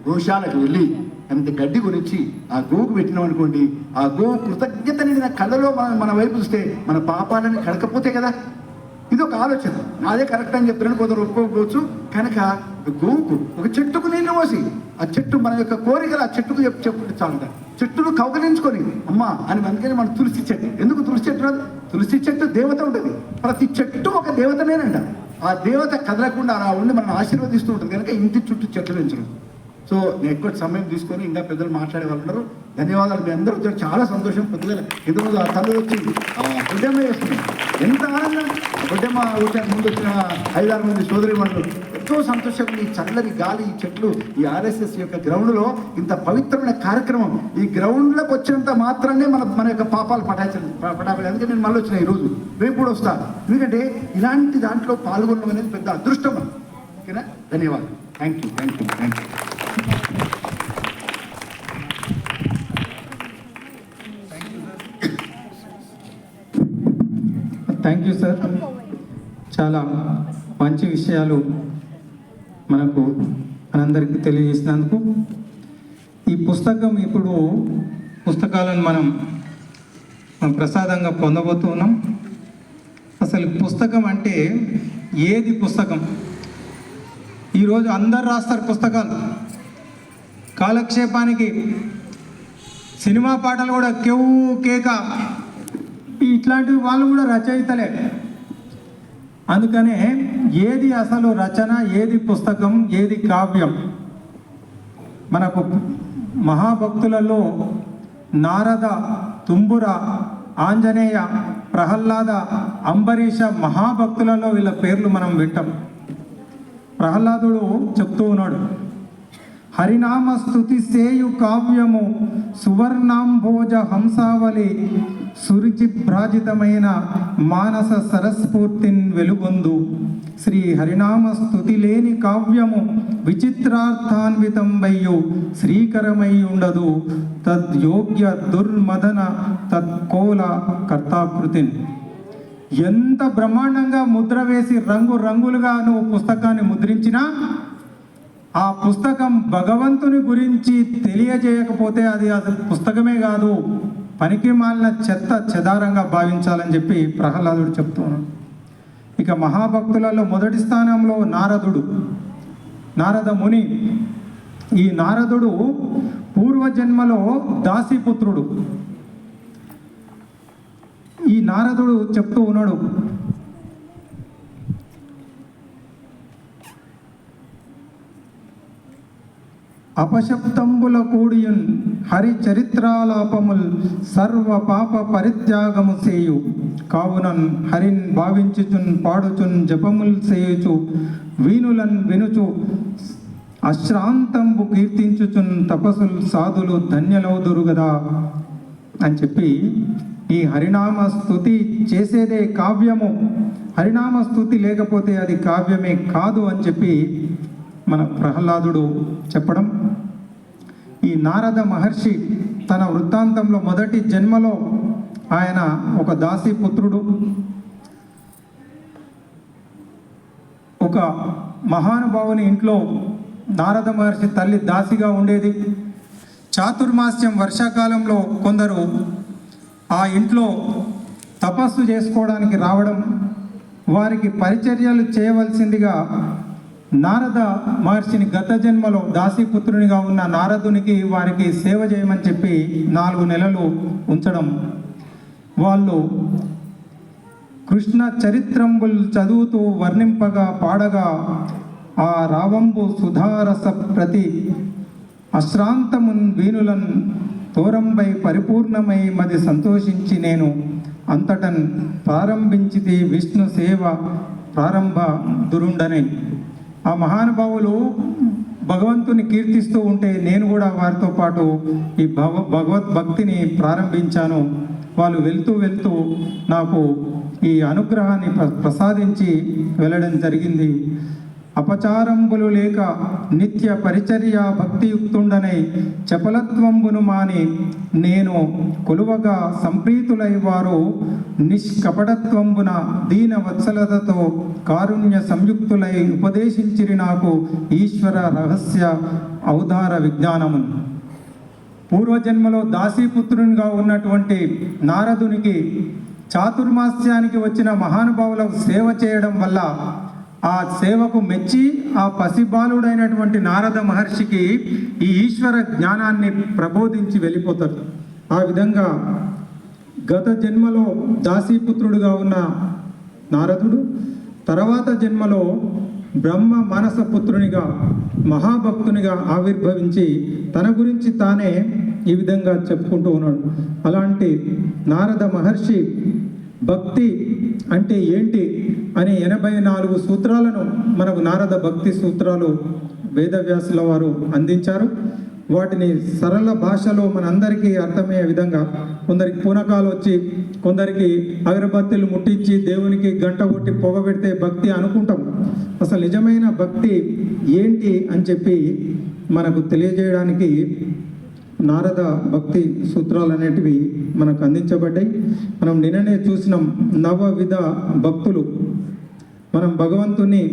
గోశాలకు వెళ్ళి అంత గడ్డి కొనిచ్చి ఆ గోవుకు పెట్టినాం అనుకోండి, ఆ గోవు కృతజ్ఞతని నిండిన కళ్ళలో మన వైపు చూస్తే మన పాపాలని కడకపోతే కదా. ఇది ఒక ఆలోచన. నాదే కరెక్ట్ అని చెప్తున్నాను, కొందరు ఒప్పుకోకపోవచ్చు. కనుక గోవుకు ఒక చెట్టుకు నీళ్ళు పోసి ఆ చెట్టు మన యొక్క కోరికలు ఆ చెట్టుకు చెప్పుకుంటే చాలు. చెట్టును కౌగలించుకొని అమ్మా అని అందుకని మన తులసి చెట్టు. ఎందుకు తులసి చెట్టు? తులసి చెట్టు దేవత ఉంటుంది. ప్రతి చెట్టు ఒక దేవతనేనంట. ఆ దేవత కదలకుండా అలా ఉండి మనం ఆశీర్వదిస్తూ ఉంటుంది. కనుక ఇంటి చుట్టూ చెట్లు పెంచడం. సో నేను ఎక్కువ సమయం తీసుకొని ఇంకా పెద్దలు మాట్లాడే వాళ్ళు ఉన్నారు. ధన్యవాదాలు. మీ అందరూ వచ్చారు, చాలా సంతోషం. పొద్దుగా ఇంతకుముందు ఆ తల్లి వచ్చి బొడ్డెమ్మ చేస్తున్నాం, ఎంత ఆనందం. బొడ్డెమ్మ వచ్చాక ముందు వచ్చిన 5-6 మంది సోదరి మండలు ఎంతో సంతోషం. ఈ చల్లని గాలి, ఈ చెట్లు, ఈ ఆర్ఎస్ఎస్ యొక్క గ్రౌండ్లో ఇంత పవిత్రమైన కార్యక్రమం. ఈ గ్రౌండ్లోకి వచ్చినంత మాత్రమే మన యొక్క పాపాలు పటాపడి. అందుకే నేను మళ్ళీ వచ్చిన ఈరోజు, రేపు కూడా వస్తా. ఎందుకంటే ఇలాంటి దాంట్లో పాల్గొనడం అనేది పెద్ద అదృష్టం. ఓకేనా? ధన్యవాదాలు. Thank you, thank you, thank you. Thank you sir. చాలా మంచి విషయాలు మనకు మనందరికీ తెలియజేసినందుకు. ఈ పుస్తకం ఇప్పుడు పుస్తకాలను మనం ప్రసాదంగా పొందబోతున్నాం. అసలు పుస్తకం అంటే ఏది పుస్తకం? ఈరోజు అందరు రాస్తారు పుస్తకాలు. కాలక్షేపానికి సినిమా పాటలు కూడా కేవు కేక ఇట్లాంటివి వాళ్ళు కూడా రచయితలే. అందుకనే ఏది అసలు రచన, ఏది పుస్తకం, ఏది కావ్యం? మనకు మహాభక్తులలో నారద, తుంబుర, ఆంజనేయ, ప్రహ్లాద, అంబరీష మహాభక్తులలో వీళ్ళ పేర్లు మనం వింటాం. ప్రహ్లాదుడు చెప్తూ ఉన్నాడు, హరినామ స్తుతి సేయు కావ్యము సువర్ణాంభోజ హంసావళి సురుచిభ్రాజితమైన మానస సరస్ఫూర్తిన్ వెలుగొందు. శ్రీ హరినామ స్తుతి లేని కావ్యము విచిత్రార్థాన్వితం వయ్యు శ్రీకరమై ఉండదు. తద్యోగ్య దుర్మదన తత్కోల కర్తాకృతిన్. ఎంత బ్రహ్మాండంగా ముద్ర వేసి రంగు రంగులుగా నువ్వు పుస్తకాన్ని ముద్రించినా ఆ పుస్తకం భగవంతుని గురించి తెలియజేయకపోతే అది పుస్తకమే కాదు, పనికి మాలిన చెత్త చెదారంగా భావించాలని చెప్పి ప్రహ్లాదుడు చెప్తున్నాడు. ఇక మహాభక్తులలో మొదటి స్థానంలో నారదుడు, నారద ముని. ఈ నారదుడు పూర్వజన్మలో దాసీపుత్రుడు. ఈ నారదుడు చెప్తూ ఉన్నాడు, అపశబ్దంబుల కూడియున్ హరి చరిత్రాలాపముల్ సర్వ పాప పరిత్యాగము సేయు. కావునన్ హరిన్ భావించుచున్ పాడుచున్ జపముల్ సేయుచు వీనులన్ వినుచు అశ్రాంతంబు కీర్తించుచున్ తపసుల్ సాధులు ధన్యలవుదురు గదా అని చెప్పి ఈ హరినామ స్తుతి చేసేదే కావ్యము. హరినామ స్తుతి లేకపోతే అది కావ్యమే కాదు అని చెప్పి మన ప్రహ్లాదుడు చెప్పడం. ఈ నారద మహర్షి తన వృత్తాంతంలో మొదటి జన్మలో ఆయన ఒక దాసీపుత్రుడు. ఒక మహానుభావుని ఇంట్లో నారద మహర్షి తల్లి దాసిగా ఉండేది. చాతుర్మాస్యం వర్షాకాలంలో కొందరు ఆ ఇంట్లో తపస్సు చేసుకోవడానికి రావడం, వారికి పరిచర్యలు చేయవలసిందిగా నారద మహర్షిని గత జన్మలో దాసీపుత్రునిగా ఉన్న నారదునికి వారికి సేవ చేయమని చెప్పి 4 నెలలు ఉంచడం. వాళ్ళు కృష్ణ చరిత్రంబుల్ చదువుతూ వర్ణింపగా పాడగా ఆ రావంబు సుధారస ప్రతి అశ్రాంతమున్ వీనులన్ తోరంబై పరిపూర్ణమై మది సంతోషించి నేను అంతటన్ ప్రారంభించిది విష్ణు సేవ ప్రారంభ దురుండనే. ఆ మహానుభావులు భగవంతుని కీర్తిస్తూ ఉంటే నేను కూడా వారితో పాటు ఈ భగవద్భక్తిని ప్రారంభించాను. వాళ్ళు వెళ్తూ వెళ్తూ నాకు ఈ అనుగ్రహాన్ని ప్రసాదించి వెళ్ళడం జరిగింది. అపచారంబులు లేక నిత్య పరిచర్య భక్తియుక్తుండనై చపలత్వంబును మాని నేను కొలువగా సంప్రీతులై వారు నిష్కపటత్వంబున దీన వత్సలతతో కారుణ్య సంయుక్తులై ఉపదేశించిరి నాకు ఈశ్వర రహస్య ఔదార విజ్ఞానము. పూర్వజన్మలో దాసీపుత్రునిగా ఉన్నటువంటి నారదునికి చాతుర్మాస్యానికి వచ్చిన మహానుభావులకు సేవ చేయడం వల్ల ఆ సేవకు మెచ్చి ఆ పసిబాలుడైనటువంటి నారద మహర్షికి ఈ ఈశ్వర జ్ఞానాన్ని ప్రబోధించి వెళ్ళిపోతారు. ఆ విధంగా గత జన్మలో దాసీపుత్రుడుగా ఉన్న నారదుడు తర్వాత జన్మలో బ్రహ్మ మానస పుత్రునిగా మహాభక్తునిగా ఆవిర్భవించి తన గురించి తానే ఈ విధంగా చెప్పుకుంటూ ఉన్నాడు. అలాంటి నారద మహర్షి భక్తి అంటే ఏంటి అనే 84 సూత్రాలను మనకు నారద భక్తి సూత్రాలు వేదవ్యాసుల వారు అందించారు. వాటిని సరళ భాషలో మనందరికీ అర్థమయ్యే విధంగా, కొందరికి పూనకాలు వచ్చి కొందరికి అగరబత్తులు ముట్టించి దేవునికి గంట కొట్టి పొగబెడితే భక్తి అనుకుంటాం. అసలు నిజమైన భక్తి ఏంటి అని చెప్పి మనకు తెలియజేయడానికి నారద భక్తి సూత్రాలు అనేటివి మనకు అందించబడ్డాయి. మనం నిన్ననే చూసినాం నవవిధ భక్తులు. మనం భగవంతుని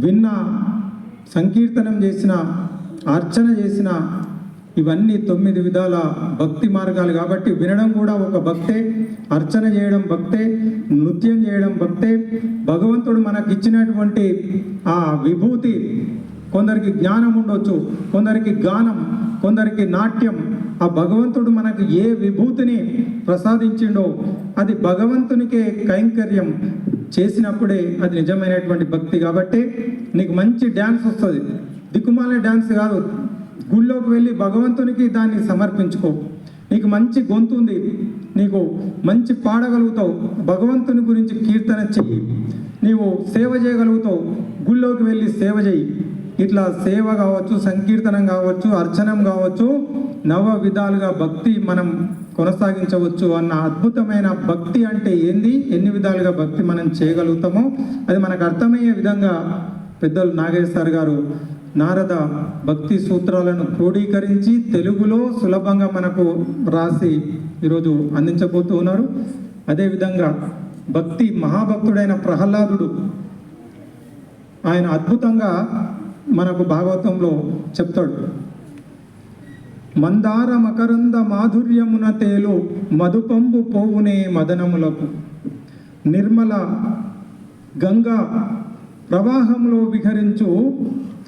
విన్న, సంకీర్తనం చేసిన, అర్చన చేసిన, ఇవన్నీ 9 విధాల భక్తి మార్గాలు కాబట్టి వినడం కూడా ఒక భక్తే, అర్చన చేయడం భక్తే, నృత్యం చేయడం భక్తే. భగవంతుడు మనకి ఇచ్చినటువంటి ఆ విభూతి, కొందరికి జ్ఞానం ఉండొచ్చు, కొందరికి గానం, కొందరికి నాట్యం. ఆ భగవంతుడు మనకు ఏ విభూతిని ప్రసాదించిండో అది భగవంతునికే కైంకర్యం చేసినప్పుడే అది నిజమైనటువంటి భక్తి. కాబట్టి నీకు మంచి డ్యాన్స్ వస్తుంది, దిక్కుమాలే డ్యాన్స్ కాదు, గుళ్ళోకి వెళ్ళి భగవంతునికి దాన్ని సమర్పించుకో. నీకు మంచి గొంతు ఉంది, నీకు మంచి పాడగలుగుతావు, భగవంతుని గురించి కీర్తన చెయ్యి. నీవు సేవ చేయగలుగుతావు, గుళ్ళోకి వెళ్ళి సేవ చెయ్యి. ఇట్లా సేవ కావచ్చు, సంకీర్తనం కావచ్చు, అర్చనం కావచ్చు, నవ విధాలుగా భక్తి మనం కొనసాగించవచ్చు. అన్న అద్భుతమైన భక్తి అంటే ఏంది, ఎన్ని విధాలుగా భక్తి మనం చేయగలుగుతామో అది మనకు అర్థమయ్యే విధంగా పెద్దలు నాగేశ్వర్ గారు నారద భక్తి సూత్రాలను క్రోడీకరించి తెలుగులో సులభంగా మనకు రాసి ఈరోజు అందించబోతూ ఉన్నారు. అదేవిధంగా భక్తి మహాభక్తుడైన ప్రహ్లాదుడు, ఆయన అద్భుతంగా మనకు భాగవతంలో చెప్తాడు. మందార మకరంద మాధుర్యమున తేలు మధుపంబు పోవునే మదనములకు, నిర్మల గంగా ప్రవాహంలో విహరించు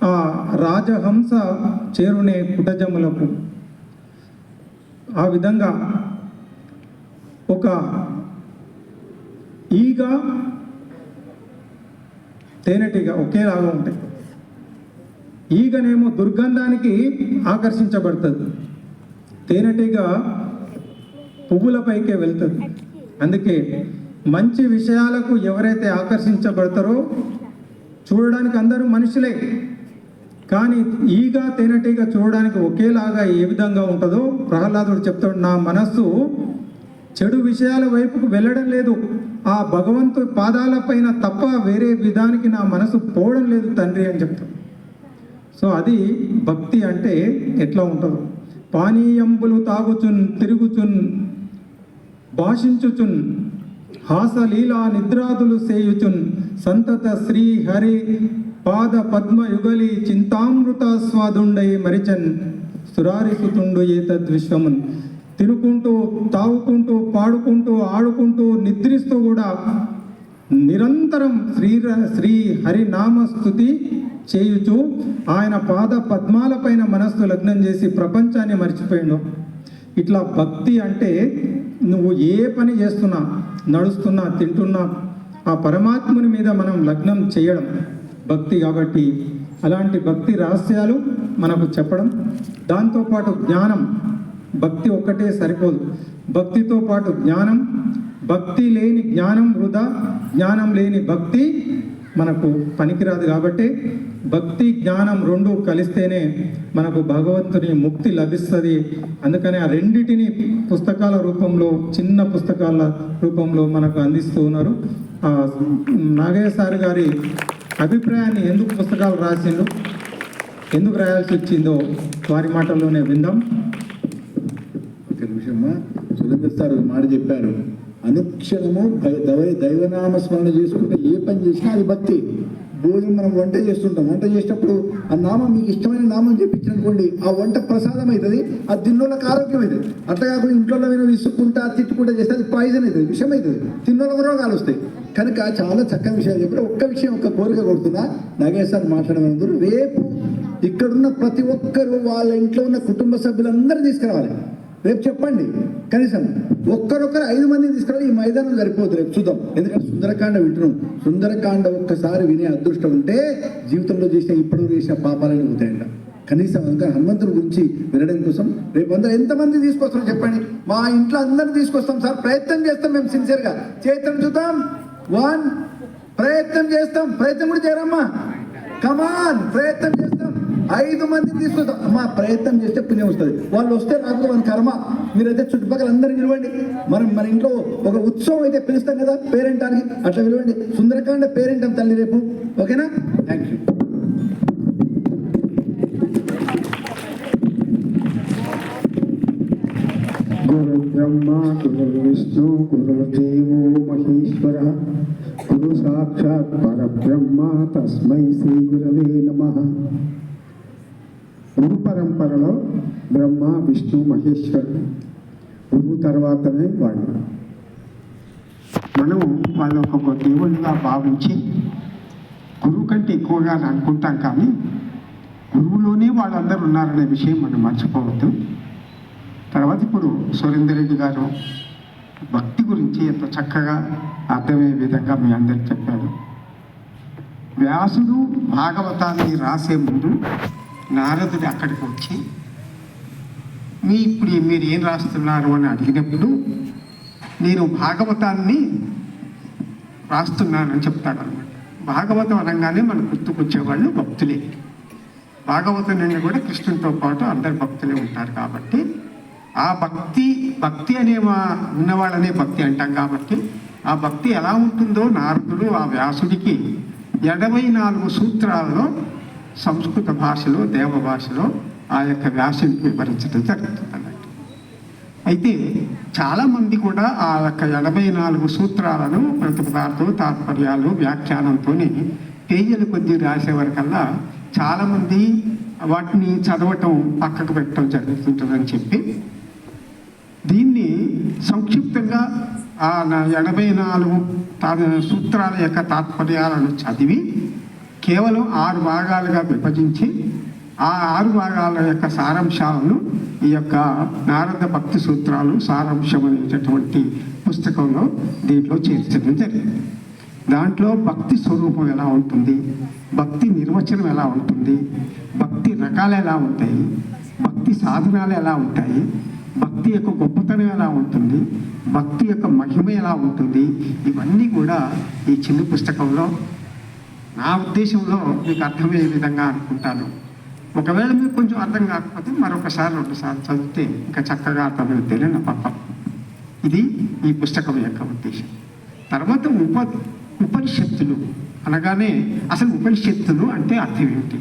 ఆ రాజహంస చేరునే కుటజములకు. ఆ విధంగా ఒక ఈగ తేనెటీగ ఒకేలాగా ఉంటాయి. ఈగనేమో దుర్గంధానికి ఆకర్షించబడుతుంది, తేనెటీగ పువ్వులపైకే వెళ్తుంది. అందుకే మంచి విషయాలకు ఎవరైతే ఆకర్షించబడతారో, చూడడానికి అందరూ మనుషులే కానీ ఈగ తేనెటీగ చూడడానికి ఒకేలాగా ఏ విధంగా ఉంటుందో ప్రహ్లాదుడు చెప్తాడు. నా మనస్సు చెడు విషయాల వైపుకు వెళ్ళడం లేదు, ఆ భగవంతుడి పాదాలపైన తప్ప వేరే విధానికి నా మనసు పోవడం లేదు తండ్రి అని చెప్తాడు. సో అది భక్తి అంటే ఎట్లా ఉంటుందో. పానీయంబులు తాగుచున్ తిరుగుచున్ భాషించుచున్ హాసలీలా నిద్రాదులు సేయుచున్ సంతత శ్రీ హరి పాద పద్మ యుగలి చింతామృత స్వాదుండై మరిచన్ సురారిసుతుండు ఏతద్విశ్వమున్. తినుకుంటూ, తాగుకుంటూ, పాడుకుంటూ, ఆడుకుంటూ, నిద్రిస్తూ కూడా నిరంతరం శ్రీ హరినామ స్తుతి చేయుచు ఆయన పాద పద్మాలపైన మనస్సు లగ్నం చేసి ప్రపంచాన్ని మర్చిపోయిండు. ఇట్లా భక్తి అంటే నువ్వు ఏ పని చేస్తున్నా, నడుస్తున్నా, తింటున్నా ఆ పరమాత్ముని మీద మనం లగ్నం చేయడం భక్తి. కాబట్టి అలాంటి భక్తి రహస్యాలు మనకు చెప్పడం, దాంతోపాటు జ్ఞానం. భక్తి ఒక్కటే సరిపోదు, భక్తితో పాటు జ్ఞానం. భక్తి లేని జ్ఞానం వృధా, జ్ఞానం లేని భక్తి మనకు పనికిరాదు. కాబట్టి భక్తి జ్ఞానం రెండు కలిస్తేనే మనకు భగవంతుని ముక్తి లభిస్తుంది. అందుకని ఆ రెండిటిని పుస్తకాల రూపంలో, చిన్న పుస్తకాల రూపంలో మనకు అందిస్తూ ఉన్నారు. నాగయ్య సార్ గారి అభిప్రాయాన్ని ఎందుకు పుస్తకాలు రాసిండు, ఎందుకు రాయాల్సి వచ్చిందో వారి మాటల్లోనే విందాం. ఒక నిమిషమ్మా, సురేంద్ర సార్ మాట చెప్పారు, అనుక్షణము దైవనామ స్మరణ చేసుకుంటే ఏ పని చేసినా అది భక్తి. భోజనం మనం వంట చేస్తుంటాం. వంట చేసేటప్పుడు ఆ నామం మీకు ఇష్టమైన నామం చెప్పించారనుకోండి, ఆ వంట ప్రసాదం అవుతుంది, అది తిన్నోళ్ళకి ఆరోగ్యం అవుతుంది. అట్లా కాకుండా ఇంట్లో విసుక్కుంటా తిట్టుకుంటా చేస్తే అది పాయిజన్ అవుతుంది, విషయం అవుతుంది, తిన్నోళ్ళకు రోగాలు వస్తాయి. కనుక చాలా చక్కని విషయాలు చెప్పారు. ఒక్క విషయం, ఒక్క కోరిక కొడుతున్నా, నాగేష్ సార్ మాట్లాడమన్నారు, రేపు ఇక్కడున్న ప్రతి ఒక్కరు వాళ్ళ ఇంట్లో ఉన్న కుటుంబ సభ్యులందరూ తీసుకురావాలి. రేపు చెప్పండి, కనీసం ఒక్కరొక్కరు 5 మందిని తీసుకురావాలి. ఈ మైదానం సరిపోతుంది, రేపు చూద్దాం. ఎందుకంటే సుందరకాండ వింటున్నాం. సుందరకాండ ఒక్కసారి వినే అదృష్టం ఉంటే జీవితంలో చేసిన ఇప్పుడు చేసిన పాపాలని పోతాయంట. కనీసం అందుకని హనుమంతుడి గురించి వినడం కోసం రేపు అందరూ ఎంతమంది తీసుకొస్తారో చెప్పండి. మా ఇంట్లో అందరినీ తీసుకొస్తాం సార్, ప్రయత్నం చేస్తాం మేము సిన్సియర్గా. చేద్దాం, చూద్దాం. 1 ప్రయత్నం చేస్తాం, ప్రయత్నం కూడా చేయరమ్మా, కమాన్ ప్రయత్నం చేస్తాం. 5 మందిని తీసుకొస్తాం అమ్మా, ప్రయత్నం చేస్తే పుణ్యం వస్తుంది. వాళ్ళు వస్తే రాకపోతే మన కర్మ. మీరైతే చుట్టుపక్కల అందరూ పిలవండి. మనం మన ఇంట్లో ఒక ఉత్సవం అయితే పిలుస్తాం కదా పేరెంటానికి, అట్లా పిలవండి. సుందరకాండ పేరెంటం తల్లి రేపు, ఓకేనా? Thank you. గురు బ్రహ్మ గురు విష్ణు గురుదేవో మహేశ్వర గురు సాక్షాత్ పరబ్రహ్మ తస్మై శ్రీ గురవే నమః. గురు పరంపరలో బ్రహ్మ విష్ణు మహేశ్వరుడు, గురువు తర్వాతనే వాళ్ళు. మనం వాళ్ళు ఒక దేవుడిగా భావించి గురువు కంటే ఎక్కువగా అనుకుంటాం, కానీ గురువులోనే వాళ్ళందరూ ఉన్నారనే విషయం మనం మర్చిపోవద్దు. తర్వాత ఇప్పుడు సురేందర్ రెడ్డి గారు భక్తి గురించి ఎంతో చక్కగా అర్థమయ్యే విధంగా మీ అందరికి చెప్పారు. వ్యాసుడు భాగవతాన్ని రాసే ముందు నారదుడు అక్కడికి వచ్చి ఇప్పుడు మీరు ఏం రాస్తున్నారు అని అడిగినప్పుడు నేను భాగవతాన్ని రాస్తున్నానని చెప్తాడు అనమాట. భాగవతం అనగానే మనకు గుర్తుకొచ్చేవాళ్ళు భక్తులే. భాగవతం నుండి కూడా కృష్ణునితో పాటు అందరు భక్తులే ఉంటారు. కాబట్టి ఆ భక్తి అనే ఉన్నవాళ్ళనే భక్తి అంటాం. కాబట్టి ఆ భక్తి ఎలా ఉంటుందో నారదుడు ఆ వ్యాసుడికి 84 సూత్రాలలో సంస్కృత భాషలో దేవ భాషలో ఆ యొక్క వ్యాసుడికి వివరించడం జరుగుతుంది అన్నట్టు. అయితే చాలామంది కూడా ఆ యొక్క 84 సూత్రాలను ప్రతిపదార్థం తాత్పర్యాలు వ్యాఖ్యానంతో పేజీలు కొద్ది రాసే వరకల్లా చాలామంది వాటిని చదవటం పక్కకు పెట్టడం జరుగుతుంటుందని చెప్పి దీన్ని సంక్షిప్తంగా ఆ 84 సూత్రాల యొక్క తాత్పర్యాలను చదివి కేవలం 6 భాగాలుగా విభజించి ఆ 6 భాగాల యొక్క సారాంశాలను ఈ యొక్క నారద భక్తి సూత్రాలు సారాంశం అనేటటువంటి పుస్తకంలో దీంట్లో చేర్చడం జరిగింది. దాంట్లో భక్తి స్వరూపం ఎలా ఉంటుంది, భక్తి నిర్వచనం ఎలా ఉంటుంది, భక్తి రకాలు ఎలా ఉంటాయి, భక్తి సాధనాలు ఎలా ఉంటాయి, భక్తి యొక్క గొప్పతనం ఎలా ఉంటుంది, భక్తి యొక్క మహిమ ఎలా ఉంటుంది, ఇవన్నీ కూడా ఈ చిన్న పుస్తకంలో నా ఉద్దేశంలో మీకు అర్థమయ్యే విధంగా అనుకుంటాను. ఒకవేళ మీకు కొంచెం అర్థం కాకపోతే మరొకసారి 2 సార్లు చదివితే ఇంకా చక్కగా అర్థమవుతుంది నా పక్క. ఇది ఈ పుస్తకం యొక్క ఉద్దేశం. తర్వాత ఉపనిషత్తులు అనగానే అసలు ఉపనిషత్తులు అంటే అర్థం ఏమిటి?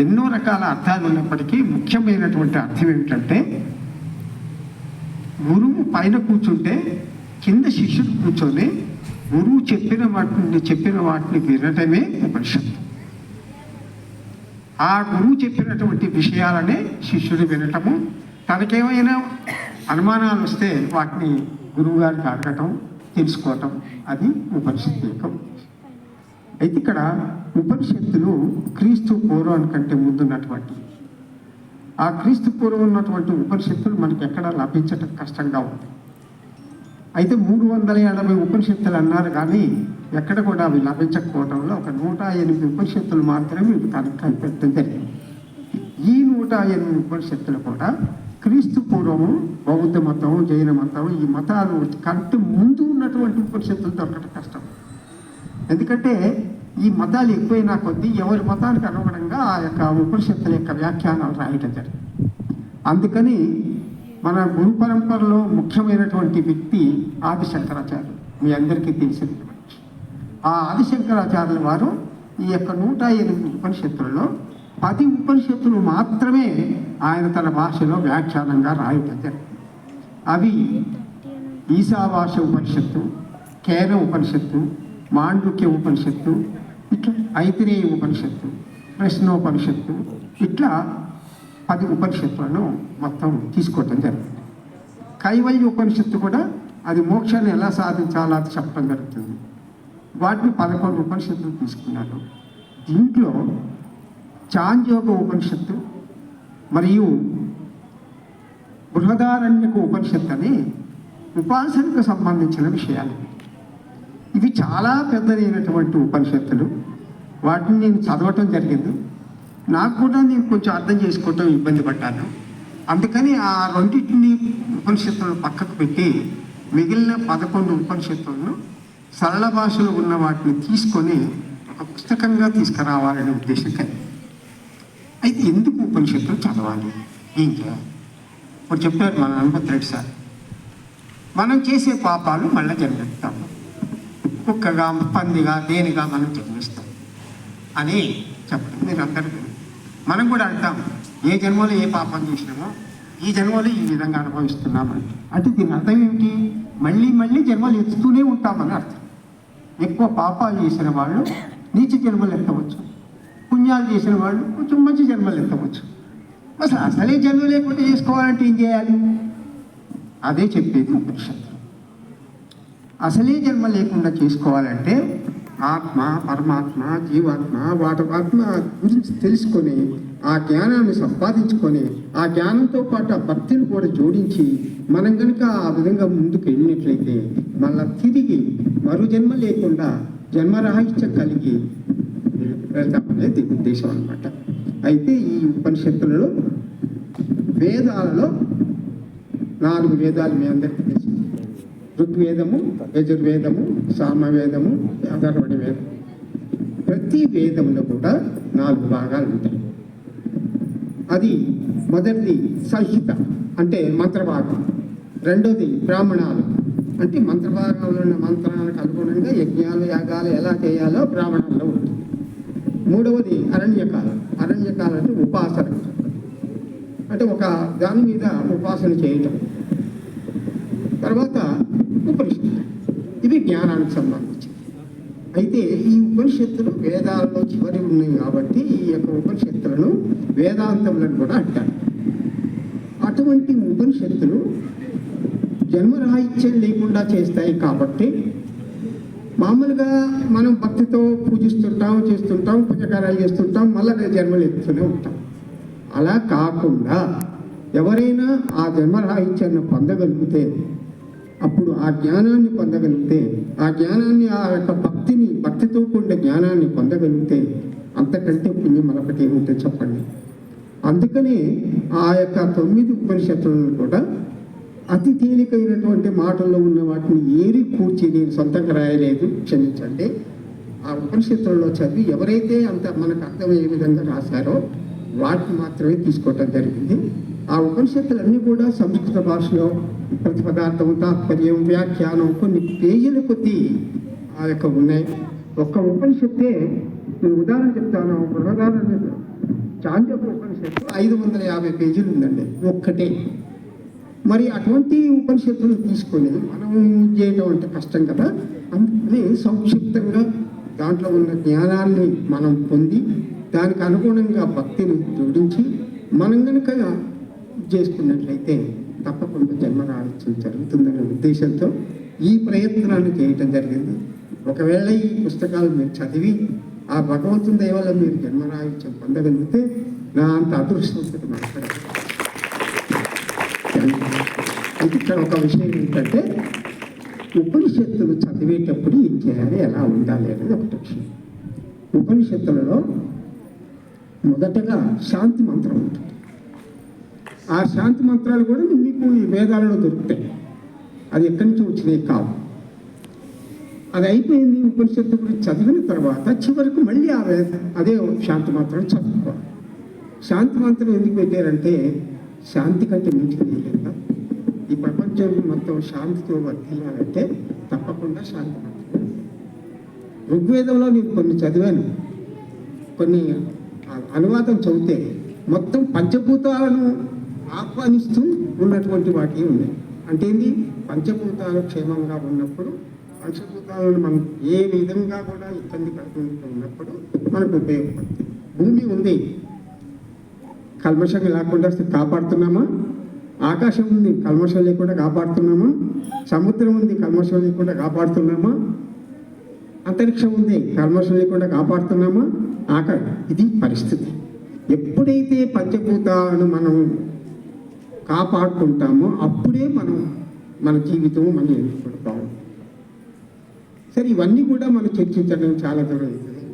ఎన్నో రకాల అర్థాలు ఉన్నప్పటికీ ముఖ్యమైనటువంటి అర్థం ఏమిటంటే గురువు పైన కూర్చుంటే కింద శిష్యుడు కూర్చొని గురువు చెప్పిన వాటిని వినటమే ఉపనిషత్తు. ఆ గురువు చెప్పినటువంటి విషయాలనే శిష్యుడు వినటము, తనకేమైనా అనుమానాలు వస్తే వాటిని గురువు గారికి అడగటం, తెలుసుకోవటం, అది ఉపనిషత్తు యొక్క ఉద్దేశం. అయితే ఇక్కడ ఉపనిషత్తులు క్రీస్తు పూర్వానికంటే ముందున్నటువంటి ఆ క్రీస్తు పూర్వం ఉన్నటువంటి ఉపనిషత్తులు మనకి ఎక్కడ లభించటం కష్టంగా ఉంది. అయితే 380 ఉపనిషత్తులు అన్నారు, కానీ ఎక్కడ కూడా అవి లభించకపోవడంలో ఒక 108 ఉపనిషత్తులు మాత్రమే ఇవి కనిపెట్టడం జరిగింది. ఈ 108 ఉపనిషత్తులు కూడా క్రీస్తు పూర్వము బౌద్ధ మతం, జైన మతం, ఈ మతాలు కంటే ముందు ఉన్నటువంటి ఉపనిషత్తులు దొరకటం కష్టం. ఎందుకంటే ఈ మతాలు ఎక్కువైనా కొద్దీ ఎవరి మతానికి అనుగుణంగా ఆ యొక్క ఉపనిషత్తుల యొక్క వ్యాఖ్యానాలు రాయటం జరిగింది. అందుకని మన గురు పరంపరలో ముఖ్యమైనటువంటి వ్యక్తి ఆదిశంకరాచార్యులు, మీ అందరికీ తెలిసింది. ఆ ఆదిశంకరాచార్యుల వారు ఈ యొక్క 108 ఉపనిషత్తులలో 10 ఉపనిషత్తులు మాత్రమే ఆయన తన భాషలో వ్యాఖ్యానంగా రాయటం జరిగింది. అవి ఈశావాస్య ఉపనిషత్తు, కేన ఉపనిషత్తు, మాండుక్య ఉపనిషత్తు, ఇట్లా ఐతిరేయ ఉపనిషత్తు, ప్రశ్నోపనిషత్తు, ఇట్లా 10 ఉపనిషత్తులను మొత్తం తీసుకోవటం జరుగుతుంది. కైవల్య ఉపనిషత్తు కూడా అది మోక్షాన్ని ఎలా సాధించాలో అది చెప్పడం జరుగుతుంది. వాటిని 11 ఉపనిషత్తులు తీసుకున్నారు. దీంట్లో చాంద్యోగ ఉపనిషత్తు మరియు బృహదారణ్యక ఉపనిషత్తు అని ఉపాసనకు సంబంధించిన విషయాలు. ఇవి చాలా పెద్దదైనటువంటి ఉపనిషత్తులు. వాటిని నేను చదవటం జరిగింది. నాకు కూడా నేను కొంచెం అర్థం చేసుకోవటం ఇబ్బంది పడ్డాను. అందుకని ఆ రెండింటిని ఉపనిషత్తులను పక్కకు పెట్టి మిగిలిన 11 ఉపనిషత్తులను సరళ భాషలో ఉన్న వాటిని తీసుకొని ఒక పుస్తకంగా తీసుకురావాలనే ఉద్దేశం కలిగి. అయితే ఎందుకు ఉపనిషత్తులు చదవాలి, ఏం చేయాలి? ఇప్పుడు చెప్పారు మన హనుమంత్ రెడ్డి సార్, మనం చేసే పాపాలు మళ్ళీ జన్మిస్తాము, కుక్కగా పందిగా దేనిగా మనం జన్మిస్తాం అని చెప్పండి. మీరు అందరికీ మనం కూడా అంటాం, ఏ జన్మలో ఏ పాపం చేసినామో ఈ జన్మలో ఈ విధంగా అనుభవిస్తున్నామని. అంటే దీని అర్థం ఏమిటి? మళ్ళీ మళ్ళీ జన్మలు ఎత్తుతూనే ఉంటామని అర్థం. ఎక్కువ పాపాలు చేసిన వాళ్ళు నీచ జన్మలు ఎత్తవచ్చు, పుణ్యాలు చేసిన వాళ్ళు కొంచెం మంచి జన్మలు ఎత్తవచ్చు. అసలే జన్మ లేకుండా చేసుకోవాలంటే ఏం చేయాలి? అదే చెప్పేది ఉపనిషత్తు. అసలే జన్మ లేకుండా చేసుకోవాలంటే ఆత్మ, పరమాత్మ, జీవాత్మ, వాటి ఆత్మ గురించి తెలుసుకొని ఆ జ్ఞానాన్ని సంపాదించుకొని ఆ జ్ఞానంతో పాటు ఆ భక్తిని కూడా జోడించి మనం కనుక ఆ విధంగా ముందుకు వెళ్ళినట్లయితే మళ్ళా తిరిగి మరో జన్మ లేకుండా జన్మరాహిత్యం కలిగి వెళ్తామనేది ఉద్దేశం అన్నమాట. అయితే ఈ ఉపనిషత్తులలో వేదాలలో 4 వేదాలు మీ అందరికీ తెలుసు. ఋగ్వేదము, యజుర్వేదము, సామవేదము, అథర్వణ వేదం. ప్రతి వేదంలో కూడా 4 భాగాలు ఉంటాయి. అది మొదటిది సంహిత అంటే మంత్రభాగం, రెండోది బ్రాహ్మణాలు అంటే మంత్రభాగంలో ఉన్న మంత్రాలకు అనుగుణంగా యజ్ఞాలు యాగాలు ఎలా చేయాలో బ్రాహ్మణాల్లో ఉంటుంది. మూడవది అరణ్యకాలం. అరణ్యకాలం అంటే ఉపాసన, అంటే ఒక దాని మీద ఉపాసన చేయటం. తర్వాత ఉపనిషత్తు, ఇవి జ్ఞానానికి సంబంధించి. అయితే ఈ ఉపనిషత్తులు వేదాలలో చివరి ఉన్నాయి కాబట్టి ఈ యొక్క ఉపనిషత్తులను వేదాంతములను కూడా అంటారు. అటువంటి ఉపనిషత్తులు జన్మరాహిత్యం లేకుండా చేస్తాయి కాబట్టి మామూలుగా మనం భక్తితో పూజిస్తుంటాం, చేస్తుంటాం, పుణ్యకార్యాలు చేస్తుంటాం, మళ్ళీ జన్మలు ఎత్తుతూనే ఉంటాం. అలా కాకుండా ఎవరైనా ఆ జన్మరాహిత్యాన్ని పొందగలిగితే, అప్పుడు ఆ జ్ఞానాన్ని పొందగలిగితే, ఆ జ్ఞానాన్ని ఆ యొక్క భక్తితో కూడిన జ్ఞానాన్ని పొందగలిగితే అంతకంటే పుణ్యం మరొకటి ఏముంటుంది చెప్పండి. అందుకనే ఆ యొక్క 9 ఉపనిషత్తులను కూడా అతి తేలికైనటువంటి మాటల్లో ఉన్న వాటిని ఏరి కూర్చి నేను సొంతంగా రాయలేదు, క్షమించండి. ఆ ఉపనిషత్తులలో చదివి ఎవరైతే అంత మనకు అర్థమయ్యే విధంగా రాశారో వాటిని మాత్రమే తీసుకోవటం జరిగింది. ఆ ఉపనిషత్తులన్నీ కూడా సంస్కృత భాషలో ప్రతిపదార్థం, తాత్పర్యం, వ్యాఖ్యానం కొన్ని పేజీల కొద్దీ ఆ యొక్క ఉన్నాయి. ఒక్క ఉపనిషత్తే నేను ఉదాహరణ చెప్తాను. ఉదాహరణ చాంద్యోగ ఉపనిషత్తు 550 పేజీలు ఉందండి ఒక్కటే. మరి అటువంటి ఉపనిషత్తులను తీసుకొని మనం చేయడం అంటే కష్టం కదా. అందుకని సంక్షిప్తంగా దాంట్లో ఉన్న జ్ఞానాన్ని మనం పొంది దానికి అనుగుణంగా భక్తిని జోడించి మనం కనుక చేసుకున్నట్లయితే తప్పకుండా జన్మరాహిత్యం జరుగుతుందనే ఉద్దేశంతో ఈ ప్రయత్నాన్ని చేయటం జరిగింది. ఒకవేళ ఈ పుస్తకాలు మీరు చదివి ఆ భగవంతుని దయ వల్ల మీరు జన్మరాహిత్యం పొందగలిగితే నా అంత అదృష్టవంతుడు మాట్లాడారు. ఇక్కడ ఒక విషయం ఏంటంటే ఉపనిషత్తులు చదివేటప్పుడు ఏం చేయాలి, ఎలా ఉండాలి అనేది ఒకటి విషయం. ఉపనిషత్తులలో మొదటగా శాంతి మంత్రం ఉంటుంది. ఆ శాంతి మంత్రాలు కూడా మీకు ఈ వేదాలలో దొరుకుతాయి. అది ఎక్కడి నుంచి వచ్చినాయి కాదు. అది అయిపోయింది. ఉపనిషత్తు గురించి చదివిన తర్వాత చివరికి మళ్ళీ అదే శాంతి మంత్రం చదువుకోవాలి. శాంతి మంత్రం ఎందుకు పెట్టారంటే శాంతి కంటే మించినది లేదా. ఈ ప్రపంచం మొత్తం శాంతితో వర్తిల్లాలంటే తప్పకుండా శాంతి మంత్రం. ఋగ్వేదంలో నేను కొన్ని చదివాను, కొన్ని అనువాదం చదివితే మొత్తం పంచభూతాలను ఆహ్వానిస్తూ ఉన్నటువంటి వాటి ఉన్నాయి. అంటే ఏంటి? పంచభూతాలు క్షేమంగా ఉన్నప్పుడు పంచభూతాలను మనం ఏ విధంగా కూడా ఇబ్బంది పడుతున్నప్పుడు మనకు ఉపయోగపడుతుంది. భూమి ఉంది, కల్మషం లేకుండా కాపాడుతున్నామా? ఆకాశం ఉంది, కల్మషం లేకుండా కాపాడుతున్నామా? సముద్రం ఉంది, కల్మషం లేకుండా కాపాడుతున్నామా? అంతరిక్షం ఉంది, కల్మషం లేకుండా కాపాడుతున్నామా? ఇది పరిస్థితి. ఎప్పుడైతే పంచభూతాలను మనం కాపాడుకుంటామో అప్పుడే మన జీవితం మనం ఎదుర్కొంటాం. సరే, ఇవన్నీ కూడా మనం చర్చించడం చాలా దూరం అవుతుంది.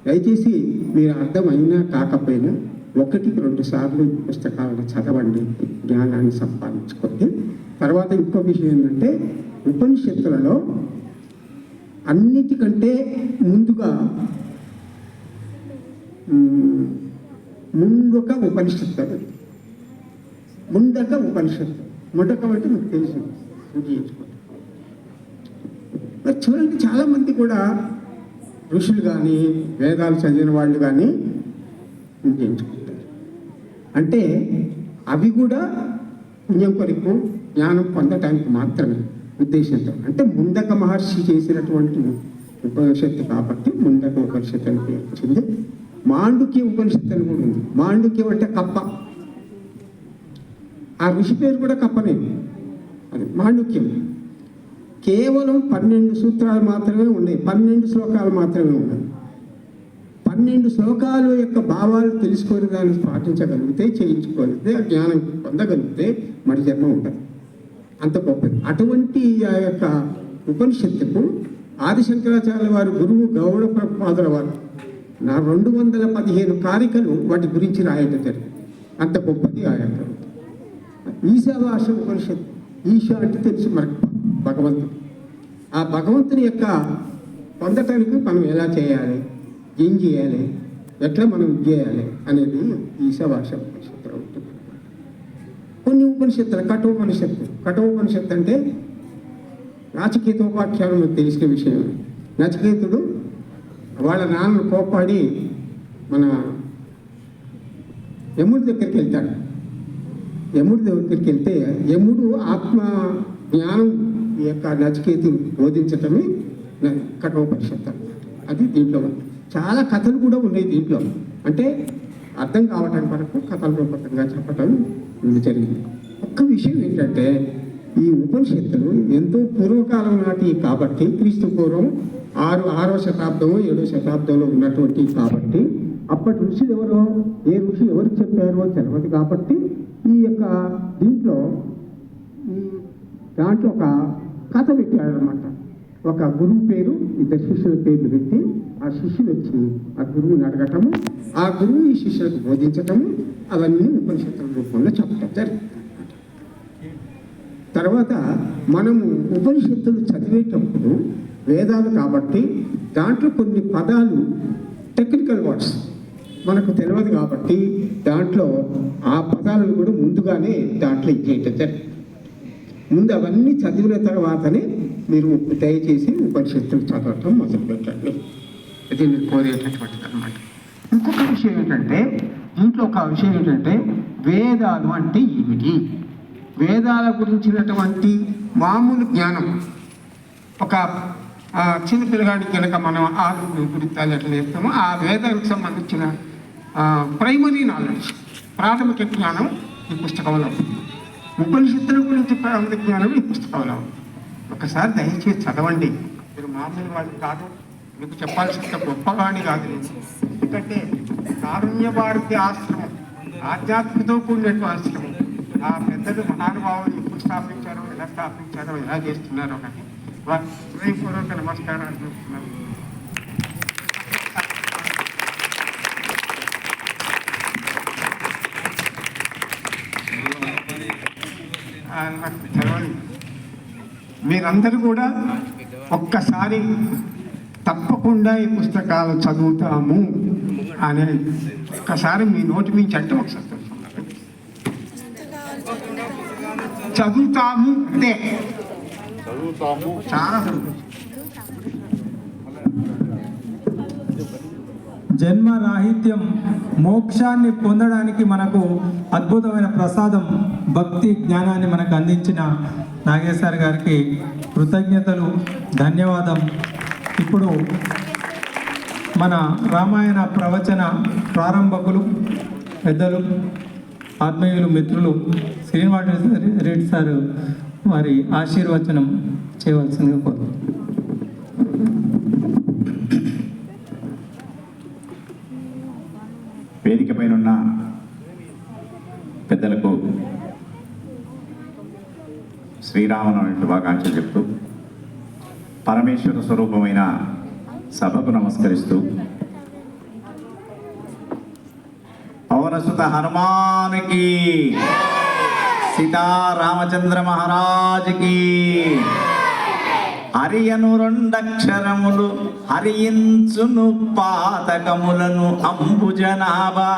దయచేసి మీరు అర్థమైనా కాకపోయినా 1-2 సార్లు పుస్తకాలను చదవండి, జ్ఞానాన్ని సంపాదించుకోండి. తర్వాత ఇంకో విషయం ఏంటంటే, ఉపనిషత్తులలో అన్నిటికంటే ముందుగా ముందొక ఉపనిషత్తు, ముందక ఉపనిషత్తు. మొదక అంటే మీకు తెలుసు, పూజ చేసుకోండి. మరి చూడండి, చాలామంది కూడా ఋషులు కానీ వేదాలు చదివిన వాళ్ళు కానీ పూజ చేయించుకుంటారు. అంటే అవి కూడా పుణ్యం కొరకు జ్ఞానం పొందటానికి మాత్రమే ఉద్దేశంతో. అంటే ముందక మహర్షి చేసినటువంటి ఉపనిషత్తు కాబట్టి ముందక ఉపనిషత్తు అని పేరు వచ్చింది. మాండుక్య ఉపనిషత్తు అని కూడా ఉంది. మాండుక్యం అంటే కప్ప, ఆ ఋషి పేరు కూడా కప్పనే. అది మాండుక్యం. కేవలం 12 సూత్రాలు మాత్రమే ఉన్నాయి, 12 శ్లోకాలు మాత్రమే ఉన్నాయి. 12 శ్లోకాల యొక్క భావాలు తెలుసుకొని దాన్ని పాటించగలిగితే, చేయించుకోగలిగితే, ఆ జ్ఞానం పొందగలిగితే మరి జన్మ ఉంటుంది. అంత గొప్పది. అటువంటి ఆ యొక్క ఉపనిషత్తుకు ఆదిశంకరాచార్య వారి గురువు గౌడ ప్రపాదుల వారు 215 కారికలు వాటి గురించి రాయటం జరిగింది. అంత గొప్పది ఆ యొక్క ఈశావాస ఉపనిషత్తు. ఈశ అంటే తెలుసు మనకు, భగవంతుడు. ఆ భగవంతుని యొక్క పొందటానికి మనం ఎలా చేయాలి, ఏం చేయాలి, ఎట్లా మనం చేయాలి అనేది ఈశావాస ఉపనిషత్తులో ఉంటుంది. కొన్ని ఉపనిషత్తులు, కఠోపనిషత్తు అంటే నచికేతోపాఖ్యానం మీకు తెలిసిన విషయం. నచికేతుడు వాళ్ళ నాన్నను కోపాడి మన యముడి దగ్గరికి వెళ్తాడు. యముడి దగ్గరికి వెళ్తే యముడు ఆత్మ జ్ఞానం యొక్క నచికేతుని బోధించటమే కఠోపనిషత్తు. అది దీంట్లో చాలా కథలు కూడా ఉన్నాయి దీంట్లో. అంటే అర్థం కావటానికి వరకు కథల రూపకంగా చెప్పటం జరిగింది. ఒక్క విషయం ఏంటంటే, ఈ ఉపనిషత్తులు ఎంతో పూర్వకాలం నాటి కాబట్టి, క్రీస్తు పూర్వం 6వ శతాబ్దము 7వ శతాబ్దంలో ఉన్నటువంటి కాబట్టి, అప్పటి ఋషులు ఎవరో, ఏ ఋషి ఎవరికి చెప్పారో తెలియదు కాబట్టి, ఈ యొక్క దీంట్లో ఒక కథ పెట్టాడనమాట. ఒక గురువు పేరు, 2 శిష్యుల పేర్లు పెట్టి, ఆ శిష్యులు వచ్చి ఆ గురువుని అడగటము, ఆ గురువు ఈ శిష్యులకు బోధించటము, అవన్నీ ఉపనిషత్తుల రూపంలో చెప్పటం జరిగింది. తర్వాత మనము ఉపనిషత్తులు చదివేటప్పుడు వేదాలు కాబట్టి దాంట్లో కొన్ని పదాలు టెక్నికల్ వర్డ్స్ మనకు తెలియదు కాబట్టి దాంట్లో ఆ పదాలను కూడా ముందుగానే దాంట్లో ఇచ్చేయటం జరిగింది. ముందు అవన్నీ చదివిన తర్వాతనే మీరు దయచేసి ఉపనిషత్తులు చదవటం మొదలుపెట్టండి. ఇది మీరు కోరేటటువంటిది అనమాట. ఇంకొక విషయం ఏంటంటే, దీంట్లో ఒక విషయం ఏంటంటే, వేదాలు అంటే ఏమిటి, వేదాల గురించినటువంటి మామూలు జ్ఞానం. ఒక చిన్న పిల్లగాడికి కనుక మనం గురించాలి ఎట్లా చెప్తామో, ఆ వేదానికి సంబంధించిన ప్రైమరీ నాలెడ్జ్, ప్రాథమిక జ్ఞానం ఈ పుస్తకంలో ఉంది. ఉపనిషత్తుల గురించి ప్రాథమిక జ్ఞానం ఈ పుస్తకంలో ఉంది. ఒకసారి దయచేసి చదవండి. మీరు మామూలు వాళ్ళు కాదు, మీకు చెప్పాల్సినంత గొప్పగాని కాదు. ఎందుకంటే కారుణ్య భారతి ఆశ్రమం ఆధ్యాత్మికతో కూడినటువంటి ఆశ్రమం. ఆ పెద్దలు మహానుభావులు ఎప్పుడు స్థాపించారో, ఎలా స్థాపించారో, ఎలా చేస్తున్నారో కానీ వారి హృదయపూర్వక నమస్కారాలు చేస్తున్నారు. చదవండి. మీరందరూ కూడా ఒక్కసారి తప్పకుండా ఈ పుస్తకాలు చదువుతాము అనేది ఒక్కసారి మీ నోటి నుంచి అంటే ఒకసారి చదువుతాము అంటే చాలా జన్మ రాహిత్యం, మోక్షాన్ని పొందడానికి మనకు అద్భుతమైన ప్రసాదం భక్తి జ్ఞానాన్ని మనకు అందించిన నాగేశ్వర్ గారికి కృతజ్ఞతలు, ధన్యవాదం. ఇప్పుడు మన రామాయణ ప్రవచన ప్రారంభకులు, పెద్దలు, ఆత్మీయులు, మిత్రులు శ్రీనివాస రెడ్డి సార్ వారి ఆశీర్వచనం చేయవలసిందిగా కోరుతున్నాను. వేదిక పైన ఉన్న పెద్దలకు శ్రీరామనవమి శుభాకాంక్షలు చెప్తూ, పరమేశ్వర స్వరూపమైన సభకు నమస్కరిస్తూ, పవనసుత హనుమానికి, సీతారామచంద్ర మహారాజుకి, హరియను రెండక్షరములు హరించును పాతకములను అంబుజనాభా,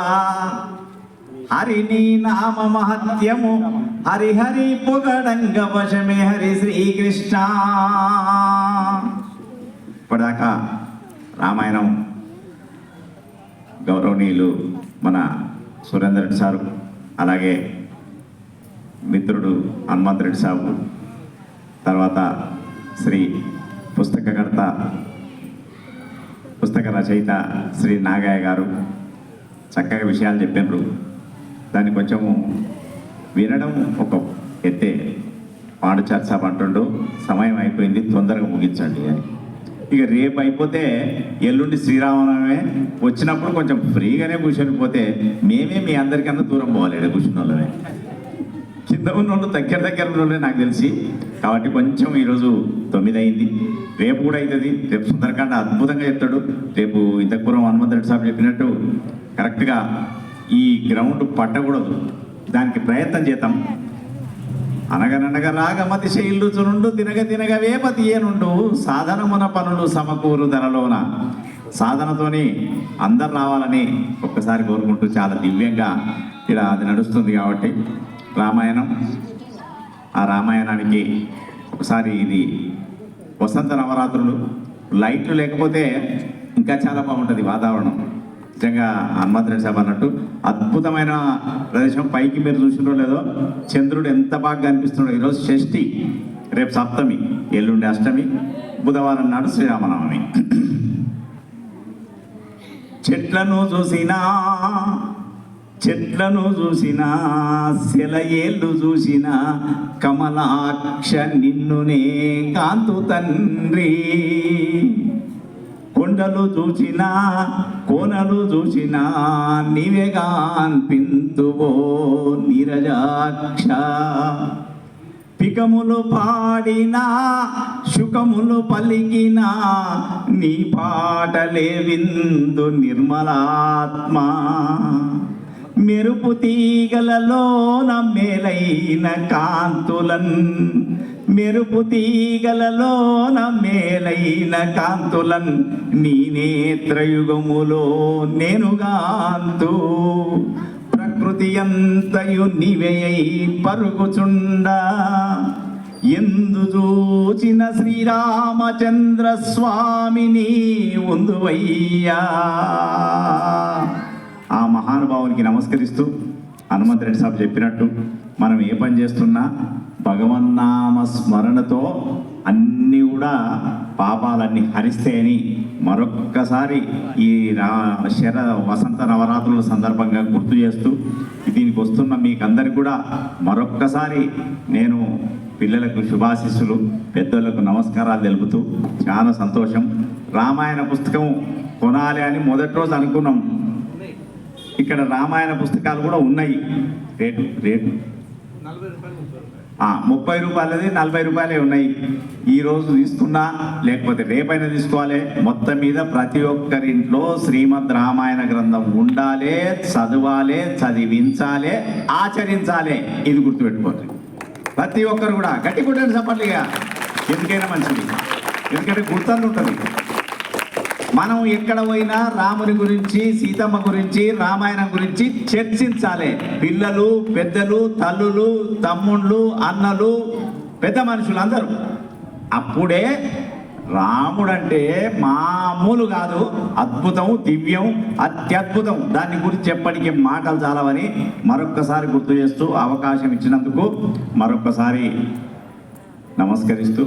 హరిని నామ మహత్యము హరిహరి పొగడంగ వశమే హరి శ్రీకృష్ణ. ఇప్పటిదాకా రామాయణం గౌరవనీయులు మన సురేందర్ రెడ్డి సారు, అలాగే మిత్రుడు హనుమంత్ రెడ్డి సాబు, తర్వాత శ్రీ పుస్తకకర్త, పుస్తక రచయిత శ్రీ నాగయ్య గారు చక్కగా విషయాలు చెప్పినారు. దాన్ని కొంచెము వినడం ఒక ఎత్తే. పాడుచారు సాబ్ అంటుండు సమయం అయిపోయింది, తొందరగా ముగించండి అని. ఇక రేపు అయిపోతే ఎల్లుండి శ్రీరామనవమే వచ్చినప్పుడు కొంచెం ఫ్రీగానే కూర్చొని పోతే మేమే మీ అందరికన్నా దూరం పోవాలి. కూర్చున్న వాళ్ళమే, కింద ఉన్న వాళ్ళు దగ్గర ఉన్నోళ్ళే నాకు తెలిసి. కాబట్టి కొంచెం ఈరోజు 9 అయింది, రేపు కూడా అవుతుంది. రేపు సుందరకాండ అద్భుతంగా చెప్తాడు. రేపు ఇంతకుపూర్వం హనుమంత్ రెడ్డి సాబ్ చెప్పినట్టు కరెక్ట్గా ఈ గ్రౌండ్ పట్టకూడదు, దానికి ప్రయత్నం చేద్దాం. అనగననగ రాగమతి శైలు చునుండు, తినగ వేపతి ఏనుండు, సాధనమున పనులు సమకూరు ధరలోన. సాధనతోని అందరు రావాలని ఒక్కసారి కోరుకుంటూ చాలా దివ్యంగా ఇలా అది నడుస్తుంది. కాబట్టి రామాయణం, ఆ రామాయణానికి ఒకసారి ఇది వసంత నవరాత్రులు, లైట్లు లేకపోతే ఇంకా చాలా బాగుంటుంది వాతావరణం. నిజంగా హనుమంత్ రెడ్డి సాబ్ అన్నట్టు అద్భుతమైన ప్రదేశం. పైకి మీరు చూసినో లేదో చంద్రుడు ఎంత బాగా కనిపిస్తున్నాడో. ఈరోజు షష్ఠి, రేపు సప్తమి, ఎల్లుండి అష్టమి, బుధవారం నాడు శ్రీరామనవమి. చెట్లను చూసినా సెలయేళ్ళు చూసినా కమలాక్ష నిన్నునే కాంతు తండ్రి. కొండలు చూసినా కోనలు చూసినా నీవేగా అనిపింతువో నీరజాక్ష. పికములు పాడినా శుకములు పలికినా నీ పాటలే విందు నిర్మలాత్మ. మెరుపు తీగలలోన మేలైన కాంతులన్, మెరుపు తీగలలోన మేలైన కాంతులన్ నీ నేత్రయుగములో నేనుగాంతు. ప్రకృతి అంతయు నీవేయై పరుగుచుండ, ఎందు చూచిన శ్రీరామచంద్ర స్వామిని ఉందువయ్యా. ఆ మహానుభావునికి నమస్కరిస్తూ హనుమంత్ రెడ్డి సాబ్ చెప్పినట్టు మనం ఏ పని చేస్తున్నా భగవన్నామ స్మరణతో అన్నీ కూడా పాపాలన్నీ హరిస్తాయని మరొక్కసారి ఈ వసంత నవరాత్రుల సందర్భంగా గుర్తు చేస్తూ, దీనికి వస్తున్న మీకందరికి కూడా మరొక్కసారి నేను పిల్లలకు శుభాశీస్సులు, పెద్దలకు నమస్కారాలు తెలుపుతూ చాలా సంతోషం. రామాయణ పుస్తకం కొనాలి అని మొదటి రోజు అనుకున్నాం. ఇక్కడ రామాయణ పుస్తకాలు కూడా ఉన్నాయి. రేటు 30 రూపాయలది 40 రూపాయలే ఉన్నాయి. ఈరోజు తీసుకున్నా లేకపోతే రేపైనా తీసుకోవాలి. మొత్తం మీద ప్రతి ఒక్కరింట్లో శ్రీమద్ రామాయణ గ్రంథం ఉండాలి, చదవాలి, చదివించాలి, ఆచరించాలి. ఇది గుర్తుపెట్టుకోండి. ప్రతి ఒక్కరు కూడా గట్టి కొట్టండి చప్పట్లుగా, ఎందుకైనా మంచిది. ఎందుకంటే గుర్తుంది ఉంటుంది. మనం ఎక్కడ పోయినా రాముని గురించి, సీతమ్మ గురించి, రామాయణం గురించి చర్చించాలి. పిల్లలు, పెద్దలు, తల్లులు, తమ్ముళ్ళు, అన్నలు, పెద్ద మనుషులు అందరూ. అప్పుడే రాముడు అంటే మామూలు కాదు, అద్భుతం, దివ్యం, అత్యద్భుతం. దాని గురించి చెప్పడానికి మాటలు చాలవని మరొక్కసారి గుర్తు చేస్తూ అవకాశం ఇచ్చినందుకు మరొక్కసారి నమస్కరిస్తూ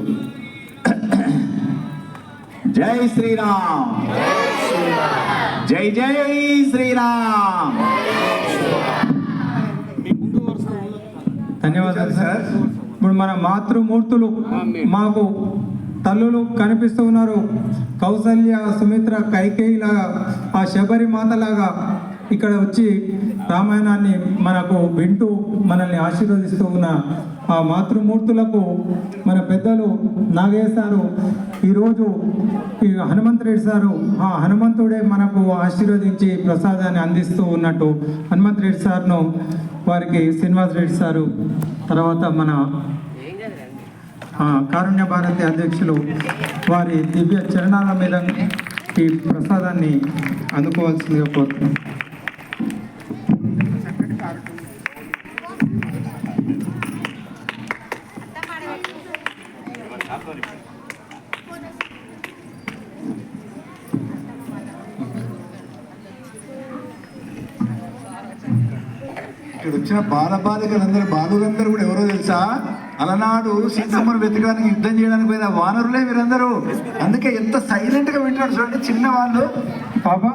జై శ్రీరామ్, జై జై శ్రీరామ్. ధన్యవాదాలు సార్. ఇప్పుడు మన మాతృమూర్తులు మాకు తల్లులు కనిపిస్తూ ఉన్నారు. కౌసల్య, సుమిత్ర, కైకేయిలాగా, ఆ శబరి మాతలాగా ఇక్కడ వచ్చి రామాయణాన్ని మనకు వింటూ మనల్ని ఆశీర్వదిస్తూ ఉన్న ఆ మాతృమూర్తులకు మన పెద్దలు నాగయ్య సారు, ఈరోజు ఈ హనుమంత్ రెడ్డి సారు, ఆ హనుమంతుడే మనకు ఆశీర్వదించి ప్రసాదాన్ని అందిస్తూ ఉన్నట్టు హనుమంత్ రెడ్డి సార్ను, వారికి శ్రీనివాస్ రెడ్డి సారు, తర్వాత మన కారుణ్య భారతి అధ్యక్షులు వారి దివ్య చరణాల మీద ఈ ప్రసాదాన్ని అందుకోవాల్సిందిగా కోరుతున్నాం. ఇక్కడ వచ్చిన బాలురందరూ కూడా ఎవరో తెలుసా? అలనాడు సీతమ్మను వెతకడానికి యుద్ధం చేయడానికి పోయిన వానరులే వీరందరూ. అందుకే ఎంత సైలెంట్ గా వింటున్నారు చూడండి. చిన్న వాళ్ళు పాపం